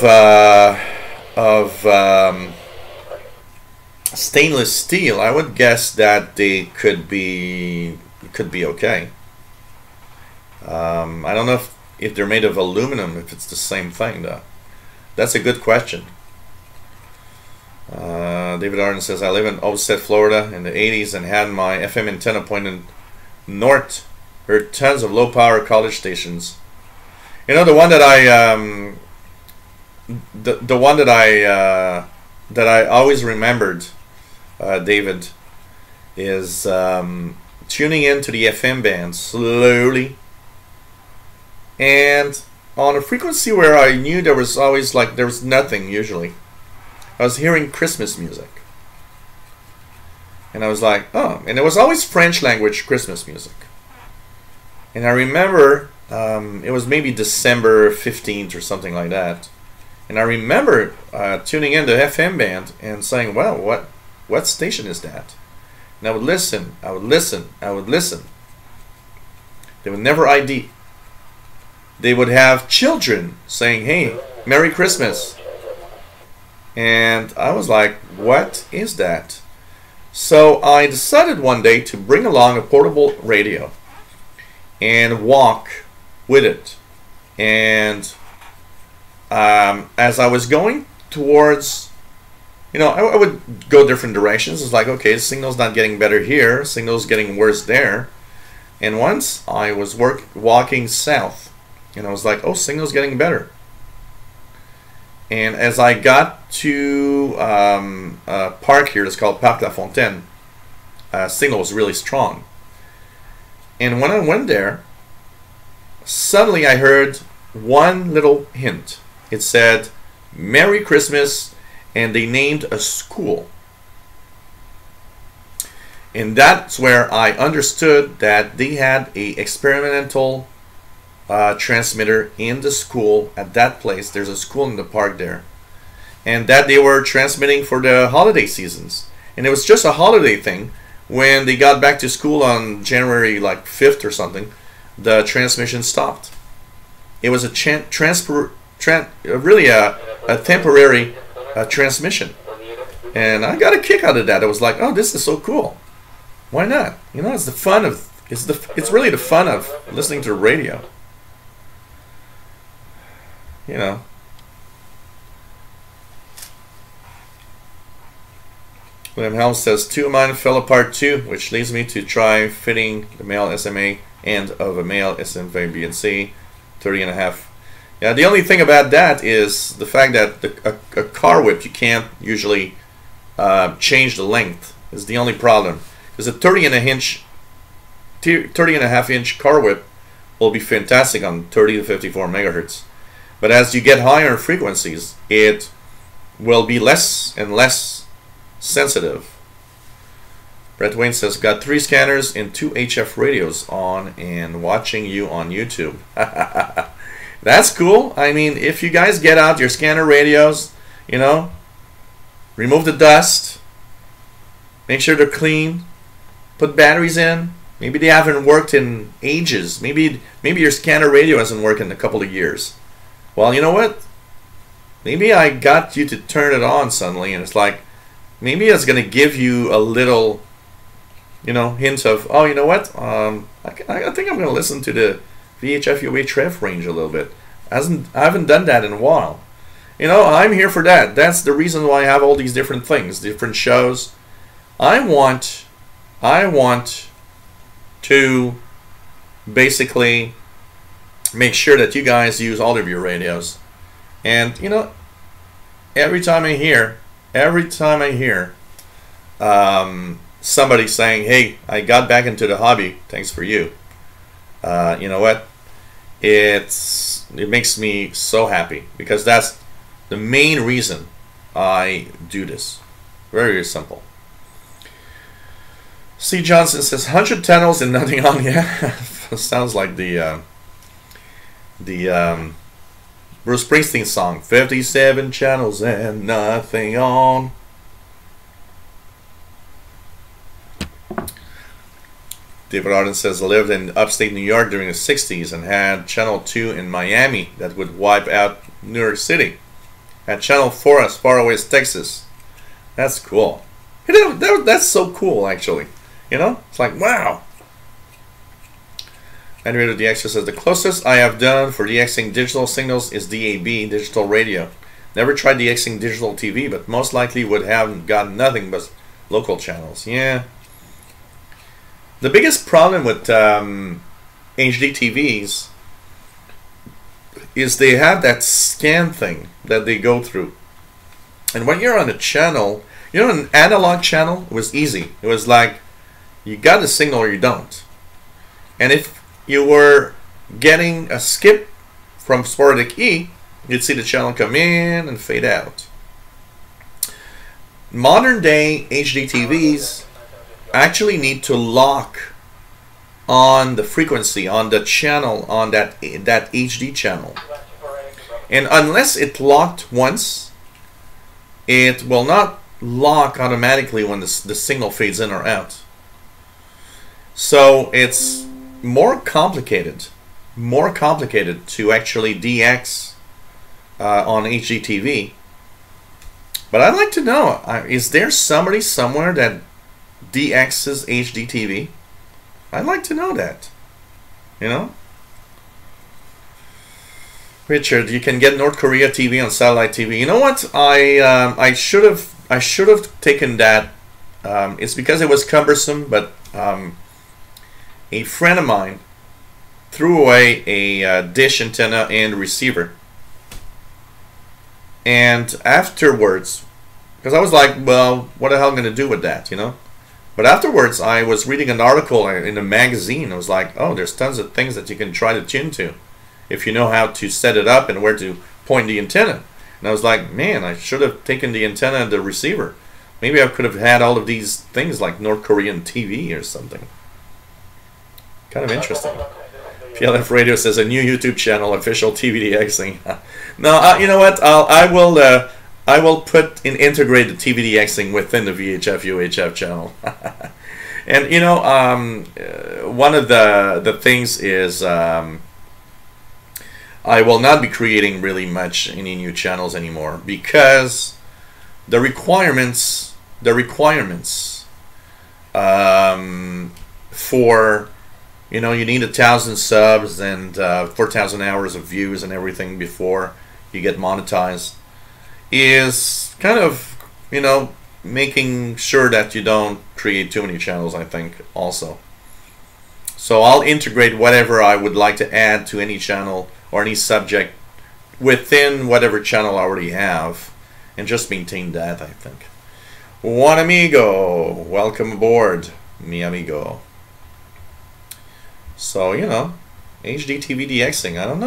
stainless steel, I would guess that they could be okay. I don't know if they're made of aluminum, if it's the same thing though. That's a good question. David Arden says, I live in Olmsted, Florida in the 80s and had my FM antenna pointed north. Heard tons of low power college stations. You know, the one that I always remembered, David, is tuning into the FM band slowly, and on a frequency where I knew there was always like there was nothing usually. I was hearing Christmas music, and I was like, oh, and it was always French language Christmas music. And I remember it was maybe December 15th or something like that, and I remember tuning in the FM band and saying, well, what station is that? And I would listen, I would listen, I would listen. They would never ID. They would have children saying, hey, Merry Christmas. And I was like, what is that? So I decided one day to bring along a portable radio and walk with it. And as I was going towards, you know, I would go different directions. It's like, okay, the signal's not getting better here, signal's getting worse there. And once I was walking south, and I was like, oh, signal's getting better. And as I got to a park here that's called Parc La Fontaine, signal was really strong. And when I went there, suddenly I heard one little hint. It said, Merry Christmas, and they named a school. And that's where I understood that they had a experimental transmitter in the school at that place. There's a school in the park there, and that they were transmitting for the holiday seasons. And it was just a holiday thing. When they got back to school on January like 5th or something, the transmission stopped. It was really a temporary transmission, and I got a kick out of that. I was like, oh, this is so cool. Why not? You know, it's the fun of it's really the fun of listening to the radio. You know. William Helms says, two of mine fell apart too, which leads me to try fitting the male SMA end of a male SMA BNC 30.5. Yeah, the only thing about that is the fact that a car whip, you can't usually change the length is the only problem. Because a 30.5-inch car whip will be fantastic on 30 to 54 megahertz. But as you get higher frequencies, it will be less and less sensitive. Brett Wayne says, got 3 scanners and 2 HF radios on and watching you on YouTube. That's cool. I mean, if you guys get out your scanner radios, you know, remove the dust, make sure they're clean, put batteries in. Maybe they haven't worked in ages. Maybe your scanner radio hasn't worked in a couple of years. Well, you know what? Maybe I got you to turn it on suddenly, and it's like, maybe it's going to give you a little, you know, hint of, oh, you know what? I think I'm going to listen to the VHF UHF range a little bit. I haven't done that in a while. You know, I'm here for that. That's the reason why I have all these different things, different shows. I want to basically make sure that you guys use all of your radios. And you know, every time I hear somebody saying, hey, I got back into the hobby thanks for you, you know what, it makes me so happy, because that's the main reason I do this. Very, very simple. C. Johnson says 100 channels and nothing on. Yeah, sounds like the Bruce Springsteen song, 57 channels and nothing on. David Arden says, I lived in upstate New York during the 60s and had channel 2 in Miami that would wipe out New York City. Had channel 4 as far away as Texas. That's cool. You know, that's so cool, actually. You know, it's like, wow. Henrietta DX says, the closest I have done for DXing digital signals is DAB, digital radio. Never tried DXing digital TV, but most likely would have gotten nothing but local channels. Yeah. The biggest problem with HD TVs is they have that scan thing that they go through. And when you're on a channel, you know, an analog channel, it was easy. It was like, you got the signal or you don't. And if you were getting a skip from sporadic E, you'd see the channel come in and fade out. Modern day HD TVs actually need to lock on the frequency, on the channel, on that HD channel. And unless it locked once, it will not lock automatically when the signal fades in or out. So it's more complicated to actually DX on HDTV. But I'd like to know, is there somebody somewhere that DXs HDTV? I'd like to know that. You know? Richard, you can get North Korea TV on satellite TV. You know what? I should have taken that. It's because it was cumbersome, but a friend of mine threw away a dish antenna and receiver. And afterwards, because I was like, well, what the hell am I going to do with that, you know? But afterwards, I was reading an article in a magazine. I was like, oh, there's tons of things that you can try to tune to if you know how to set it up and where to point the antenna. And I was like, man, I should have taken the antenna and the receiver. Maybe I could have had all of these things like North Korean TV or something. Kind of interesting. PLF Radio says a new YouTube channel, official TVDXing. No, you know what? I will put and integrate the TVDXing within the VHF UHF channel. And you know, one of the things is I will not be creating really much any new channels anymore, because the requirements for, you know, you need 1,000 subs and 4,000 hours of views and everything before you get monetized, is kind of, you know, making sure that you don't create too many channels, I think, also. So I'll integrate whatever I would like to add to any channel or any subject within whatever channel I already have, and just maintain that, I think. Juan amigo, welcome aboard, mi amigo. So, you know, HD TV DXing, I don't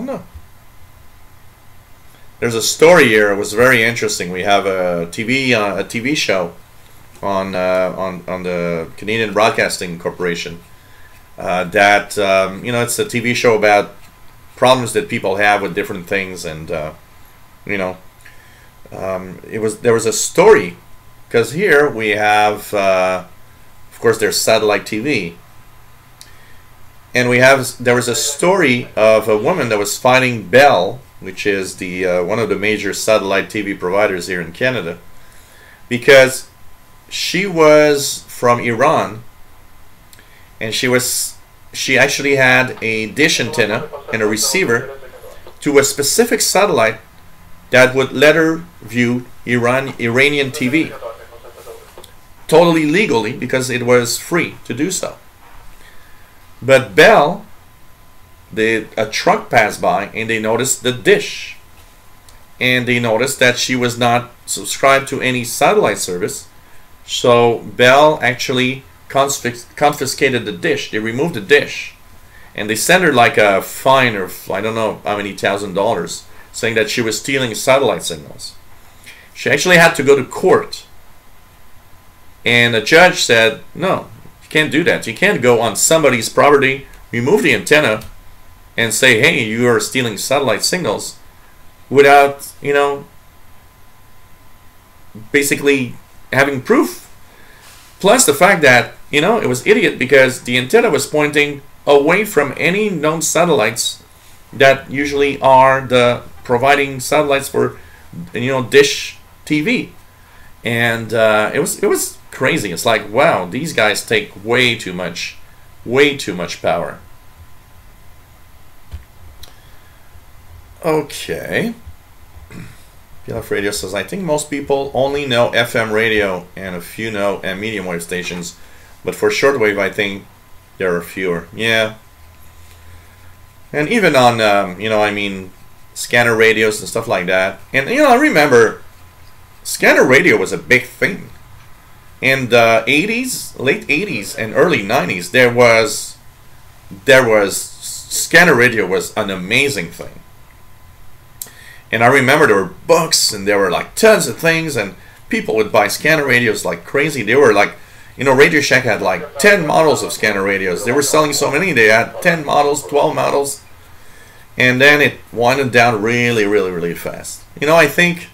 know. There's a story here. It was very interesting. We have a TV show on the Canadian Broadcasting Corporation that you know, it's a TV show about problems that people have with different things, and you know, there was a story, because here we have of course there's satellite TV, and there was a story of a woman that was fighting Bell, which is the one of the major satellite TV providers here in Canada, because she was from Iran, and she actually had a dish antenna and a receiver to a specific satellite that would let her view Iranian TV, totally legally, because it was free to do so. But Bell, a truck passed by and they noticed the dish, and they noticed that she was not subscribed to any satellite service. So Bell actually confiscated the dish. They removed the dish, and they sent her like a fine of I don't know how many $1,000, saying that she was stealing satellite signals. She actually had to go to court, and the judge said, no, you can't do that. You can't go on somebody's property, remove the antenna, and say, hey, you are stealing satellite signals, without, you know, basically having proof. Plus the fact that, you know, it was idiot, because the antenna was pointing away from any known satellites that usually are the providing satellites for, you know, dish TV. And it was crazy. It's like, wow, these guys take way too much power. Okay. PLF Radio says, I think most people only know FM radio and a few know medium wave stations, but for shortwave I think there are fewer. Yeah. And even on, you know, I mean, scanner radios and stuff like that. And, you know, I remember scanner radio was a big thing. In the 80s, late 80s and early 90s, there was scanner radio was an amazing thing. And I remember there were books, and there were like tons of things, and people would buy scanner radios like crazy. They were like, you know, Radio Shack had like 10 models of scanner radios. They were selling so many, they had 10 models, 12 models. And then it winded down really, really, really fast. You know, I think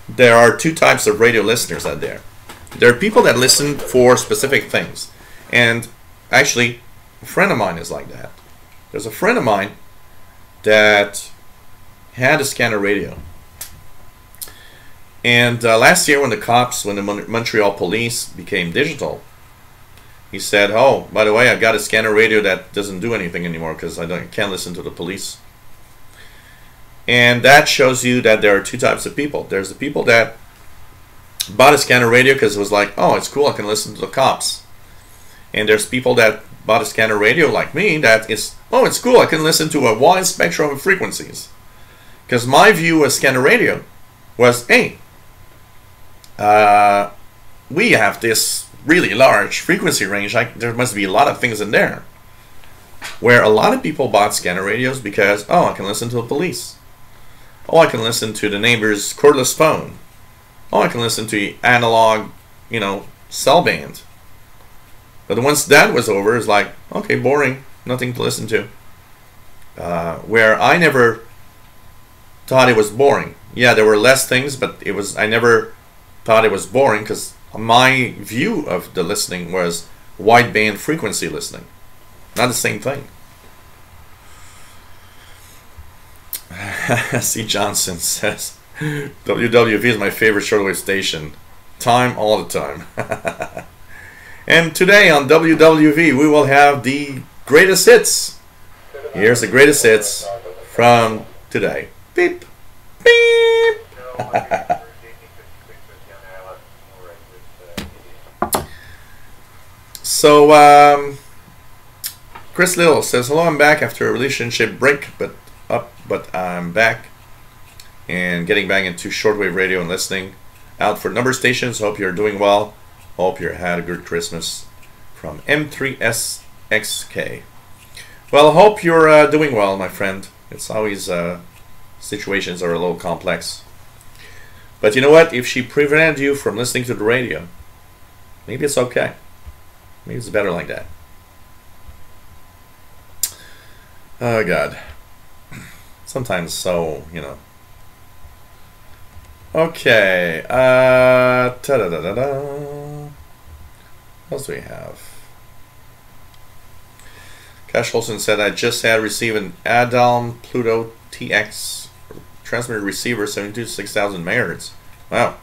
there are two types of radio listeners out there. There are people that listen for specific things. And actually, a friend of mine is like that. There's a friend of mine that had a scanner radio, and last year when the Montreal police became digital, he said, oh, by the way, I've got a scanner radio that doesn't do anything anymore because I can't listen to the police. And that shows you that there are two types of people. There's the people that bought a scanner radio because it was like, oh, it's cool, I can listen to the cops. And there's people that bought a scanner radio like me that is, oh, it's cool, I can listen to a wide spectrum of frequencies. Because my view of scanner radio was, hey, we have this really large frequency range. There must be a lot of things in there. Where a lot of people bought scanner radios because, oh, I can listen to the police. Oh, I can listen to the neighbor's cordless phone. Oh, I can listen to analog, you know, cell band. But once that was over, it's like, okay, boring, nothing to listen to. Where I never thought it was boring. Yeah, there were less things, but I never thought it was boring, because my view of the listening was wideband frequency listening. Not the same thing. C. Johnson says, WWV is my favorite shortwave station. Time all the time. And today on WWV we will have the greatest hits. Here's the greatest hits from today. Beep, beep. So, Chris Little says, hello, I'm back after a relationship break, but I'm back and getting back into shortwave radio and listening out for number stations. Hope you're doing well. Hope you had a good Christmas. From M3SXK. Well, I hope you're doing well, my friend. It's always situations are a little complex. But you know what? If she prevented you from listening to the radio, maybe it's okay. Maybe it's better like that. Oh, God. Sometimes so, you know. Okay. Ta-da-da-da-da. What else do we have? Cash Olson said, I just had received an Adam Pluto TX transmitter receiver 72 to 6,000 megahertz. Wow.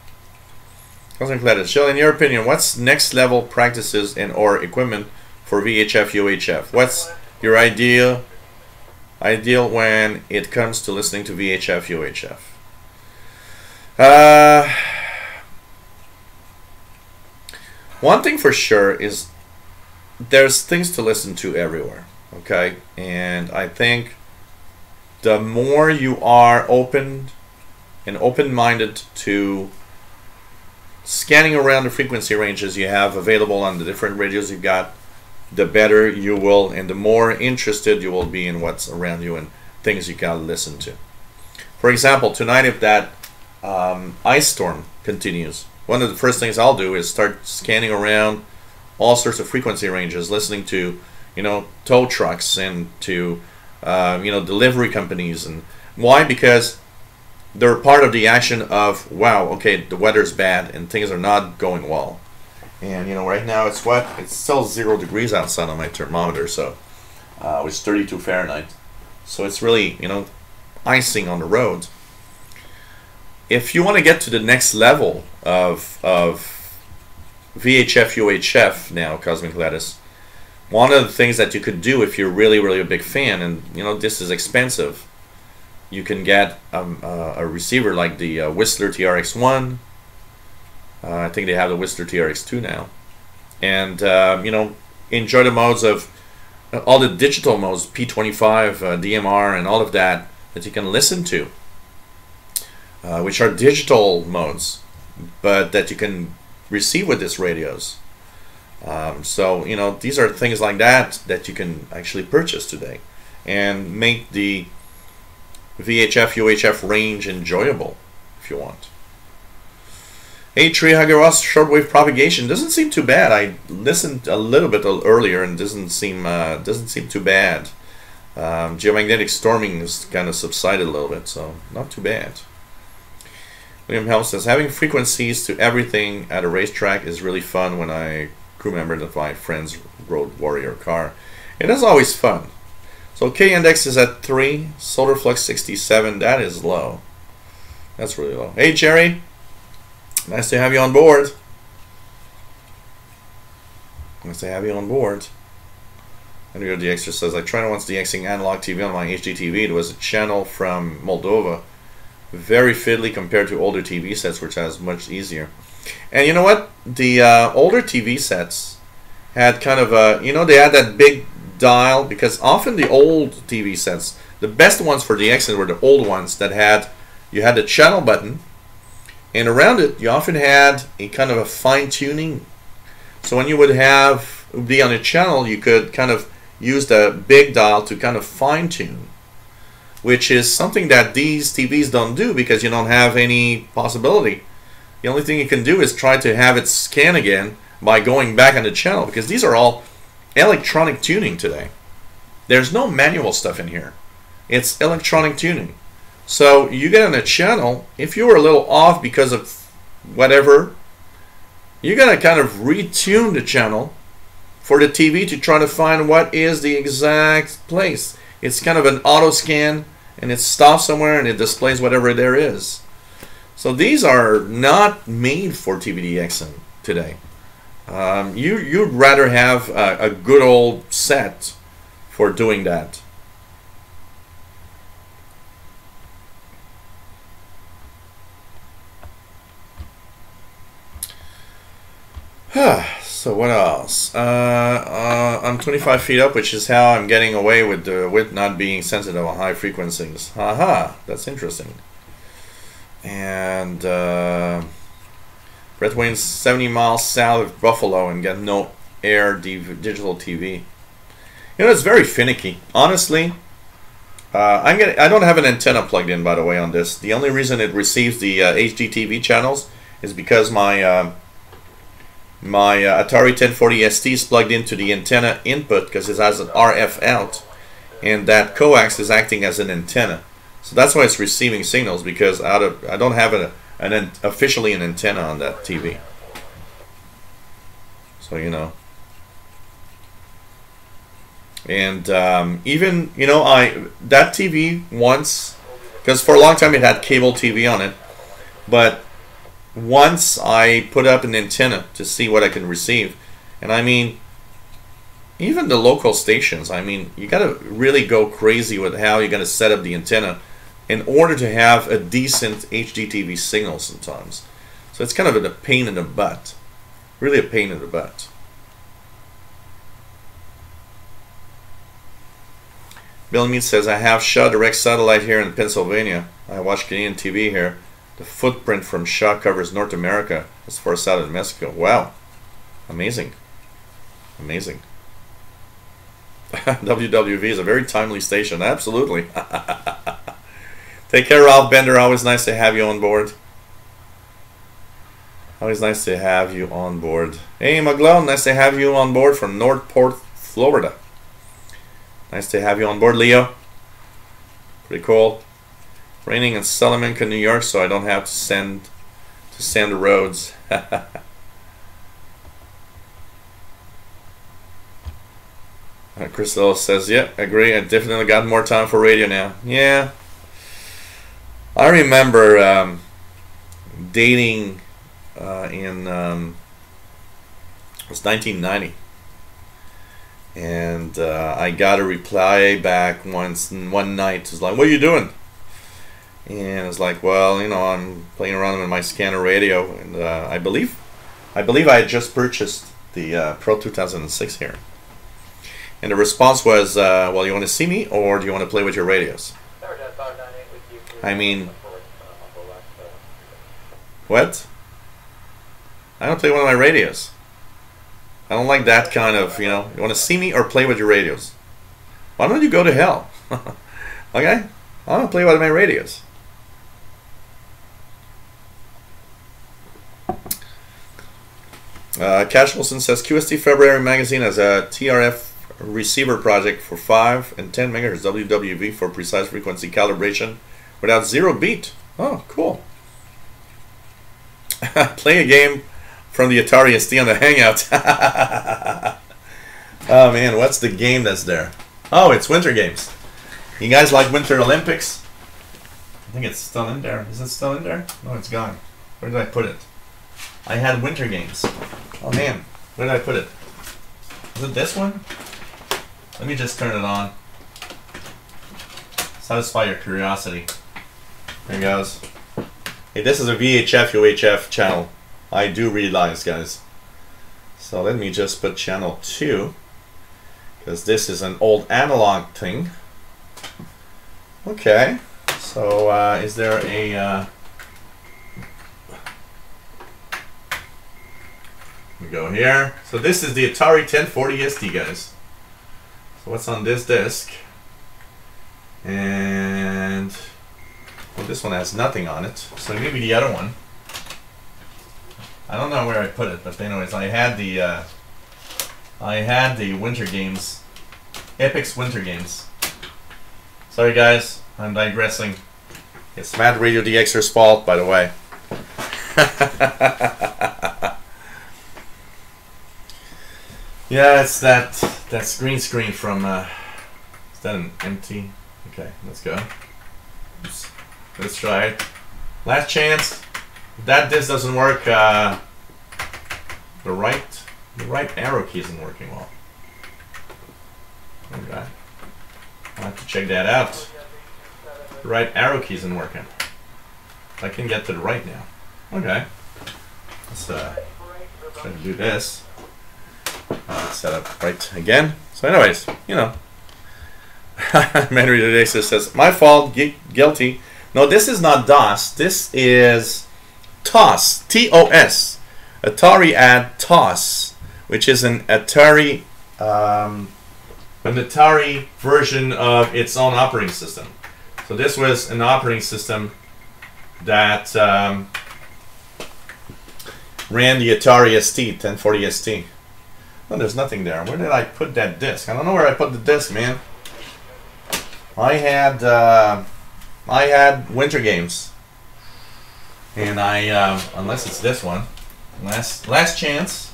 Jill, in your opinion, what's next level practices and or equipment for VHF UHF? What's your ideal when it comes to listening to VHF UHF? One thing for sure is there's things to listen to everywhere, okay? And I think the more you are open and open-minded to scanning around the frequency ranges you have available on the different radios you've got, the better you will, and the more interested you will be in what's around you and things you gotta listen to. For example, tonight, if that ice storm continues, one of the first things I'll do is start scanning around all sorts of frequency ranges, listening to, you know, tow trucks and to, you know, delivery companies. And why? Because they're part of the action of, wow, okay, the weather's bad and things are not going well. And, you know, right now it's what? It's still 0 degrees outside on my thermometer, so it's 32 Fahrenheit. So it's really, you know, icing on the road. If you want to get to the next level of VHF UHF now, Cosmic Lattice, one of the things that you could do if you're really, really a big fan, and, you know, this is expensive, you can get a receiver like the Whistler TRX-1. I think they have the Whistler TRX-2 now. And, you know, enjoy the modes of all the digital modes, P25, DMR, and all of that you can listen to, which are digital modes, but that you can receive with these radios. So, you know, these are things like that that you can actually purchase today and make the VHF UHF range enjoyable if you want. Hey, Tree Hagaros, shortwave propagation doesn't seem too bad. I listened a little bit earlier and doesn't seem too bad. Geomagnetic storming has kind of subsided a little bit, so not too bad. William Helm says, having frequencies to everything at a racetrack is really fun when I crew member of my friend's Road Warrior car. It is always fun. So K-index is at 3, solar flux 67, that is low. That's really low. Hey Jerry, nice to have you on board. Nice to have you on board. And here the extra says, I tried once DXing analog TV on my HDTV. It was a channel from Moldova. Very fiddly compared to older TV sets, which has much easier. And you know what? The older TV sets had kind of a, you know, they had that big dial, because often the old TV sets, the best ones for DXing were the old ones that had, you had the channel button, and around it you often had a kind of a fine tuning. So when you would be on a channel, you could kind of use the big dial to kind of fine tune, which is something that these TVs don't do because you don't have any possibility. The only thing you can do is try to have it scan again by going back on the channel, because these are all electronic tuning today. There's no manual stuff in here. It's electronic tuning. So you get on a channel, if you were a little off because of whatever, you're going to kind of retune the channel for the TV to try to find what is the exact place. It's kind of an auto scan, and it stops somewhere and it displays whatever there is. So these are not made for TVDXing today. You'd rather have a good old set for doing that. So what else? I'm 25 feet up, which is how I'm getting away with not being sensitive on high frequencies. Haha, that's interesting. And Brett Wayne's 70 miles south of Buffalo and got no air digital TV. You know, it's very finicky. Honestly, I don't have an antenna plugged in, by the way, on this. The only reason it receives the HD TV channels is because my my Atari 1040 ST is plugged into the antenna input because it has an RF out, and that coax is acting as an antenna. So that's why it's receiving signals, because I don't have officially an antenna on that TV. So, you know. And even, you know, that TV once, because for a long time it had cable TV on it, but once I put up an antenna to see what I can receive, and I mean, even the local stations, I mean, you got to really go crazy with how you're going to set up the antenna in order to have a decent HD TV signal sometimes. So it's kind of a pain in the butt. Really a pain in the butt. Bill Mead says, I have Shaw direct satellite here in Pennsylvania. I watch Canadian TV here. The footprint from Shaw covers North America as far south as Mexico. Wow. Amazing. Amazing. WWV is a very timely station. Absolutely. Take care, Ralph Bender. Always nice to have you on board. Always nice to have you on board. Hey, McGlow. Nice to have you on board from Northport, Florida. Nice to have you on board, Leo. Pretty cool. Raining in Salamanca, New York, so I don't have to sand the roads. Crystal says, yeah, agree. I definitely got more time for radio now. Yeah. I remember dating in it was 1990. And I got a reply back one night. It was like, what are you doing? And I was like, well, you know, I'm playing around with my scanner radio. And I believe I had just purchased the Pro 2006 here. And the response was, well, you want to see me or do you want to play with your radios? I mean, what? I don't play one of my radios. I don't like that kind of, you know, you want to see me or play with your radios? Why don't you go to hell? Okay? I want to play with my radios. Cash Wilson says, QST February magazine has a TRF receiver project for 5 and 10 megahertz WWV for precise frequency calibration without 0 beat. Oh, cool. Play a game from the Atari ST on the Hangout. Oh man, what's the game that's there? Oh, it's Winter Games. You guys like Winter Olympics? I think it's still in there. Is it still in there? No, it's gone. Where did I put it? I had Winter Games. Oh man, where did I put it? Is it this one? Let me just turn it on. Satisfy your curiosity. There it goes. Hey, this is a VHF UHF channel. I do realize, guys. So let me just put channel 2, because this is an old analog thing. Okay. So is there a... we go here. So this is the Atari 1040 ST, guys. So what's on this disc? And well, this one has nothing on it. So maybe the other one. I don't know where I put it, but anyways, I had the Winter Games, Epic's Winter Games. Sorry guys, I'm digressing. It's Mad Radio DXer's fault, by the way. Yeah, it's that green screen from. Is that an empty? Okay, let's go. Oops. Let's try it. Last chance. If that disc doesn't work, the right arrow key isn't working well. Okay. I'll have to check that out. The right arrow key isn't working. I can get to the right now. Okay. Let's try to do this. Set up right again. So anyways, you know. Henry today says, my fault, guilty. No, this is not DOS. This is TOS. T-O-S. Atari had TOS, which is an Atari version of its own operating system. So this was an operating system that ran the Atari ST, 1040 ST. Oh, there's nothing there. Where did I put that disc? I don't know where I put the disc, man. I had Winter Games, and unless it's this one, last chance.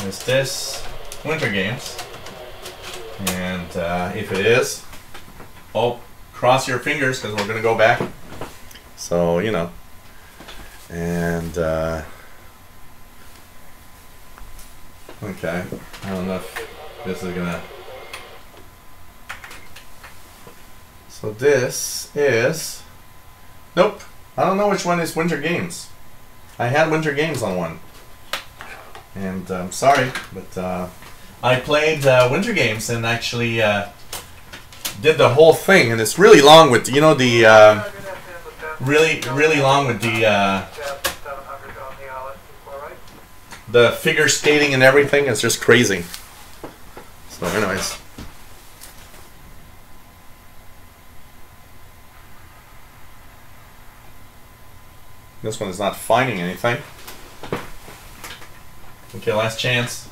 Is this Winter Games? And if it is, oh, cross your fingers because we're gonna go back. So you know, and okay, I don't know if this is gonna. So this is, nope, I don't know which one is Winter Games. I had Winter Games on one, and I'm sorry, but I played Winter Games and actually did the whole thing, and it's really long with, you know, the really long with the figure skating and everything. It's just crazy. So anyways. This one is not finding anything. Okay, last chance.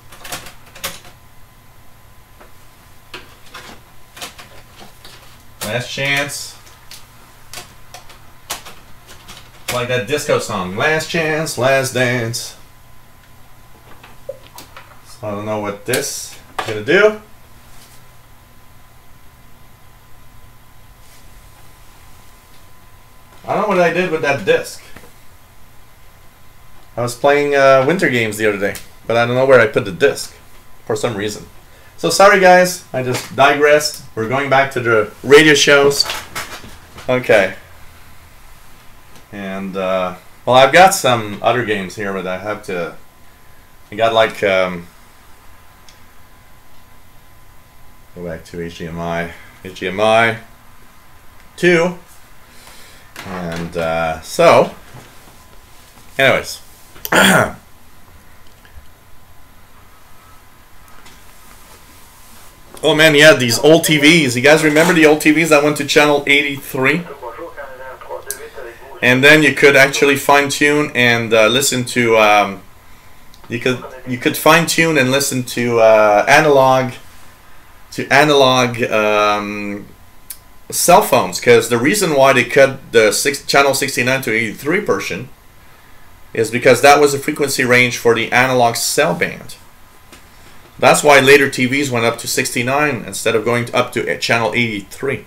Last chance. Like that disco song. Last chance, last dance. So I don't know what this is gonna do. I don't know what I did with that disc. I was playing Winter Games the other day, but I don't know where I put the disc for some reason. So sorry guys, I just digressed. We're going back to the radio shows. Okay. And, well, I've got some other games here, but I got like, go back to HDMI 2. And, so, anyways. Oh man, yeah, these old TVs. You guys remember the old TVs that went to channel 83? And then you could actually fine tune and listen to you could fine tune and listen to analog cell phones, because the reason why they cut the channel 69 to 83 portion is because that was the frequency range for the analog cell band. That's why later TVs went up to 69 instead of going up to channel 83.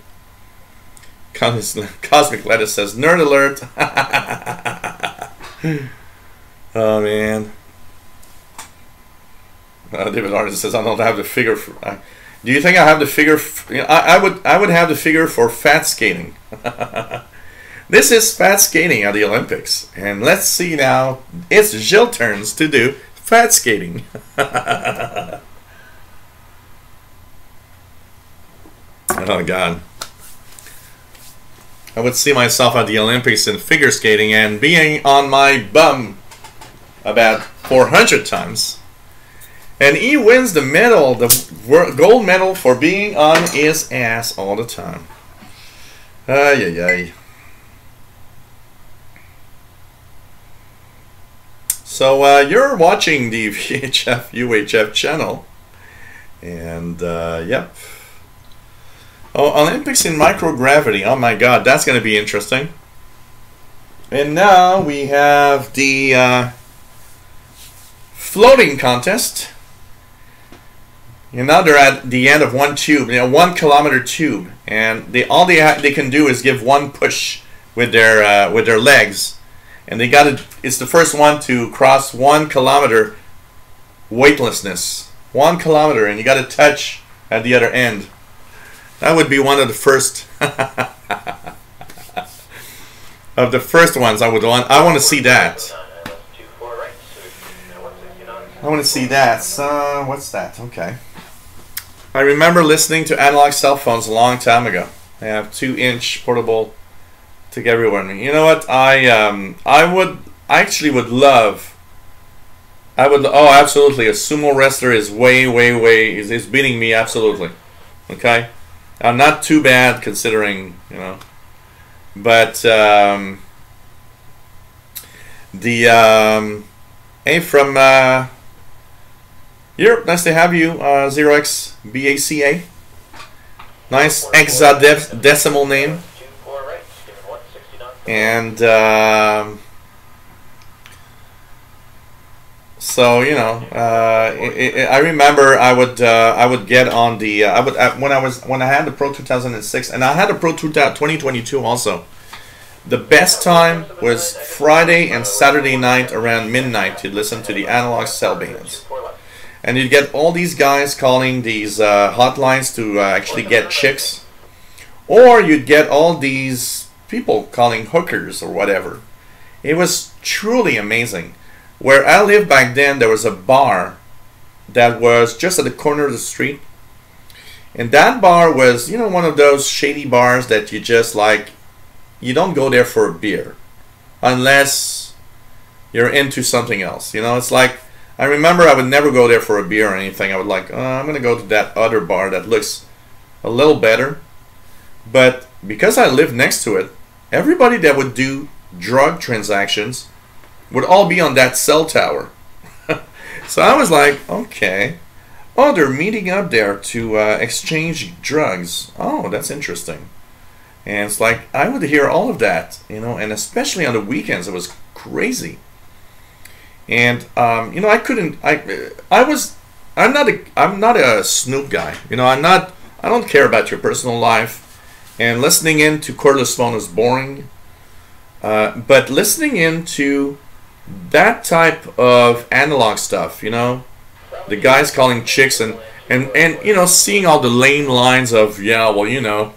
Cosmic Lettuce says, nerd alert. Oh man. David Arden says, I don't have the figure for, do you think I have the figure I would have the figure for fat skating. This is fat skating at the Olympics, and let's see now, it's Gilles' turns to do fat skating. Oh god. I would see myself at the Olympics in figure skating and being on my bum about 400 times. And he wins the medal, the gold medal, for being on his ass all the time. Ay, ay, ay. So you're watching the VHF UHF channel. And yep. Oh, Olympics in microgravity. Oh my god, that's going to be interesting. And now we have the floating contest. And now they're at the end of one tube, 1 kilometer tube, and all they can do is give one push with their legs, and they got to. It's the first one to cross 1 kilometer weightlessness, 1 kilometer, and you got to touch at the other end. That would be one of the first of the first ones I would want. I want to see that. I want to see that. So what's that? Okay. I remember listening to analog cell phones a long time ago. They have 2-inch portable Took everyone. You know what? I would love. I would. Oh, absolutely. A sumo wrestler is way is beating me. Absolutely. Okay. I'm not too bad considering, you know. But hey, from Europe, nice to have you, 0xBACA. Nice hexadecimal name. And so, you know, I remember I would get on the when I had the Pro 2006, and I had the Pro 2022 also. The best time was Friday and Saturday night around midnight to listen to the analog cell bands. And you'd get all these guys calling these hotlines to actually get chicks. Or you'd get all these people calling hookers or whatever. It was truly amazing. Where I lived back then, there was a bar that was just at the corner of the street. And that bar was, you know, one of those shady bars that you just like, you don't go there for a beer unless you're into something else. You know, it's like, I remember I would never go there for a beer or anything. I would like, I'm going to go to that other bar that looks a little better. But because I lived next to it, everybody that would do drug transactions would all be on that cell tower. So I was like, okay. Oh, they're meeting up there to exchange drugs. Oh, that's interesting. And it's like, I would hear all of that, you know, and especially on the weekends, it was crazy. And you know, I'm not a Snoop guy. You know, I don't care about your personal life. And listening in to cordless phone is boring. But listening into that type of analog stuff, you know, the guys calling chicks and you know, seeing all the lame lines of, yeah, well, you know,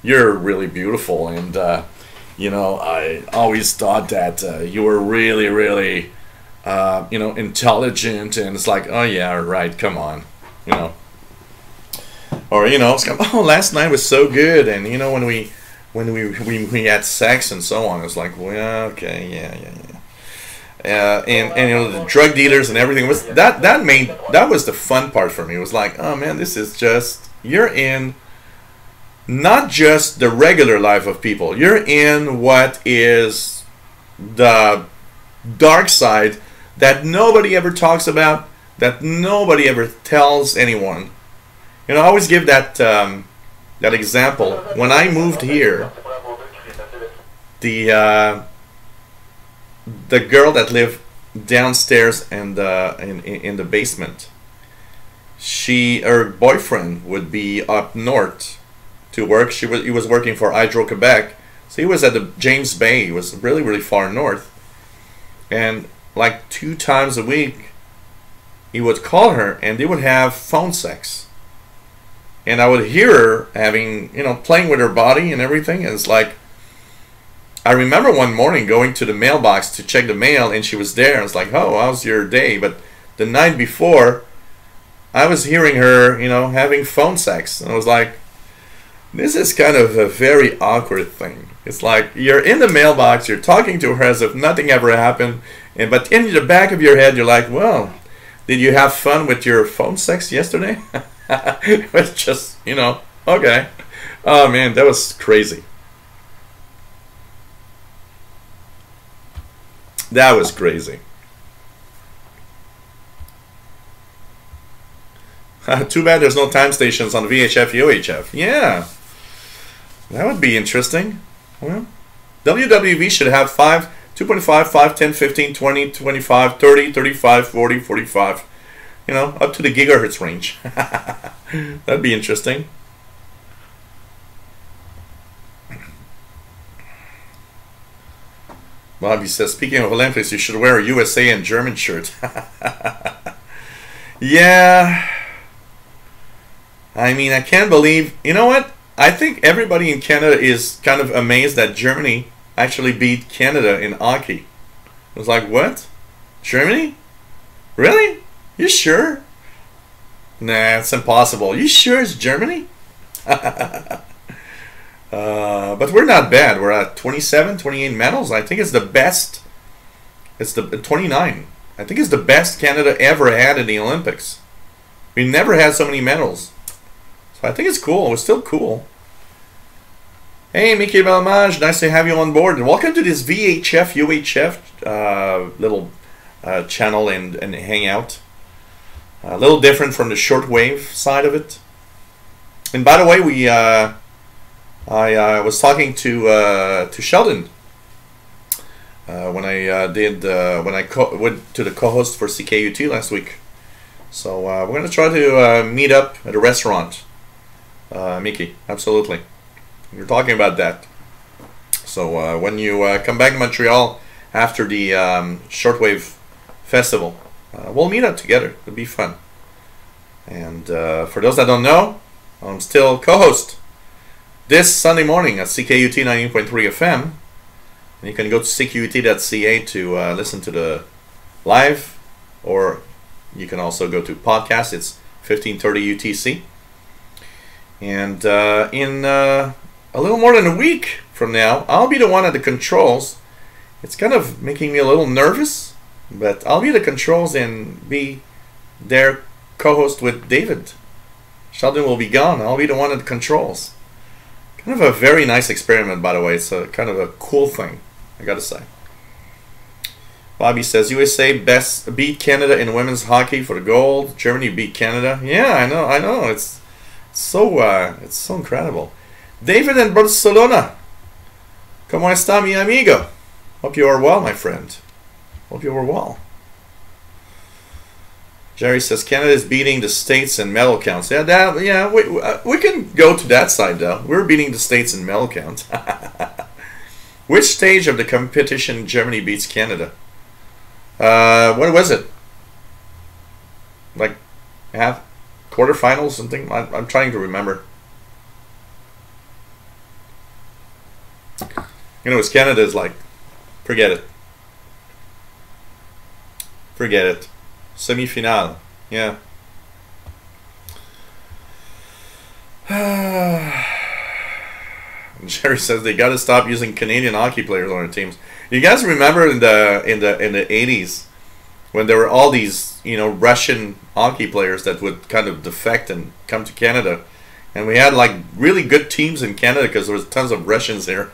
you're really beautiful, and you know, I always thought that you were really you know, intelligent, and it's like, oh yeah, right, come on, you know. Or, you know, it's like, oh, last night was so good, and you know, when we had sex and so on, it's like, well, okay, yeah. And you know, the drug dealers and everything was that was the fun part for me. It was like, oh man, this is just, you're in not just the regular life of people, you're in what is the dark side that nobody ever talks about, that nobody ever tells anyone. You know, I always give that that example. When I moved here, the girl that lived downstairs and in the basement, her boyfriend would be up north to work. He was working for Hydro-Quebec, so he was at the James Bay. He was really far north, and like 2 times a week, he would call her, and they would have phone sex. And I would hear her having, you know, playing with her body and everything. And it's like, I remember one morning going to the mailbox to check the mail, and she was there. And it's like, oh, how's your day? But the night before, I was hearing her, you know, having phone sex. And I was like, this is kind of a very awkward thing. It's like, you're in the mailbox, you're talking to her as if nothing ever happened. But in the back of your head, you're like, well, did you have fun with your phone sex yesterday? It was just, you know, okay. Oh man, that was crazy. That was crazy. Too bad there's no time stations on VHF UHF. Yeah, that would be interesting. Well, WWV should have 2.5, 5, 10, 15, 20, 25, 30, 35, 40, 45. You know, up to the gigahertz range. That'd be interesting. Bobby says, speaking of Olympics, you should wear a USA and German shirt. Yeah. I mean, I can't believe... You know what? I think everybody in Canada is kind of amazed that Germany actually beat Canada in hockey. I was like, what? Germany? Really? You sure? Nah, it's impossible. You sure it's Germany? But we're not bad. We're at 27, 28 medals. I think it's the best. It's the 29. I think it's the best Canada ever had in the Olympics. We never had so many medals. So I think it's cool. It's still cool. Hey, Mickey Belmage, nice to have you on board. And welcome to this VHF UHF little channel and hangout. A little different from the shortwave side of it. And by the way, I was talking to Sheldon when I went to the co-host for CKUT last week. So we're gonna try to meet up at a restaurant, Mickey. Absolutely, we're talking about that. So when you come back to Montreal after the shortwave festival, we'll meet up together. It'll be fun. And for those that don't know, I'm still co-host this Sunday morning at CKUT 90.3 FM. And you can go to ckut.ca to listen to the live, or you can also go to podcast. It's 15:30 UTC. And in a little more than a week from now, I'll be the one at the controls. It's kind of making me a little nervous, but I'll be the controls and be their co-host with David. Sheldon will be gone. I'll be the one at the controls. Kind of a very nice experiment, by the way. It's a kind of a cool thing, I gotta say. Bobby says USA beat Canada in women's hockey for the gold. Germany beat Canada. Yeah, I know. It's so incredible. David in Barcelona. ¿Cómo está mi amigo? Hope you are well, my friend. Hope you are well. Jerry says Canada is beating the States in medal counts. Yeah, we can go to that side though. We're beating the States in medal counts. Which stage of the competition Germany beats Canada? What was it? Like half, quarterfinals, something? I'm trying to remember. You know, it's Canada's like, forget it. Forget it. Semi-final, yeah. Jerry says they got to stop using Canadian hockey players on their teams. You guys remember in the 80s when there were all these, you know, Russian hockey players that would kind of defect and come to Canada, and we had like really good teams in Canada because there was tons of Russians here.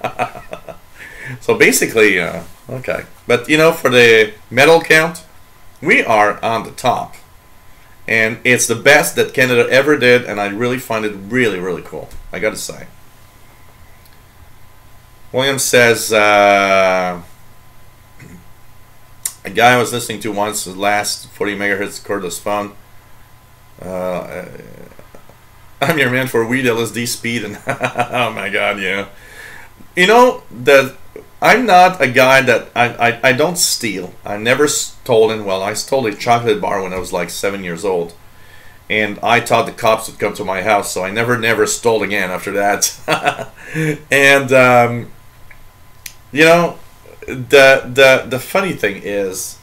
So basically, okay. But you know, for the medal count, we are on the top, and it's the best that Canada ever did, and I really find it really, really cool, I gotta say. William says, a guy I was listening to once, the last 40 megahertz cordless phone, I'm your man for weed, LSD, speed, and oh my god, yeah. You know, I'm not a guy that I don't steal. I never stolen. Well, I stole a chocolate bar when I was like 7 years old, and I thought the cops would come to my house, so I never stole again after that. And you know, the funny thing is,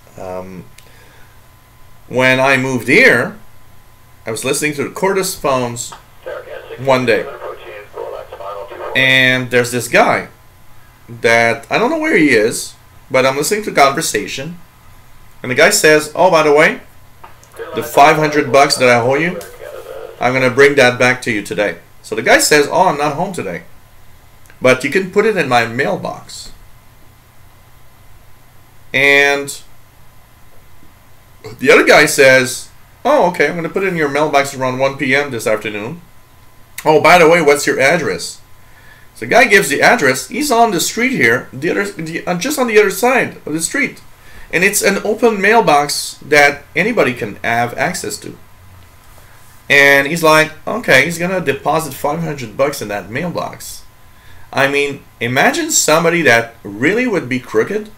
when I moved here, I was listening to the cordless phones one day, and there's this guy that I don't know where he is, but I'm listening to a conversation, and the guy says, oh, by the way, the $500 that I owe you, I'm gonna bring that back to you today. So the guy says, oh, I'm not home today, but you can put it in my mailbox. And the other guy says, oh, okay, I'm gonna put it in your mailbox around 1 p.m. this afternoon. Oh, by the way, what's your address? So the guy gives the address. He's on the street here, just on the other side of the street. And it's an open mailbox that anybody can have access to. And he's like, okay, he's going to deposit $500 in that mailbox. I mean, imagine somebody that really would be crooked.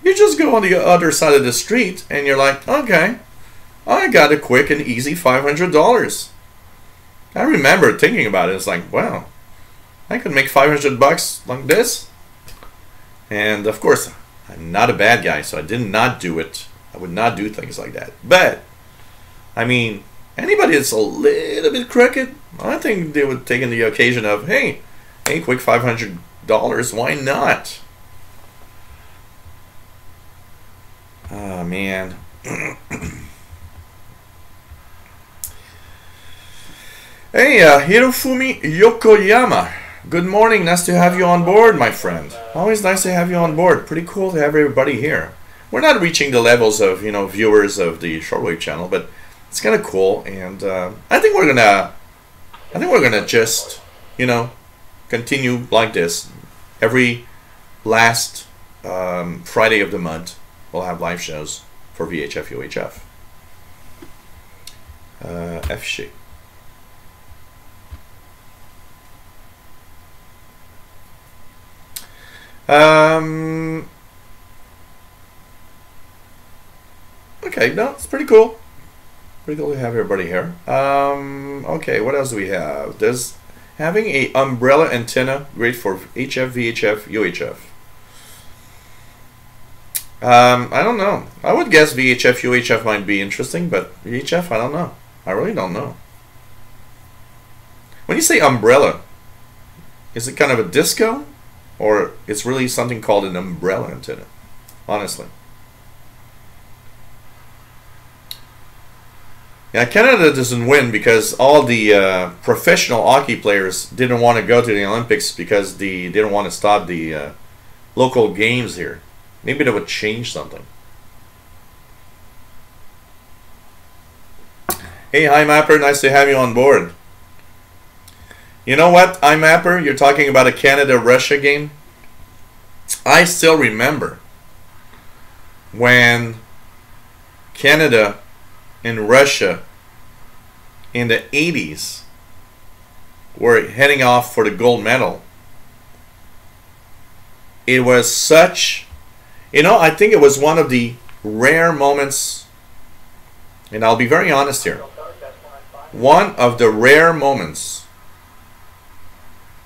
You just go on the other side of the street and you're like, okay, I got a quick and easy $500. I remember thinking about it. It's like, wow, I could make $500 like this. And of course, I'm not a bad guy, so I did not do it. I would not do things like that. But, I mean, anybody that's a little bit crooked, I think they would take in the occasion of, hey, Hey, quick $500. Why not? Oh, man. Hey, Hirofumi Yokoyama. Good morning. Nice to have you on board, my friend. Always nice to have you on board. Pretty cool to have everybody here. We're not reaching the levels of, you know, viewers of the shortwave channel, but it's kind of cool. And I think we're gonna just, you know, continue like this. Every last Friday of the month, we'll have live shows for VHF UHF. FC. Okay, no, it's pretty cool. Pretty cool to have everybody here. Okay, what else do we have? There's having a umbrella antenna, great for HF, VHF, UHF. I don't know. I would guess VHF, UHF might be interesting, but VHF, I don't know. I really don't know. When you say umbrella, is it kind of a disco? Or it's really something called an umbrella antenna? Honestly. Yeah, Canada doesn't win because all the professional hockey players didn't want to go to the Olympics because they didn't want to stop the local games here. Maybe that would change something. Hey, hi Mapper, nice to have you on board. You know what, iMapper, you're talking about a Canada-Russia game. I still remember when Canada and Russia in the 80s were heading off for the gold medal. It was such, you know, I think it was one of the rare moments, and I'll be very honest here, one of the rare moments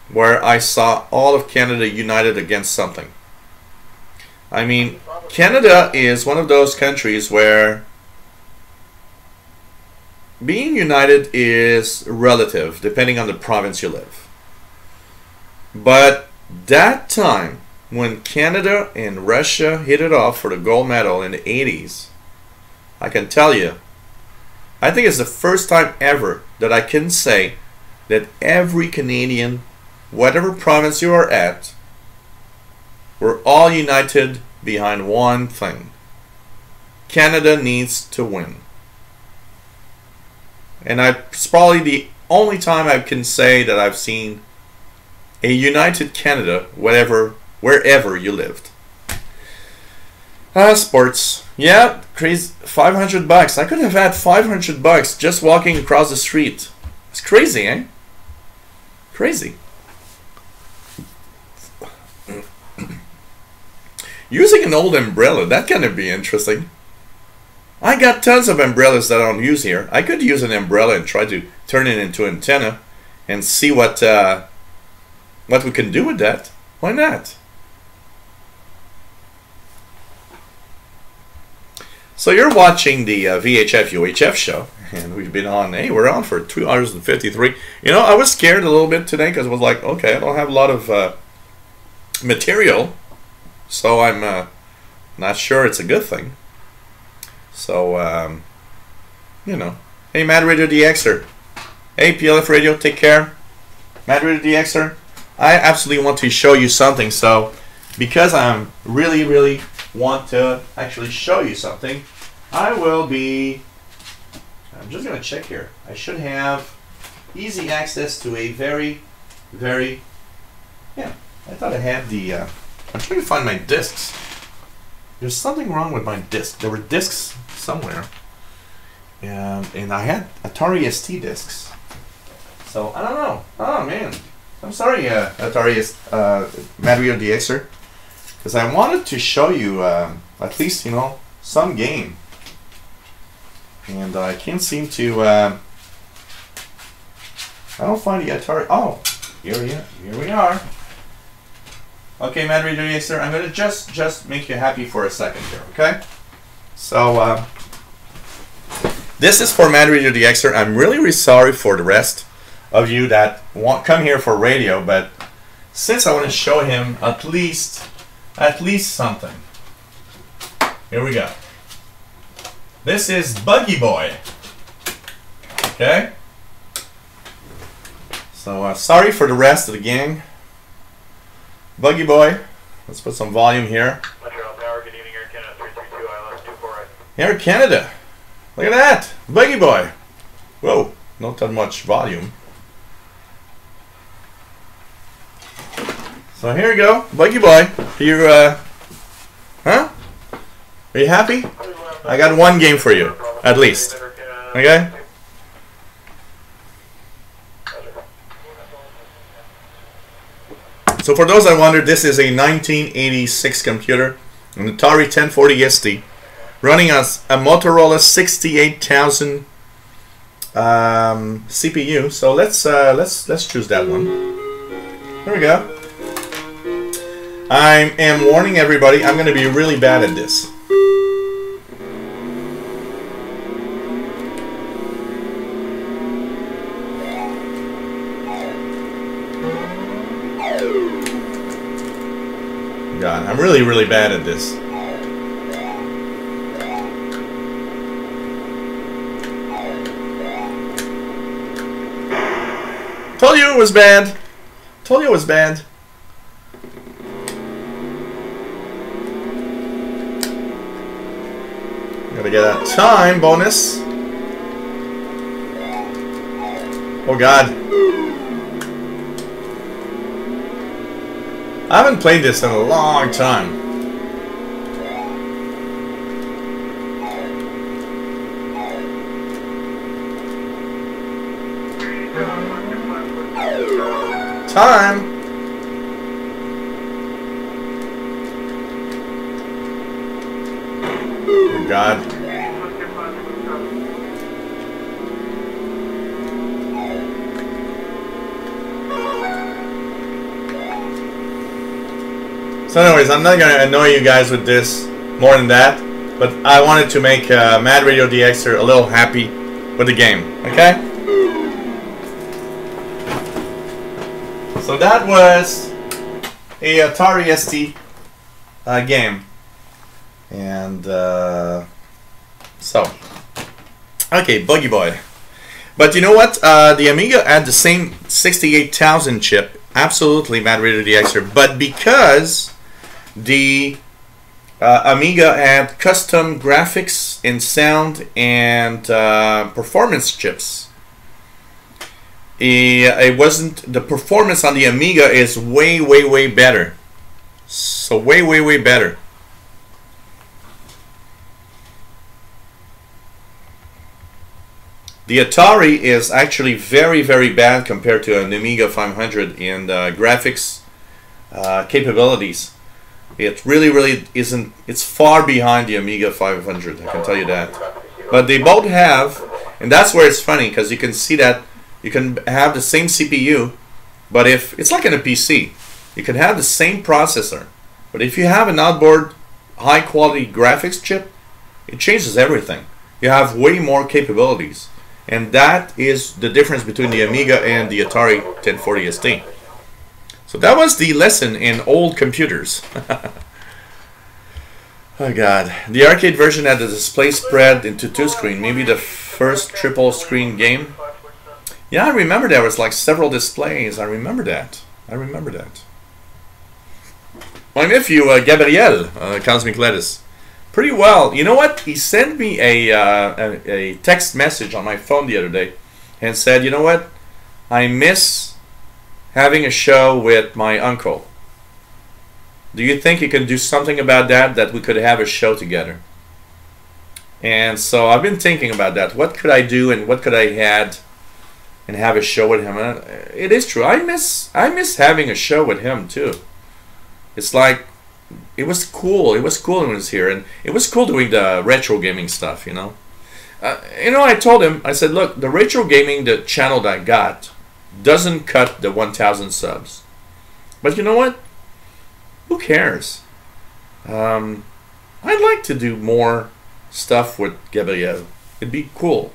where I saw all of Canada united against something. I mean, Canada is one of those countries where being united is relative, depending on the province you live. But that time, when Canada and Russia hit it off for the gold medal in the 80s, I can tell you, I think it's the first time ever that I can say that every Canadian, whatever province you are at, we're all united behind one thing. Canada needs to win. And it's probably the only time I can say that I've seen a united Canada, wherever you lived. Sports. Yeah, crazy. $500. I could have had $500 just walking across the street. It's crazy, eh? Crazy. Using an old umbrella, that can be interesting. I got tons of umbrellas that I don't use here. I could use an umbrella and try to turn it into an antenna and see what we can do with that. Why not? So you're watching the VHF UHF show, and we've been on. Hey, we're on for 2 hours and 53. You know, I was scared a little bit today because I was like, okay, I don't have a lot of material, so I'm not sure it's a good thing. So, you know. Hey, Mad Radio DXer. Hey, PLF Radio, take care. Mad Radio DXer. I absolutely want to show you something. So, because I'm really want to actually show you something, I'm just going to check here. I should have easy access to a very, yeah, I thought I had the, I'm trying to find my discs. There's something wrong with my disc. There were discs somewhere, and I had Atari ST discs. So I don't know. Oh man, I'm sorry, Atari Mad Radio DXer, because I wanted to show you at least, you know, some game, and I can't seem to. I don't find the Atari. Oh, here we are. Okay, Mad Radio DXer, I'm gonna just make you happy for a second here, okay? So this is for Mad Radio DXer. I'm really sorry for the rest of you that come here for radio, but since I want to show him at least something. Here we go. This is Buggy Boy. Okay. So sorry for the rest of the gang. Buggy Boy. Let's put some volume here. Montreal Tower, good evening, Air Canada 332, ILS 24. Air Canada. Look at that. Buggy Boy. Whoa. Not that much volume. So here you go. Buggy Boy. You, huh? Are you happy? I got one game for you. At least. Okay? So for those that wonder, this is a 1986 computer, an Atari 1040 ST, running as a Motorola 68000 CPU. So let's choose that one. Here we go. I am warning everybody, I'm going to be really bad at this. God, I'm really bad at this. Told you it was bad. Told you it was bad. Gotta get that time bonus. Oh God. I haven't played this in a long time. Time. Oh God. So anyways, I'm not going to annoy you guys with this more than that, but I wanted to make Mad Radio DXer a little happy with the game, okay? So that was a Atari ST game. And so, okay, Buggy Boy. But you know what? The Amiga had the same 68000 chip, absolutely Mad Radio DXer, but because the Amiga had custom graphics and sound and performance chips. It wasn't, the performance on the Amiga is way better. So way better. The Atari is actually very bad compared to an Amiga 500 in graphics capabilities. It really isn't. It's far behind the Amiga 500, I can tell you that. But they both have, and that's where it's funny, because you can see that you can have the same CPU, but if it's like in a PC, you can have the same processor, but if you have an outboard high quality graphics chip, it changes everything. You have way more capabilities, and that is the difference between the Amiga and the Atari 1040 ST. So that was the lesson in old computers. Oh God. The arcade version had the display spread into two screen, maybe the first triple screen game. Yeah, I remember there was like several displays. I remember that. My nephew, Gabriel, Cosmic Lettuce. Pretty well. You know what? He sent me a text message on my phone the other day and said, you know what? I miss having a show with my uncle. Do you think you can do something about that, that we could have a show together? And so I've been thinking about that. What could I do and what could I add and have a show with him? And it is true. I miss having a show with him too. It's like, it was cool. It was cool when he was here, and it was cool doing the retro gaming stuff, you know. I told him, I said, look, the retro gaming, the channel that I got, doesn't cut the 1,000 subs. But you know what? Who cares? I'd like to do more stuff with Gabriel. It'd be cool.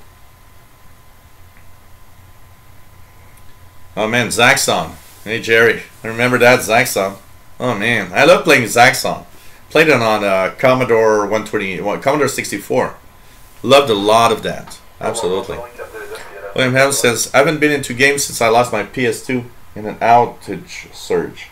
Oh man, Zaxxon. Hey Jerry, I remember that Zaxxon. Oh man, I love playing Zaxxon. Played it on Commodore 120, Commodore 64. Loved a lot of that. Absolutely. William Helms says, I haven't been into games since I lost my PS2 in an outage surge.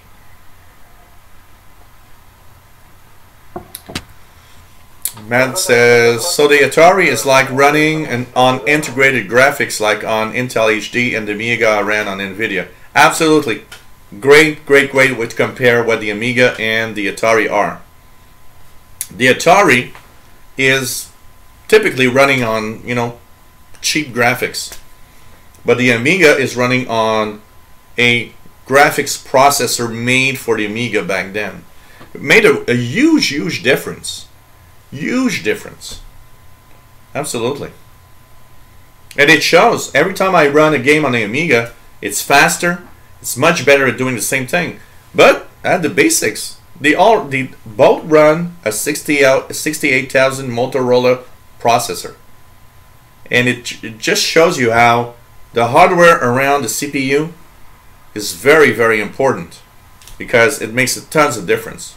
Matt says, so the Atari is like running on integrated graphics like on Intel HD, and the Amiga ran on NVIDIA. Absolutely. Great way to compare what the Amiga and the Atari are. The Atari is typically running on, you know, cheap graphics. But the Amiga is running on a graphics processor made for the Amiga back then. It made a huge difference. Huge difference. Absolutely. And it shows. Every time I run a game on the Amiga, it's faster. It's much better at doing the same thing. But at the basics, they both run a 68,000 Motorola processor. And it just shows you how the hardware around the CPU is very important, because it makes tons of difference.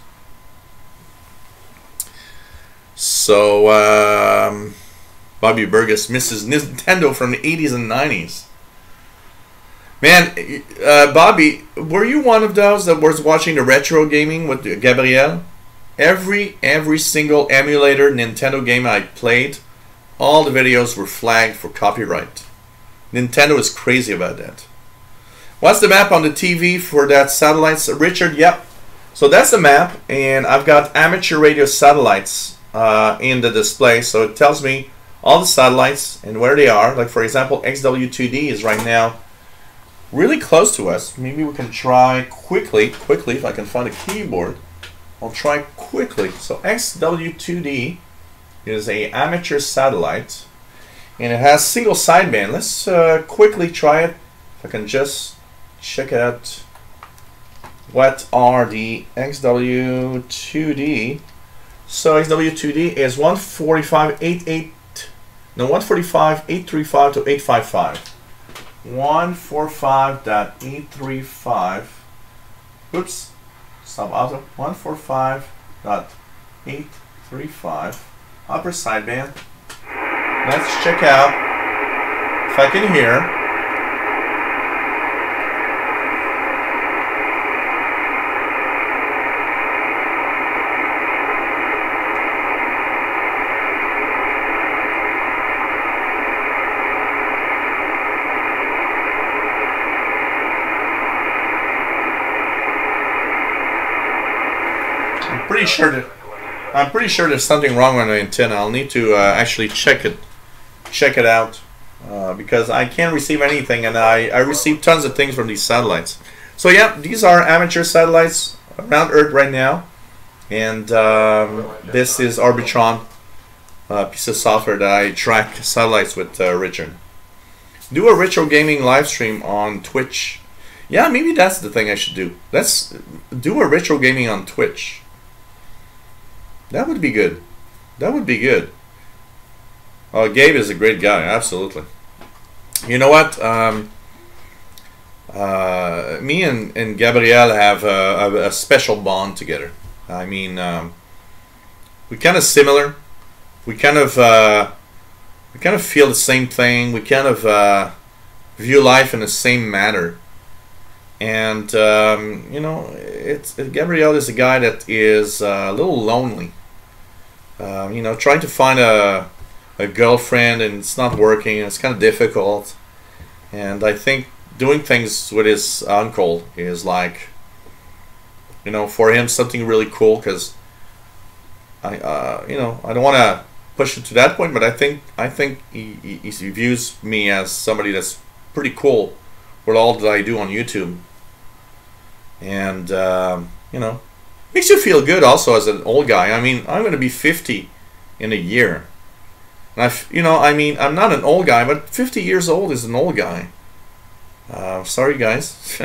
So Bobby Burgess misses Nintendo from the 80s and 90s. Man, Bobby, were you one of those that was watching the retro gaming with Gabriel? Every single emulator Nintendo game I played, all the videos were flagged for copyright. Nintendo is crazy about that. What's the map on the TV for that satellites, Richard? Yep. So that's the map, and I've got amateur radio satellites in the display, so it tells me all the satellites and where they are. Like for example, XW2D is right now really close to us. Maybe we can try quickly if I can find a keyboard. I'll try quickly. So XW2D is a amateur satellite, and it has single sideband. Let's quickly try it. If I can just check out what are the XW2D. So XW2D is 145.835 to 855. 145.835. Oops. Stop auto. 145.835. Upper sideband. Let's check out if I can hear. I'm pretty sure there's something wrong with the antenna. I'll need to actually check it out because I can't receive anything, and I receive tons of things from these satellites. So yeah, these are amateur satellites around Earth right now, and this is Arbitron, piece of software that I track satellites with, Richard. Do a retro gaming live stream on Twitch. Yeah, maybe that's the thing I should do. Let's do a retro gaming on Twitch. That would be good. That would be good. Oh, Gabe is a great guy. Absolutely. You know what? Me and Gabriel have a special bond together. I mean, we kind of similar. We kind of feel the same thing. We kind of view life in the same manner. And you know, Gabriel is a guy that is a little lonely. You know, trying to find a girlfriend, and it's not working, and it's kind of difficult. And I think doing things with his uncle is like, you know, for him something really cool, because you know, I don't want to push it to that point, but I think he views me as somebody that's pretty cool with all that I do on YouTube. And you know, makes you feel good also as an old guy. I mean, I'm going to be 50 in a year. And you know, I mean, I'm not an old guy, but 50 years old is an old guy. Sorry, guys.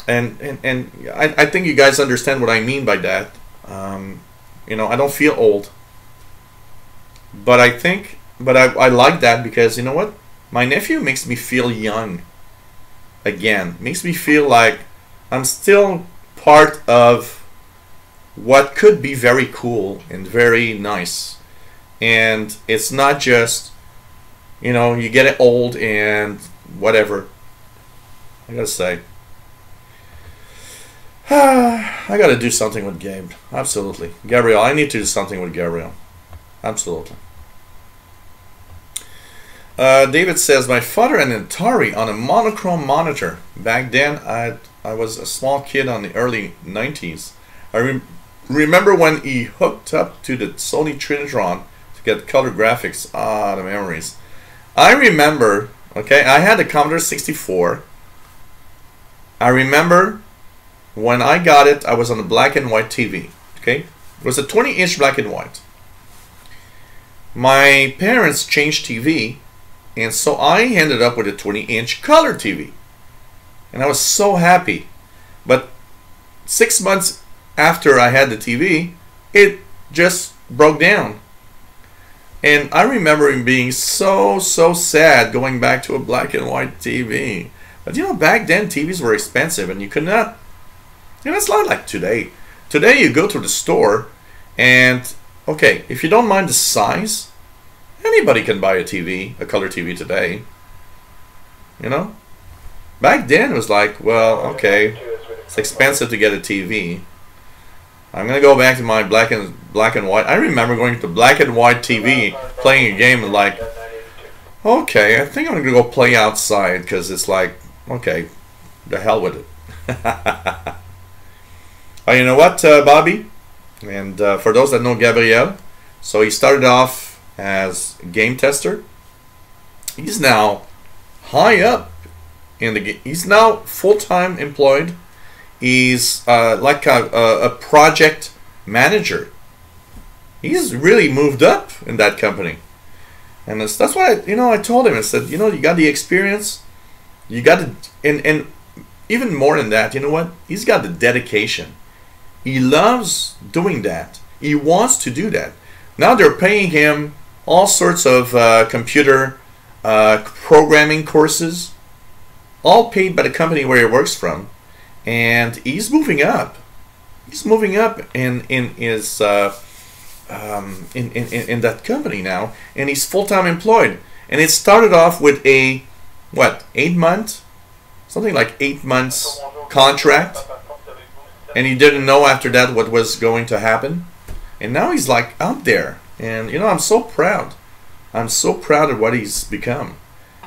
and I think you guys understand what I mean by that. You know, I don't feel old. But I like that because, you know what? My nephew makes me feel young. again. Makes me feel like I'm still part of what could be very cool and very nice. And it's not just, you know, you get it old and whatever. I gotta say, I gotta do something with Gabe. Absolutely. Gabriel, I need to do something with Gabriel. Absolutely. David says, my father had an Atari on a monochrome monitor. Back then, I was a small kid on the early 90s. I remember when he hooked up to the Sony Trinitron to get color graphics. Ah, the memories. I remember, okay, I had the Commodore 64. I remember when I got it, I was on a black and white TV, okay? It was a 20-inch black and white. My parents changed TV, and so I ended up with a 20-inch color TV. And I was so happy. But 6 months after I had the TV, it just broke down. And I remember him being so sad going back to a black and white TV. But you know, back then TVs were expensive and you could not, you know, it's not like today. Today you go to the store and, okay, if you don't mind the size, anybody can buy a TV, a color TV today. You know? Back then it was like, well, okay, it's expensive to get a TV. I'm gonna go back to my black and white. I remember going to black and white TV, playing a game, and like, okay, I think I'm gonna go play outside because it's like, okay, the hell with it. Oh, you know what, Bobby? And for those that know Gabriel, so he started off as a game tester. He's now high up in the game. He's now full-time employed. He's like a project manager. He's really moved up in that company, and that's why I told him. I said, you got the experience, you got the, and even more than that, you know what? He's got the dedication. He loves doing that. He wants to do that. Now they're paying him all sorts of computer programming courses, all paid by the company where he works from. And he's moving up. He's moving up in his in that company now, and he's full-time employed. And it started off with a 8 month, something like 8 months contract, and he didn't know after that what was going to happen. And now he's like out there, and I'm so proud. I'm so proud of what he's become.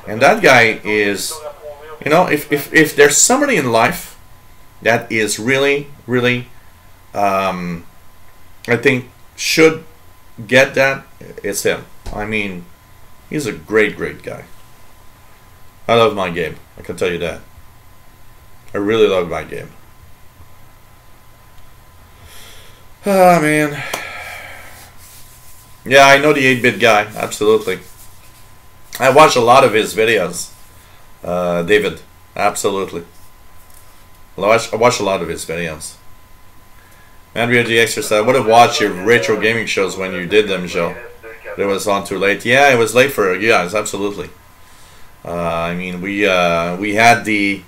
And that guy is, if there's somebody in life that is really, I think should get that, it's him. I mean, he's a great guy. I love my game. I can tell you that. I really love my game. Ah, man. Yeah, I know the 8-bit guy. Absolutely. I watch a lot of his videos. David. Absolutely. I watch a lot of his videos. Andrea GX said, I would have watched your retro gaming shows when you did them, Joe. It was on too late. Yeah, it was late for you guys, absolutely. I mean, we had the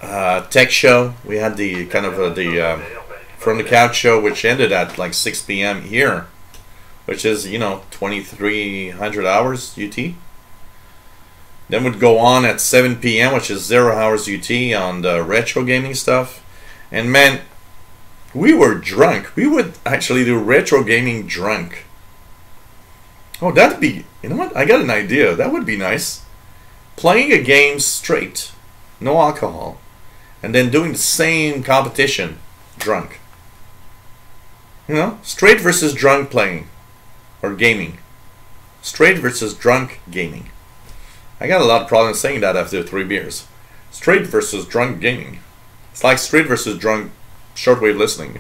tech show. We had the kind of the From the Couch show, which ended at like 6 p.m. here, which is 2,300 hours UT. Then would go on at 7 p.m., which is 0 hours UT on the retro gaming stuff. And man, we were drunk. We would actually do retro gaming drunk. Oh, that'd be, you know what? I got an idea. That would be nice. Playing a game straight, no alcohol, and then doing the same competition drunk. Straight versus drunk playing or gaming. Straight versus drunk gaming. I got a lot of problems saying that after 3 beers. Straight versus drunk gaming. It's like straight versus drunk shortwave listening.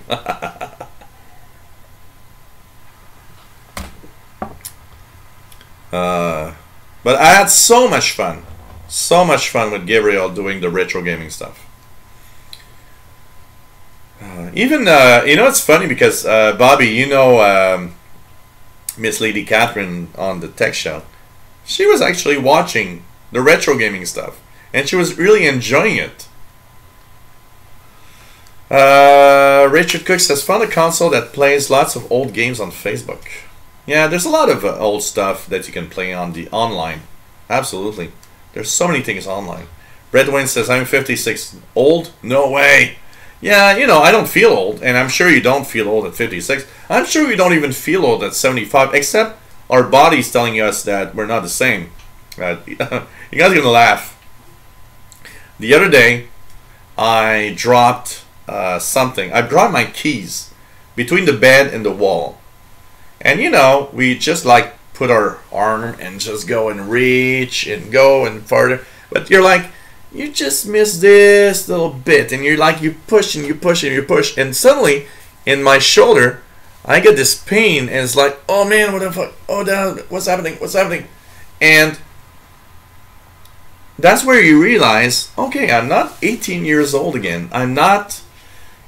But I had so much fun. So much fun with Gabriel doing the retro gaming stuff. It's funny because, Bobby, Miss Lady Catherine on the tech show. She was actually watching the retro gaming stuff. and she was really enjoying it. Richard Cook says, found a console that plays lots of old games on Facebook. Yeah, there's a lot of old stuff that you can play on the online. Absolutely. There's so many things online. Redwin says, I'm 56. Old? No way. Yeah, you know, I don't feel old, and I'm sure you don't feel old at 56. I'm sure we don't even feel old at 75, except our body's telling us that we're not the same. You guys are going to laugh. The other day, I dropped something. I dropped my keys between the bed and the wall. And you know, we just like put our arm and just go and reach and go and farther. But you're like, you just miss this little bit. And you're like, you push and you push and you push. And suddenly, in my shoulder, I get this pain. And it's like, oh man, what the fuck? Oh, what's happening? What's happening? And that's where you realize, okay, I'm not 18 years old again. I'm not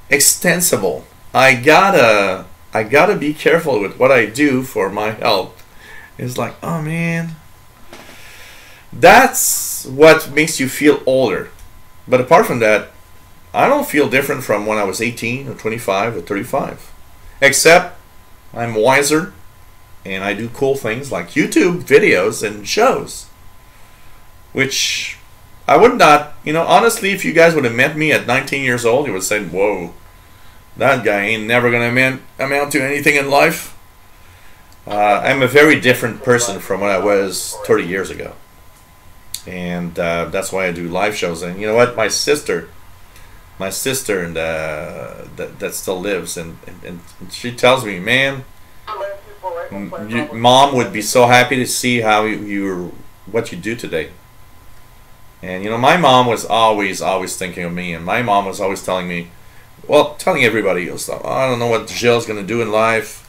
extensible. I gotta be careful with what I do for my health. It's like, oh man, that's what makes you feel older. But apart from that, I don't feel different from when I was 18 or 25 or 35, except I'm wiser and I do cool things like YouTube videos and shows, which I would not, you know, honestly, if you guys would have met me at 19 years old, you would say, whoa, that guy ain't never gonna amount to anything in life. I'm a very different person from what I was 30 years ago. And that's why I do live shows. And you know what? My sister and that still lives, and she tells me, man, mom would be so happy to see how what you do today. And you know, my mom was always thinking of me, and my mom was always telling me, well, telling everybody else, I don't know what Gilles gonna do in life.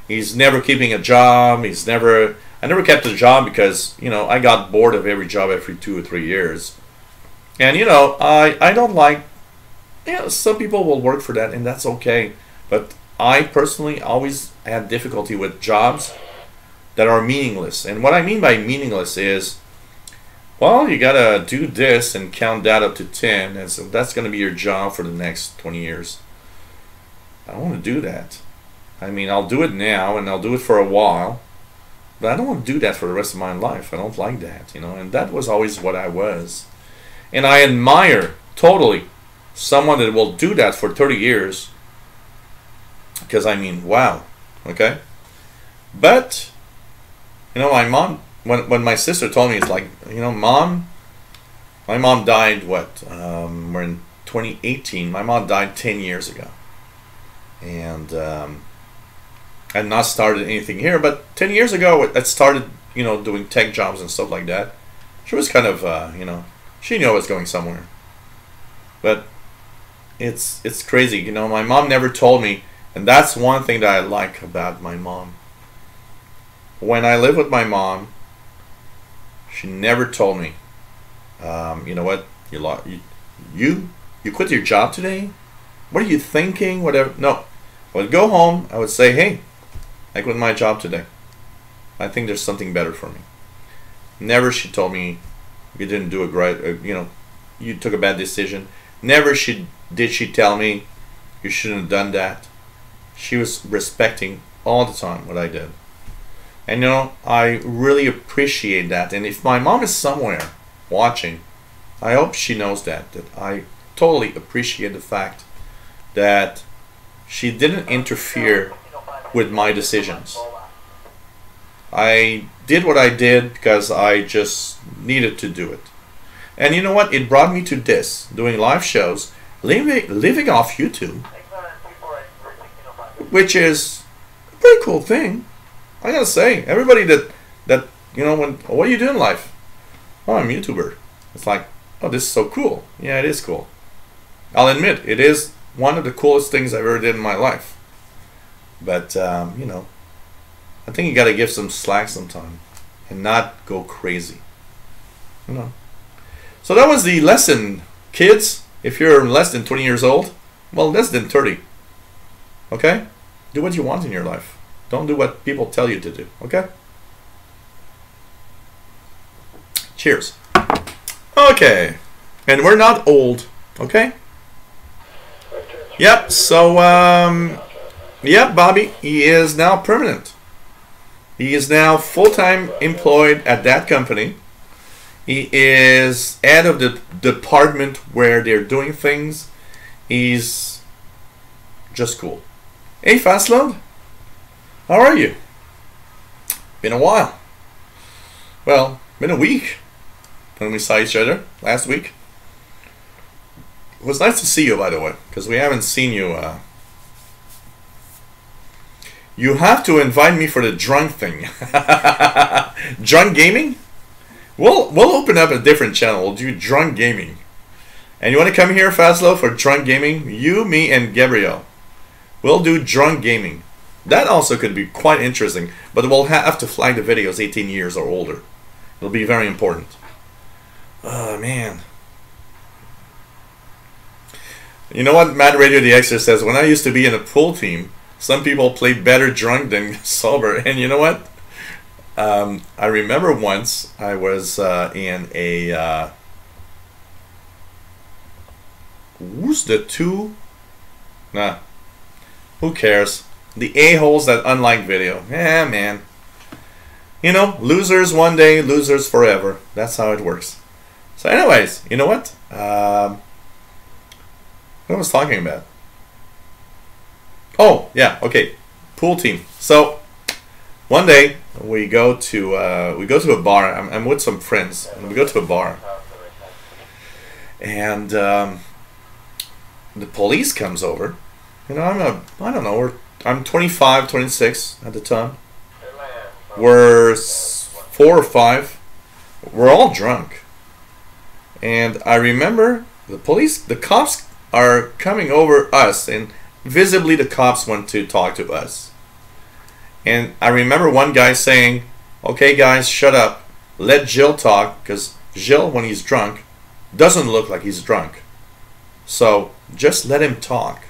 He's never keeping a job. I never kept a job because, you know, I got bored of every job every 2 or 3 years. And you know, I don't like, you know, some people will work for that, and that's okay. But I personally always had difficulty with jobs that are meaningless. And what I mean by meaningless is, well, you gotta do this and count that up to 10, and so that's gonna be your job for the next 20 years. I don't want to do that. I mean, I'll do it now and I'll do it for a while, but I don't want to do that for the rest of my life. I don't like that, you know. And that was always what I was. And I admire totally someone that will do that for 30 years, because I mean, wow, okay. But you know, my mom, when my sister told me, it's like, you know, my mom died, we're in 2018. My mom died 10 years ago. And I had not started anything here, but 10 years ago, I started, you know, doing tech jobs and stuff like that. She was kind of, you know, she knew I was going somewhere. But it's crazy, you know, my mom never told me, and that's one thing that I like about my mom. When I lived with my mom, she never told me, you know what, you quit your job today? What are you thinking? Whatever. No. I would go home, I would say, hey, I quit my job today. I think there's something better for me. Never she told me you didn't do a great, you know, you took a bad decision. Never did she tell me you shouldn't have done that. She was respecting all the time what I did. And you know, I really appreciate that. And if my mom is somewhere watching, I hope she knows that I totally appreciate the fact that she didn't interfere with my decisions. I did what I did because I just needed to do it. And you know what? It brought me to this, doing live shows, living off YouTube, which is a pretty cool thing. I gotta say, everybody that you know, what do you do in life? Oh, I'm a YouTuber. It's like, oh, this is so cool. Yeah, it is cool. I'll admit, it is one of the coolest things I've ever did in my life. But you know, I think you gotta give some slack sometime and not go crazy. You know. So that was the lesson, kids. If you're less than 20 years old, well, less than 30. Okay? Do what you want in your life. Don't do what people tell you to do, okay? Cheers. Okay. And we're not old. Okay? Yep, so, yep, Bobby, he is now permanent. He is now full-time employed at that company. He is head of the department where they're doing things. He's just cool. Hey, Fastload. How are you? Been a while. Well, been a week when we saw each other last week. It was nice to see you, by the way, because we haven't seen you. You have to invite me for the drunk thing. Drunk gaming? We'll open up a different channel. We'll do drunk gaming. And you want to come here, Fazlo, for drunk gaming? You, me, and Gabriel. We'll do drunk gaming. That also could be quite interesting. But we'll have to flag the videos 18 years or older. It'll be very important. Oh, man. You know what Mad Radio the Extra says? When I used to be in a pool team, some people played better drunk than sober. And you know what? I remember once I was in a... who's the two? Nah. Who cares? The a-holes that unlike video. Yeah, man. You know, losers one day, losers forever. That's how it works. So anyways, you know what? What I was talking about? Oh, yeah, okay. Pool team. So one day we go to a bar. I'm with some friends, and we go to a bar, and the police comes over. You know, I don't know. I'm 25, 26 at the time. We're 4 or 5. We're all drunk, and I remember the cops are coming over us, and visibly the cops want to talk to us. And I remember one guy saying, "Okay, guys, shut up. Let Jill talk," because Jill, when he's drunk, doesn't look like he's drunk. So just let him talk,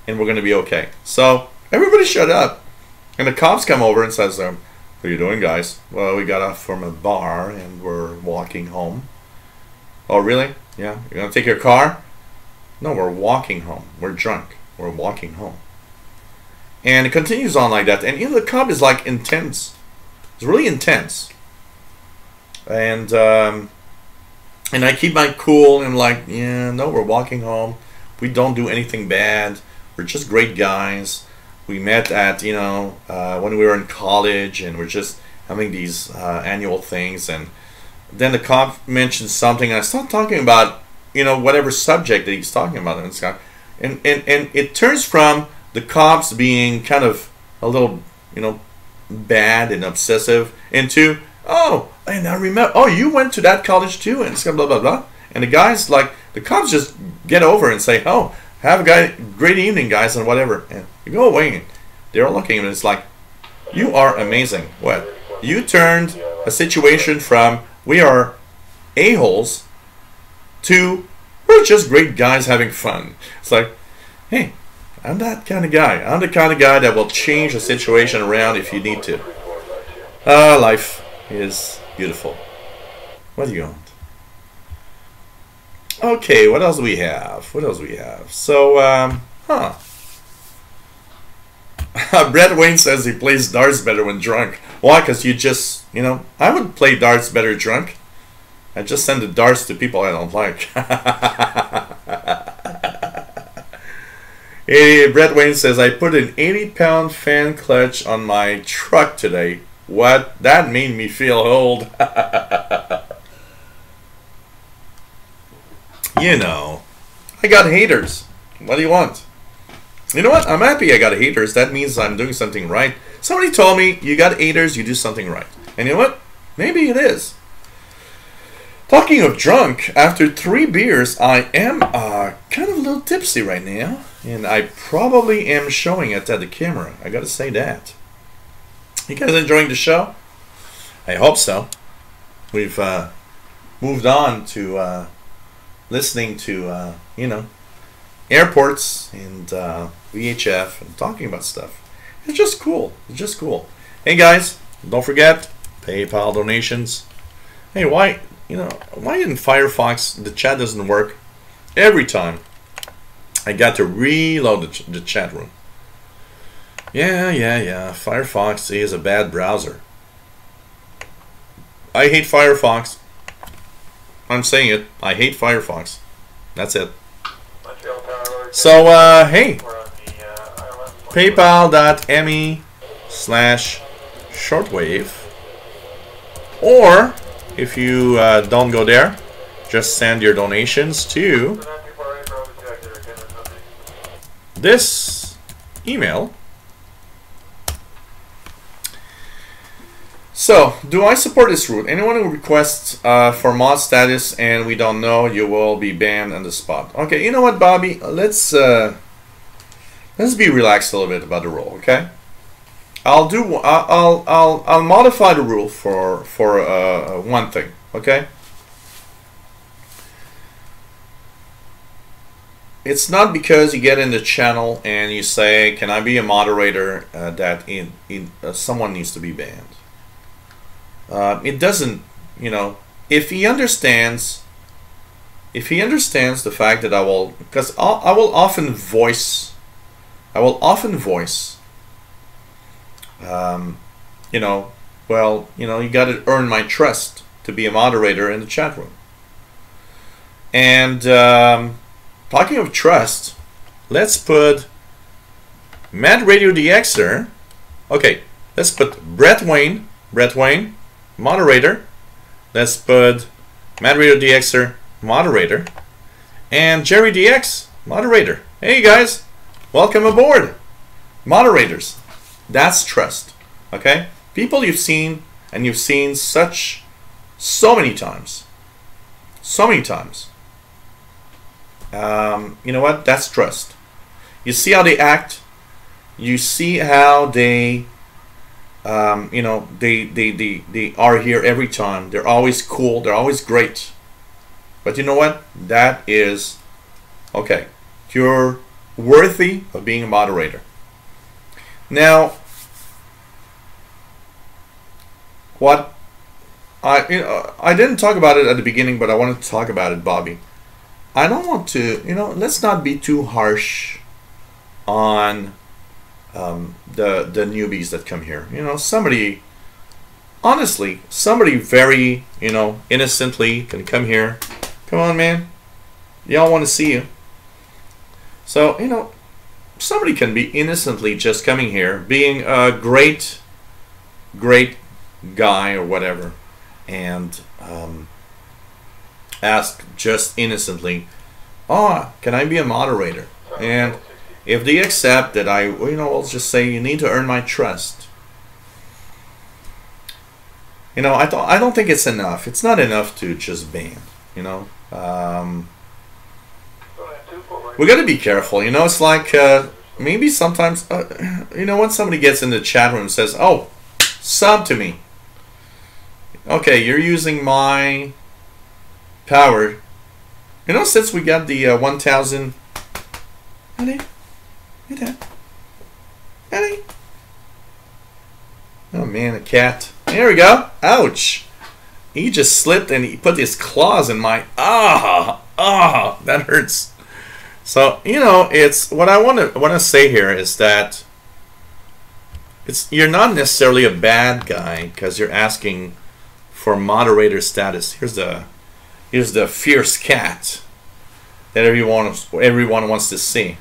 and we're going to be okay. So everybody shut up. And the cops come over and says, "What are you doing, guys?" "Well, we got off from a bar, and we're walking home." "Oh, really? Yeah. You're going to take your car?" "No, we're walking home. We're drunk. We're walking home." And it continues on like that. And you know, the cop is like intense. It's really intense. And I keep my cool and like, yeah, no, we're walking home. We don't do anything bad. We're just great guys. We met at, you know, when we were in college, and we're just having these annual things. And then the cop mentioned something, and I started talking about, you know, whatever subject that he's talking about. And it turns from the cops being kind of a little, you know, bad and obsessive into, "Oh, and I remember, oh, you went to that college too," and blah, blah, blah. And the guys, like, the cops just get over and say, "Oh, have a great evening, guys," and whatever. And you go away, and they're looking, and it's like, you are amazing. What? You turned a situation from, we are a-holes, to, we're just great guys having fun. It's like, hey, I'm that kind of guy. I'm the kind of guy that will change a situation around if you need to. Life is beautiful. What do you want? Okay, what else do we have? So, Brett Wayne says he plays darts better when drunk. Why? Because you just, you know, I would play darts better drunk. I just send the darts to people I don't like. Hey, Brett Wayne says, "I put an 80-pound fan clutch on my truck today." What? That made me feel old. You know, I got haters. What do you want? You know what? I'm happy I got haters. That means I'm doing something right. Somebody told me, you got haters, you do something right. And you know what? Maybe it is. Talking of drunk, after 3 beers, I am kind of a little tipsy right now. And I probably am showing it at the camera. I gotta say that. You guys enjoying the show? I hope so. We've moved on to listening to, you know, airports and VHF and talking about stuff. It's just cool. It's just cool. Hey guys, don't forget PayPal donations. Hey, why you know, why in Firefox the chat doesn't work every time I got to reload the chat room. Yeah. Firefox is a bad browser. I hate Firefox. I'm saying it. I hate Firefox. That's it. So, hey. PayPal.me/shortwave. Or, if you don't go there, just send your donations to this email. So, do I support this route? Anyone who requests for mod status and we don't know, you will be banned on the spot. Okay, you know what, Bobby? Let's be relaxed a little bit about the rule, okay? I'll modify the rule for one thing, okay? It's not because you get in the channel and you say, "Can I be a moderator?" That someone needs to be banned. It doesn't, you know. If he understands the fact that I will, because I will often voice. You know, well, you know, you got to earn my trust to be a moderator in the chat room. And talking of trust, let's put Mad Radio DXer. Okay, let's put Brett Wayne, moderator. Let's put Mad Radio DXer, moderator. And Jerry DX, moderator. Hey guys, welcome aboard. Moderators. That's trust. Okay? People you've seen, and you've seen so many times. So many times. You know what? That's trust. You see how they act. You see how they, you know, they are here every time. They're always cool. They're always great. But you know what? That is, okay. You're worthy of being a moderator. Now, what I didn't talk about it at the beginning, but I wanted to talk about it, Bobby. I don't want to, you know, let's not be too harsh on the newbies that come here. You know, somebody, honestly, somebody very, you know, innocently can come here. Come on, man. Y'all want to see you. So, you know, somebody can be innocently just coming here, being a great guy or whatever, and ask just innocently, "Oh, can I be a moderator?" And if they accept that, you know, I'll just say, "You need to earn my trust." You know, I don't think it's enough. It's not enough to just ban. You know, we got to be careful. You know, it's like maybe sometimes, you know, when somebody gets in the chat room and says, "Oh, sub to me." Okay, you're using my power. You know, since we got the 1,000. Ellie, you there? Ellie. Oh man, a cat. There we go. Ouch. He just slipped and he put his claws in my that hurts. So, you know, it's what I want to say here is that you're not necessarily a bad guy because you're asking for moderator status. Here's the fierce cat that everyone wants to see.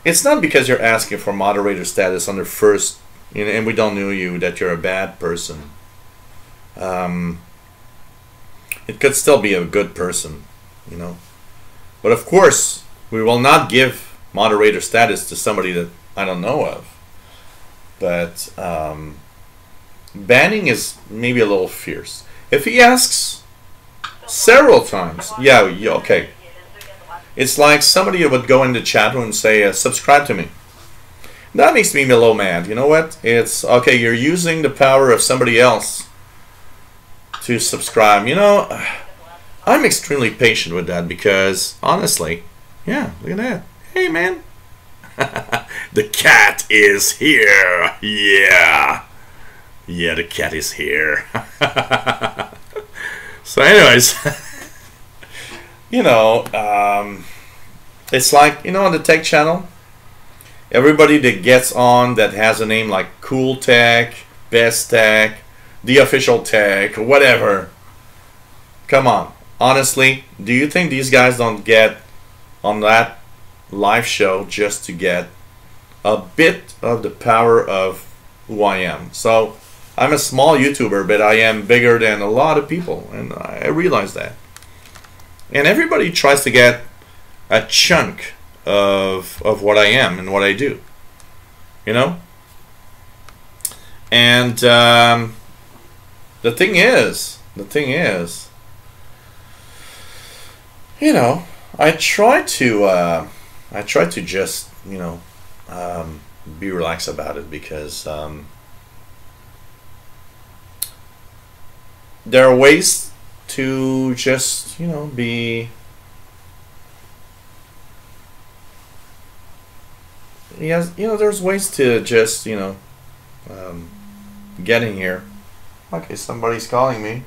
It's not because you're asking for moderator status on the first, you know, and we don't know you, that you're a bad person. It could still be a good person, you know. But of course, we will not give moderator status to somebody that I don't know of. But banning is maybe a little fierce. If he asks several times, yeah, okay. It's like somebody would go in the chat room and say, "Subscribe to me." That makes me a little mad. You know what? It's okay. You're using the power of somebody else to subscribe. You know, I'm extremely patient with that because honestly, yeah, look at that. Hey, man. The cat is here. Yeah. Yeah, the cat is here. So anyways, you know, it's like, you know, on the tech channel, everybody that gets on that has a name like Cool Tech, Best Tech, The Official Tech, whatever. Come on. Honestly, do you think these guys don't get on that live show just to get a bit of the power of who I am? So I'm a small YouTuber, but I am bigger than a lot of people, and I realize that. And everybody tries to get a chunk of what I am and what I do, you know. And the thing is, you know, I try to just, you know, be relaxed about it, because there are ways to just, you know, be, yes, you know, there's ways to just, you know, get in here. Okay, somebody's calling me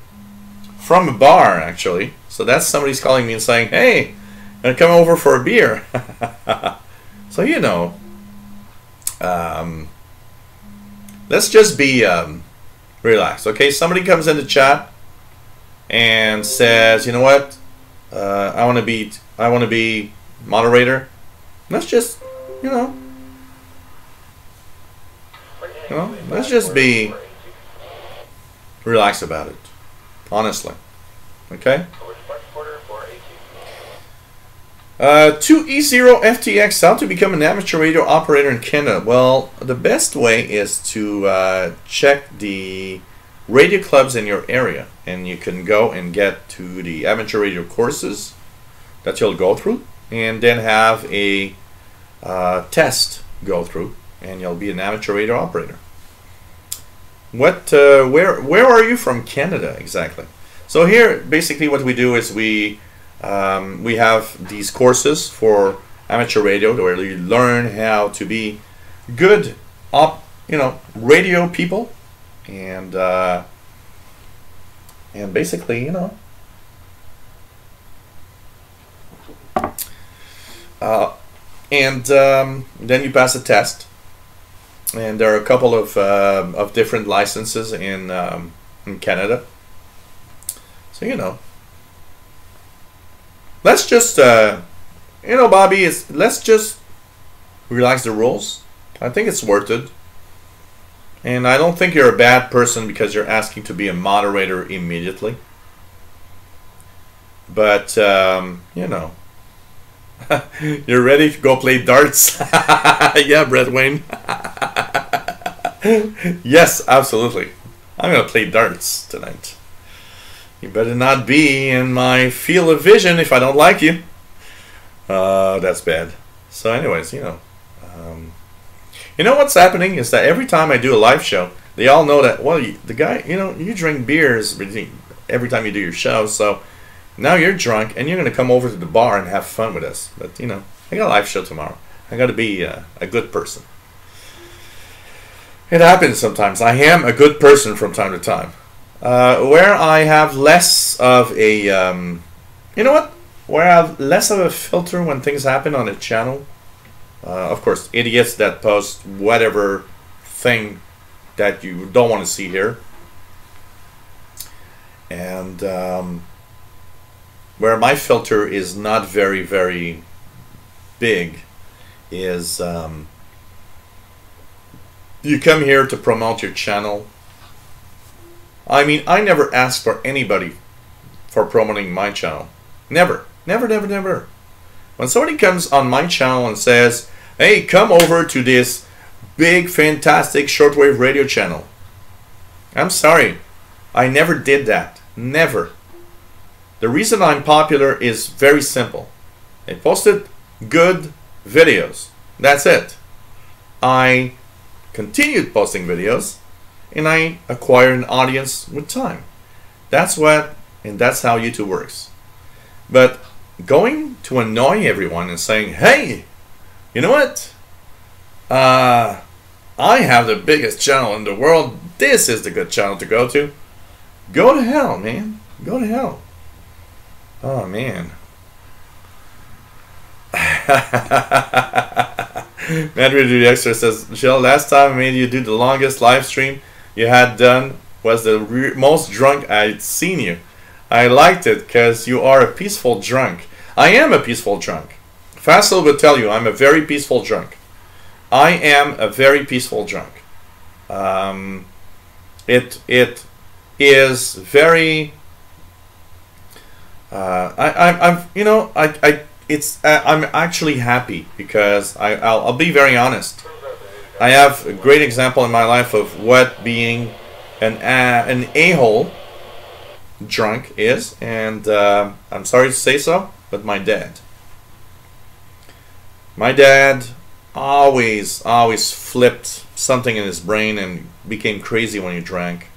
from a bar, actually. So that's somebody's calling me and saying, hey, I'm gonna come over for a beer. So, you know, let's just be relaxed. Okay, somebody comes in the chat and says, you know what, I want to be moderator. Let's just, you know, let's just be relaxed about it, honestly. Okay. 2E0 FTX, how to become an amateur radio operator in Canada. Well, the best way is to check the radio clubs in your area, and you can go and get to the amateur radio courses that you'll go through, and then have a test go through, and you'll be an amateur radio operator. What? Where are you from Canada exactly? So here, basically, what we do is we have these courses for amateur radio where you learn how to be good, radio people, and basically, you know, then you pass a test, and there are a couple of different licenses in Canada. So, you know, let's just, you know, Bobby, let's just relax the rules. I think it's worth it. And I don't think you're a bad person because you're asking to be a moderator immediately. But, you know, you're ready to go play darts? Yeah, Brett Wayne. Yes, absolutely. I'm going to play darts tonight. You better not be in my field of vision if I don't like you. That's bad. So anyways, you know. You know what's happening is that every time I do a live show, they all know that, well, the guy, you know, you drink beers every time you do your show, so now you're drunk and you're going to come over to the bar and have fun with us. But, you know, I got a live show tomorrow. I got to be a good person. It happens sometimes. I am a good person from time to time. Where I have less of a, you know what? Where I have less of a filter when things happen on a channel. Of course, idiots that post whatever thing that you don't want to see here. And where my filter is not very, very big is you come here to promote your channel. I mean, I never ask for anybody for promoting my channel. Never. Never, never, never. When somebody comes on my channel and says, hey, come over to this big, fantastic shortwave radio channel, I'm sorry. I never did that. Never. The reason I'm popular is very simple. I posted good videos. That's it. I continued posting videos, and I acquired an audience with time. That's what, and that's how YouTube works. But going to annoy everyone and saying, hey, you know what? I have the biggest channel in the world. This is the good channel to go to. Go to hell, man. Go to hell. Oh, man. Andrew the Extra says, Jill, last time I made you do the longest live stream you had done was the most drunk I'd seen you. I liked it because you are a peaceful drunk. I am a peaceful drunk. Fassel would tell you I'm a very peaceful drunk. I am a very peaceful drunk. It is very. I'm actually happy because I'll be very honest. I have a great example in my life of what being an a-hole drunk is, and I'm sorry to say so, but my dad always flipped something in his brain and became crazy when he drank.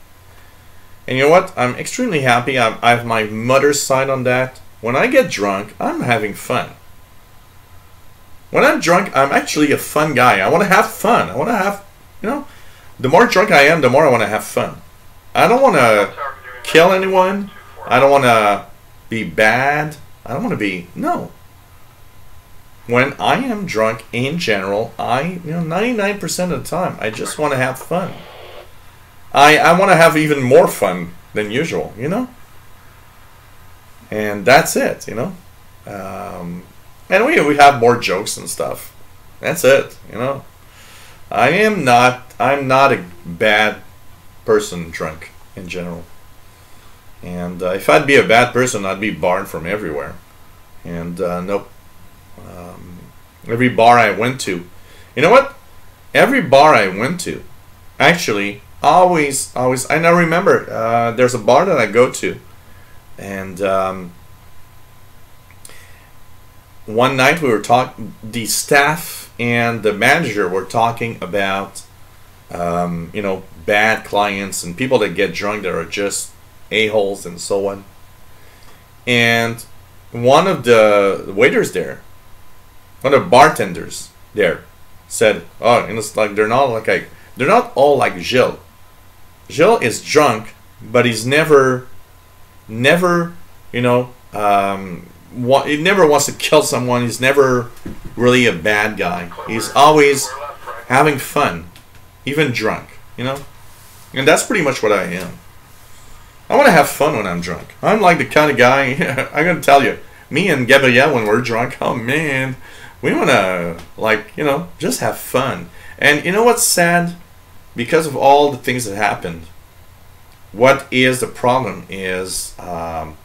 And you know what? I'm extremely happy. I have my mother's side on that. When I get drunk, I'm having fun. When I'm drunk, I'm actually a fun guy. I want to have fun. I want to have, the more drunk I am, the more I want to have fun. I don't want to kill anyone. I don't want to be bad. I don't want to be, no. When I am drunk in general, 99% of the time, I just want to have fun. I want to have even more fun than usual, And that's it, And we have more jokes and stuff. That's it, I'm not a bad person drunk in general. And if I'd be a bad person, I'd be barred from everywhere. And nope. Every bar I went to, you know what? Every bar I went to, actually, always, I now remember, there's a bar that I go to, and one night we were talking, the staff and the manager were talking about, bad clients and people that get drunk that are just a-holes and so on. And one of the waiters there, one of the bartenders there, said, "Oh, and it's like they're not all like Gilles. Gilles is drunk, but he's never, he never wants to kill someone. He's never really a bad guy. He's always having fun, even drunk, And that's pretty much what I am. I want to have fun when I'm drunk. I'm like the kind of guy, I'm going to tell you, me and Gabrielle, when we're drunk, oh man, we want to, just have fun. And you know what's sad? Because of all the things that happened, what is the problem is the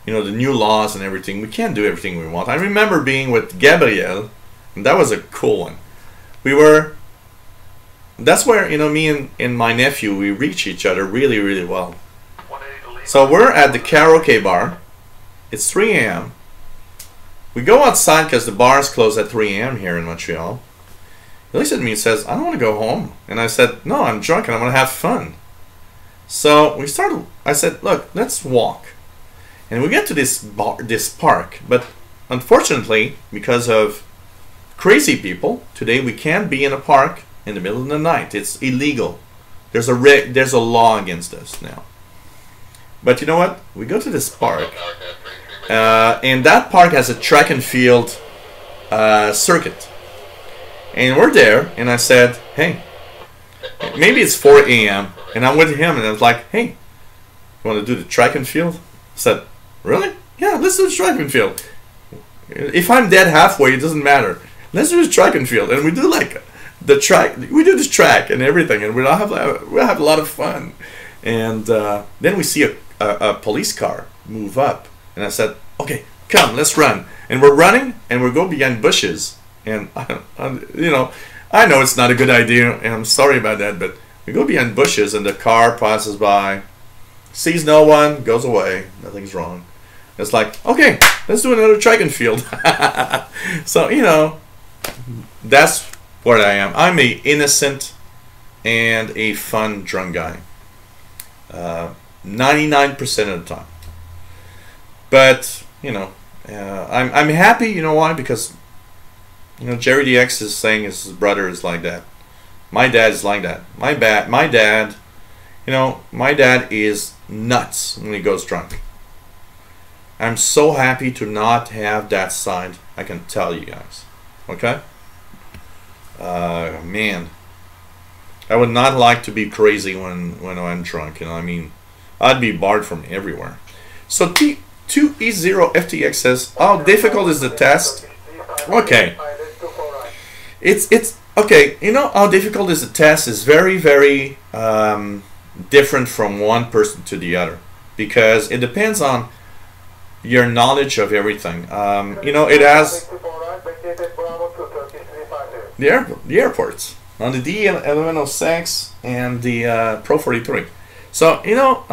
new laws and everything. We can't do everything we want. I remember being with Gabrielle, and that was a cool one. That's where, me and my nephew, we reach each other really, really well. So we're at the karaoke bar. It's 3 a.m. We go outside because the bars close at 3 a.m. here in Montreal. He looks at me and says, "I don't want to go home." And I said, "No, I'm drunk and I want to have fun." So I said, "Look, let's walk." And we get to this park. But unfortunately, because of crazy people, today we can't be in a park in the middle of the night. It's illegal. There's a law against us now. But you know what? We go to this park. And that park has a track and field circuit. And we're there, and I said, "Hey, maybe it's 4 a.m. And I'm with him, and I was like, "Hey, you want to do the track and field?" I said, "Really? Yeah, let's do the track and field. If I'm dead halfway, it doesn't matter. Let's do the track and field." And we do the track. We do this track and everything, and we'll have a lot of fun. And then we see a police car move up. And I said, "Okay, come, let's run." And we're running, and we go behind bushes. And, I know it's not a good idea, and I'm sorry about that, but we go behind bushes, and the car passes by, sees no one, goes away, nothing's wrong. It's like, okay, let's do another track and field. So, that's what I am. I'm a innocent and a fun drunk guy. 99% of the time. But, I'm happy, you know why? Because, Jerry DX is saying his brother is like that. My dad is like that. My dad You know, my dad is nuts when he goes drunk. I'm so happy to not have that side, I can tell you guys. Okay? Man. I would not like to be crazy when I'm drunk, you know, I mean, I'd be barred from everywhere. So T2E0FTX says, how difficult is the test? Okay. It's okay, you know how difficult is the test is very, very different from one person to the other, because it depends on your knowledge of everything. You know, it has the airports on the D1106 and the Pro 43. So, you know,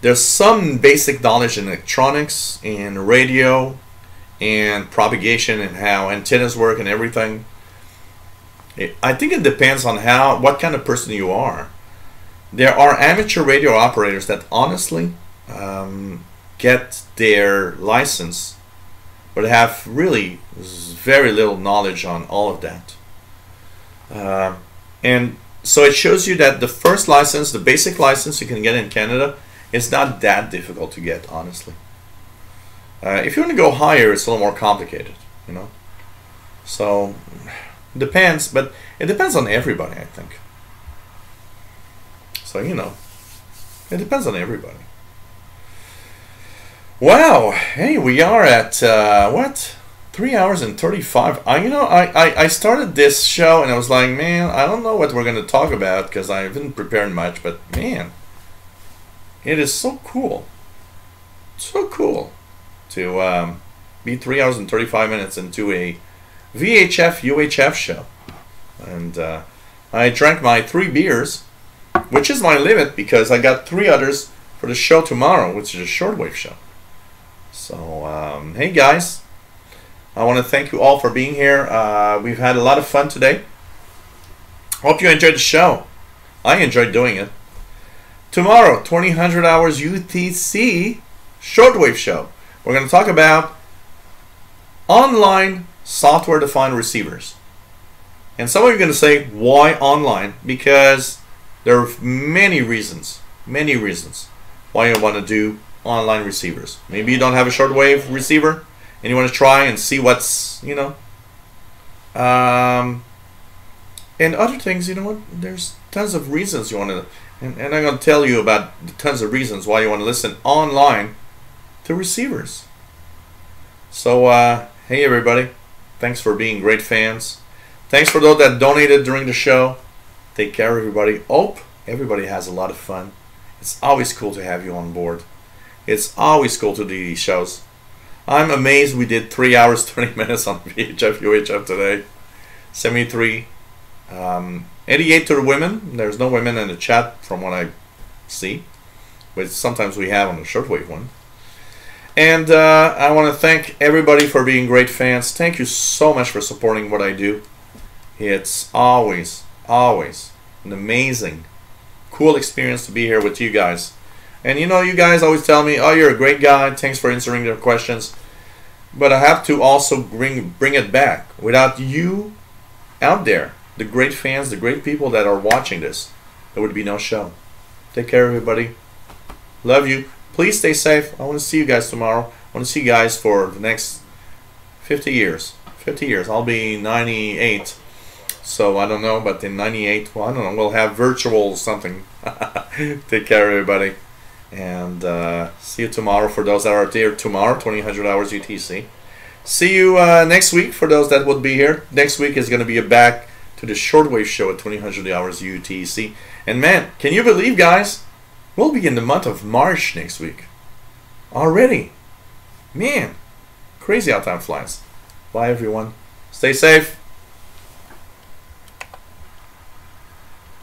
there's some basic knowledge in electronics and radio and propagation and how antennas work and everything. I think it depends on what kind of person you are. There are amateur radio operators that honestly get their license but have really very little knowledge on all of that. And so it shows you that the first license, the basic license you can get in Canada, is not that difficult to get, honestly. If you want to go higher, it's a little more complicated, you know. So, depends, but it depends on everybody, I think. So, you know, it depends on everybody. Wow, hey, we are at, what? 3 hours and 35. You know, I started this show and I was like, man, I don't know what we're going to talk about because I haven't prepared much, but man, it is so cool. So cool to be 3 hours and 35 minutes into a VHF UHF show. And I drank my 3 beers, which is my limit because I got 3 others for the show tomorrow, which is a shortwave show. So, hey guys, I want to thank you all for being here. We've had a lot of fun today. Hope you enjoyed the show. I enjoyed doing it. Tomorrow, 2000 hours UTC shortwave show. We're going to talk about online software-defined receivers. And some of you are going to say, why online? Because there are many reasons why you want to do online receivers. Maybe you don't have a shortwave receiver and you want to try and see what's, you know. And other things, you know what, there's tons of reasons you want to, and I'm going to tell you about the tons of reasons why you want to listen online to receivers. So, hey everybody, thanks for being great fans. Thanks for those that donated during the show. Take care, everybody. Hope everybody has a lot of fun. It's always cool to have you on board. It's always cool to do these shows. I'm amazed we did 3 hours, 20 minutes on VHF UHF today. 73. 88 to the women. There's no women in the chat from what I see. But sometimes we have on the shortwave one. And I want to thank everybody for being great fans. Thank you so much for supporting what I do. It's always an amazing, cool experience to be here with you guys. And you know, you guys always tell me, oh, you're a great guy, thanks for answering their questions. But I have to also bring it back. Without you out there, the great fans, the great people that are watching this, there would be no show. Take care, everybody. Love you. Please stay safe. I want to see you guys tomorrow. I want to see you guys for the next 50 years. 50 years. I'll be 98. So I don't know, but in 98, well, I don't know, we'll have virtual something. Take care, everybody. And see you tomorrow for those that are there tomorrow, 2000 hours UTC. See you next week for those that would be here. Next week is going to be a back to the shortwave show at 2000 hours UTC. And man, can you believe, guys, we'll be in the month of March next week. Already. Man, crazy how time flies. Bye, everyone. Stay safe.